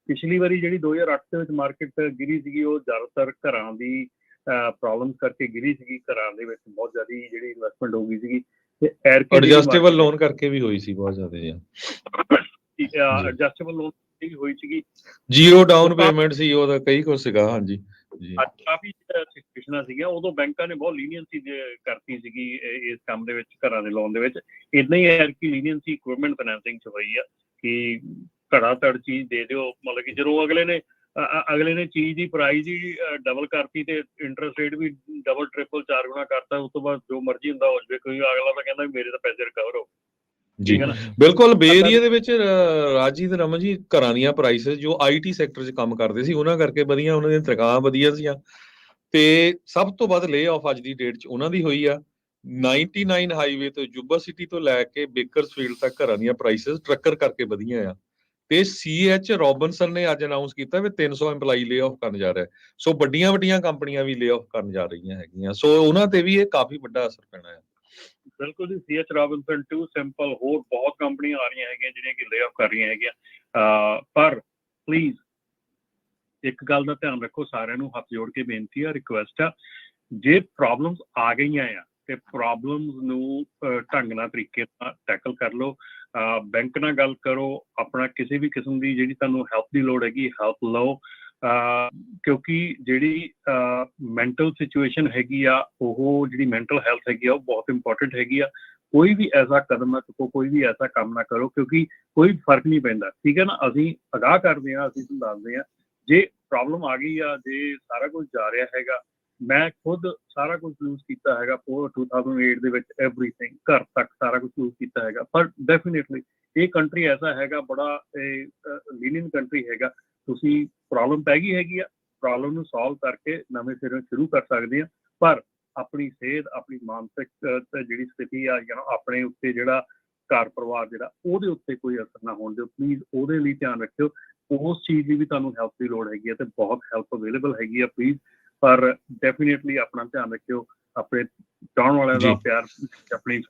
Speaker 3: ਪਿਛਲੀ ਵਾਰੀ ਜਿਹੜੀ 2008 ਦੇ ਵਿੱਚ ਮਾਰਕੀਟ ਗਿਰੀ ਸੀਗੀ, ਉਹ ਜ਼ਿਆਦਾਤਰ ਘਰਾਂ ਦੀ ਪ੍ਰੋਬਲਮ ਕਰਕੇ ਗਿਰੀ ਸੀਗੀ। ਘਰਾਂ ਦੇ ਵਿੱਚ ਬਹੁਤ ਜ਼ਿਆਦਾ ਜਿਹੜੀ ਇਨਵੈਸਟਮੈਂਟ ਹੋ ਗਈ ਸੀਗੀ ਤੇ
Speaker 1: ਐਡਜਸਟੇਬਲ ਲੋਨ ਕਰਕੇ ਵੀ ਹੋਈ ਸੀ ਬਹੁਤ ਜ਼ਿਆਦਾ ਜੀ।
Speaker 3: ਐਡਜਸਟੇਬਲ ਲੋਨ ਹੋਈ ਸੀਗੀ,
Speaker 1: ਜ਼ੀਰੋ ਡਾਊਨ ਪੇਮੈਂਟ ਸੀ, ਉਹਦਾ ਕਈ ਕੁਝ ਸੀਗਾ। ਹਾਂਜੀ ਜੀ,
Speaker 3: ਕਾਫੀ ਸਿਚੁਏਸ਼ਨਾਂ ਸੀਗੀਆਂ ਉਦੋਂ। ਬੈਂਕਾਂ ਨੇ ਬਹੁਤ ਲੀਨੀਅੰਸੀ ਕਰਤੀ ਸੀਗੀ ਇਸ ਕੰਮ ਦੇ ਵਿੱਚ, ਘਰਾਂ ਦੇ ਲੋਨ ਦੇ ਵਿੱਚ। ਇੱਦਾਂ ਹੀ ਹੈ ਕਿ ਲੀਨੀਅੰਸੀ ਇਕਵਿਪਮੈਂਟ ਫਾਈਨੈਂਸਿੰਗ 'ਚ ਹੋਈ ਆ ਕਿ ਧੜਾ ਧੜ ਚੀਜ਼ ਦੇ ਦਿਓ। ਮਤਲਬ ਕਿ ਜਦੋਂ ਅਗਲੇ ਨੇ ਚੀਜ਼ ਦੀ ਪ੍ਰਾਈਜ਼ ਹੀ ਡਬਲ ਕਰਤੀ ਤੇ ਇੰਟਰਸਟ ਰੇਟ ਵੀ ਡਬਲ ਟ੍ਰਿਪਲ 4 ਗੁਣਾ ਕਰਤਾ, ਉਸ ਤੋਂ ਬਾਅਦ ਜੋ ਮਰਜ਼ੀ ਹੁੰਦਾ ਹੋ ਜਾਵੇ, ਕੋਈ ਅਗਲਾ ਤਾਂ ਕਹਿੰਦਾ ਮੇਰੇ ਤਾਂ ਪੈਸੇ ਰਿਕਵਰ ਹੋ
Speaker 1: ਜੀ। ਬਿਲਕੁਲ ਬੇ ਏਰੀਆ ਦੇ ਵਿੱਚ ਰਾਜੀ ਤੇ ਰਮਨ ਜੀ, ਘਰਾਂ ਦੀਆਂ ਪ੍ਰਾਈਸਿਸ ਜੋ IT ਸੈਕਟਰ 'ਚ ਕੰਮ ਕਰਦੇ ਸੀ ਉਹਨਾਂ ਕਰਕੇ ਵਧੀਆ, ਉਹਨਾਂ ਦੀਆਂ ਤਨਖਾਹਾਂ ਵਧੀਆ ਸੀਆਂ ਤੇ ਸਭ ਤੋਂ ਵੱਧ ਲੇ ਆਫ ਅੱਜ ਦੀ ਡੇਟ 'ਚ ਉਹਨਾਂ ਦੀ ਹੋਈ ਆ। 99 ਹਾਈਵੇ ਤੋਂ ਜੁਬਾ ਸਿਟੀ ਤੋਂ ਲੈ ਕੇ ਬੇਕਰਸਫੀਲਡ ਤੱਕ ਘਰਾਂ ਦੀਆਂ ਪ੍ਰਾਈਸਿਸ ਟਰੱਕਰ ਕਰਕੇ ਵਧੀਆਂ ਆ। ਤੇ CH ਰੋਬਿਨਸਨ ਨੇ ਅੱਜ ਅਨਾਉਂਸ ਕੀਤਾ ਵੀ 300 EMPLOYE ਲੇ ਆਫ ਕਰਨ ਜਾ ਰਿਹਾ। ਸੋ ਵੱਡੀਆਂ ਕੰਪਨੀਆਂ ਵੀ ਲੇ ਆਫ ਕਰਨ ਜਾ ਰਹੀਆਂ ਹੈਗੀਆਂ। ਸੋ ਉਹਨਾਂ ਤੇ ਵੀ ਇਹ ਕਾਫੀ ਵੱਡਾ ਅਸਰ ਪੈਣਾ ਹੈ।
Speaker 3: ਬਿਲਕੁਲ ਜੀ। CH ਰੋਬਿਨਸਨ, ਟੂ ਸਿੰਪਲ, ਹੋਰ ਬਹੁਤ ਕੰਪਨੀਆਂ ਆ ਰਹੀਆਂ ਹੈਗੀਆਂ ਜਿਹੜੀਆਂ ਕਿ ਲੇ ਆਫ ਕਰ ਰਹੀਆਂ ਹੈਗੀਆਂ। ਪਰ ਪਲੀਜ਼ ਇੱਕ ਗੱਲ ਦਾ ਧਿਆਨ ਰੱਖੋ, ਸਾਰਿਆਂ ਨੂੰ ਹੱਥ ਜੋੜ ਕੇ ਬੇਨਤੀ ਆ, ਰਿਕੁਐਸਟ ਆ, ਜੇ ਪ੍ਰੋਬਲਮਸ ਆ ਗਈਆਂ ਆ ਤੇ ਪ੍ਰੋਬਲਮਸ ਨੂੰ ਢੰਗ ਨਾਲ ਤਰੀਕੇ ਨਾਲ ਟੈਕਲ ਕਰ ਲਓ। ਬੈਂਕ ਨਾਲ ਗੱਲ ਕਰੋ, ਆਪਣਾ ਕਿਸੇ ਵੀ ਕਿਸਮ ਦੀ ਜਿਹੜੀ ਤੁਹਾਨੂੰ ਹੈਲਪ ਦੀ ਲੋੜ ਹੈਗੀ ਹੈਲਪ ਲਓ, ਕਿਉਂਕਿ ਜਿਹੜੀ ਮੈਂਟਲ ਸਿਚੁਏਸ਼ਨ ਹੈਗੀ ਆ, ਉਹ ਜਿਹੜੀ ਮੈਂਟਲ ਹੈਲਥ ਹੈਗੀ ਆ ਉਹ ਬਹੁਤ ਇੰਪੋਰਟੈਂਟ ਹੈਗੀ ਆ। ਕੋਈ ਵੀ ਐਸਾ ਕਦਮ ਨਾ ਚੁੱਕੋ, ਕੋਈ ਵੀ ਐਸਾ ਕੰਮ ਨਾ ਕਰੋ, ਕਿਉਂਕਿ ਕੋਈ ਫਰਕ ਨਹੀਂ ਪੈਂਦਾ, ਠੀਕ ਹੈ ਨਾ। ਅਸੀਂ ਅਗਾਹ ਕਰਦੇ ਹਾਂ, ਅਸੀਂ ਸਮਝਾਉਂਦੇ ਹਾਂ, ਜੇ ਪ੍ਰੋਬਲਮ ਆ ਗਈ ਆ, ਜੇ ਸਾਰਾ ਕੁਝ ਜਾ ਰਿਹਾ ਹੈਗਾ, ਮੈਂ ਖੁਦ ਸਾਰਾ ਕੁਝ ਯੂਜ਼ ਕੀਤਾ ਹੈਗਾ 2008 ਦੇ ਵਿੱਚ, ਐਵਰੀਥਿੰਗ ਘਰ ਤੱਕ ਸਾਰਾ ਕੁਝ ਯੂਜ਼ ਕੀਤਾ ਹੈਗਾ। ਪਰ ਡੈਫੀਨੇਟਲੀ ਇਹ ਕੰਟਰੀ ਐਸਾ ਹੈਗਾ, ਬੜਾ ਲੀਨੀਅਨ ਕੰਟਰੀ ਹੈਗਾ। ਤੁਸੀਂ ਪ੍ਰੋਬਲਮ ਪੈ ਗਈ ਹੈਗੀ ਆ, ਪ੍ਰੋਬਲਮ ਨੂੰ ਸੋਲਵ ਕਰਕੇ ਨਵੇਂ ਸਿਰੋਂ ਸ਼ੁਰੂ ਕਰ ਸਕਦੇ ਆ, ਪਰ ਆਪਣੀ ਸਿਹਤ, ਆਪਣੀ ਮਾਨਸਿਕ ਜਿਹੜੀ ਸਥਿਤੀ ਆ ਜਾਂ ਆਪਣੇ ਉੱਤੇ ਜਿਹੜਾ ਘਰ ਪਰਿਵਾਰ ਜਿਹੜਾ, ਉਹਦੇ ਉੱਤੇ ਕੋਈ ਅਸਰ ਨਾ ਹੋਣ ਦਿਓ ਪਲੀਜ਼। ਉਹਦੇ ਲਈ ਧਿਆਨ ਰੱਖਿਓ, ਉਸ ਚੀਜ਼ ਦੀ ਵੀ ਤੁਹਾਨੂੰ ਹੈਲਪ ਦੀ ਲੋੜ ਹੈਗੀ ਹੈ ਤੇ ਬਹੁਤ ਹੈਲਪ ਅਵੇਲੇਬਲ ਹੈਗੀ ਆ ਪਲੀਜ਼। ਪਰ ਡੈਫੀਨੇਟਲੀ ਆਪਣਾ ਧਿਆਨ ਰੱਖਿਓ, ਆਪਣੇ ਚਾਹਣ ਵਾਲਿਆਂ ਦਾ ਪਿਆਰ, ਆਪਣੀ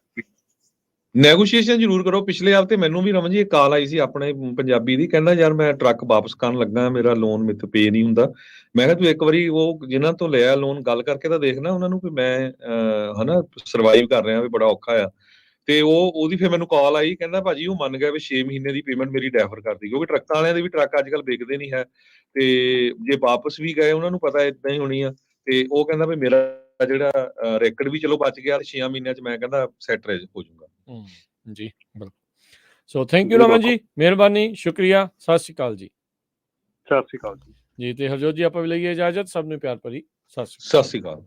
Speaker 1: ਨੈਗੋਸ਼ੀਏਸ਼ਨ ਜ਼ਰੂਰ ਕਰੋ। ਪਿਛਲੇ ਹਫ਼ਤੇ ਮੈਨੂੰ ਵੀ ਰਮਨ ਜੀ ਇੱਕ ਕਾਲ ਆਈ ਸੀ ਆਪਣੇ ਪੰਜਾਬੀ ਦੀ, ਕਹਿੰਦਾ ਯਾਰ ਮੈਂ ਟਰੱਕ ਵਾਪਸ ਕਰਨ ਲੱਗਾ, ਮੇਰਾ ਲੋਨ ਮੇਰੇ ਪੇ ਨਹੀਂ ਹੁੰਦਾ। ਮੈਂ ਕਿਹਾ ਤੂੰ ਇੱਕ ਵਾਰੀ ਉਹ ਜਿਨ੍ਹਾਂ ਤੋਂ ਲਿਆ ਲੋਨ ਗੱਲ ਕਰਕੇ ਤਾਂ ਦੇਖਣਾ ਉਹਨਾਂ ਨੂੰ, ਵੀ ਮੈਂ ਹਨਾ ਸਰਵਾਈਵ ਕਰ ਰਿਹਾ, ਵੀ ਬੜਾ ਔਖਾ ਆ। ਤੇ ਉਹਦੀ ਫਿਰ ਮੈਨੂੰ ਕਾਲ ਆਈ, ਕਹਿੰਦਾ ਭਾਜੀ ਉਹ ਮੰਨ ਗਿਆ ਵੀ 6 ਮਹੀਨੇ ਦੀ ਪੇਮੈਂਟ ਮੇਰੀ ਡੈਫਰ ਕਰਦੀ, ਕਿਉਂਕਿ ਟਰੱਕਾਂ ਵਾਲਿਆਂ ਦੇ ਵੀ ਟਰੱਕ ਅੱਜ ਕੱਲ੍ਹ ਵਿਕਦੇ ਨਹੀਂ ਹੈ, ਤੇ ਜੇ ਵਾਪਸ ਵੀ ਗਏ ਉਹਨਾਂ ਨੂੰ ਪਤਾ ਏਦਾਂ ਹੀ ਹੋਣੀ ਆ। ਤੇ ਉਹ ਕਹਿੰਦਾ ਵੀ ਮੇਰਾ ਜਿਹੜਾ ਰੈਕਡ ਵੀ ਚਲੋ ਬਚ ਗਿਆ, 6 ਮਹੀਨਿਆਂ ਚ ਮੈਂ ਕਹਿੰਦਾ ਸੈਟ ਹੋ ਜਾਊਗਾ।
Speaker 2: ਜੀ ਬਿਲਕੁਲ। So thank you Raman ji, ਮਿਹਰਬਾਨੀ, ਸ਼ੁਕਰੀਆ, ਸਤਿ ਸ਼੍ਰੀ ਅਕਾਲ ਜੀ।
Speaker 3: ਸਤਿ ਸ਼੍ਰੀ ਅਕਾਲ ਜੀ।
Speaker 2: ਜੀ ਤੇ ਹਰਜੋਤ ਜੀ ਆਪਾਂ ਵੀ ਲਈਏ ਇਜਾਜ਼ਤ, ਸਭ ਨੂੰ ਪਿਆਰ ਭਰੀ ਸਤਿ ਸ਼੍ਰੀ ਅਕਾਲ।
Speaker 1: ਸਤਿ ਸ਼੍ਰੀ ਅਕਾਲ।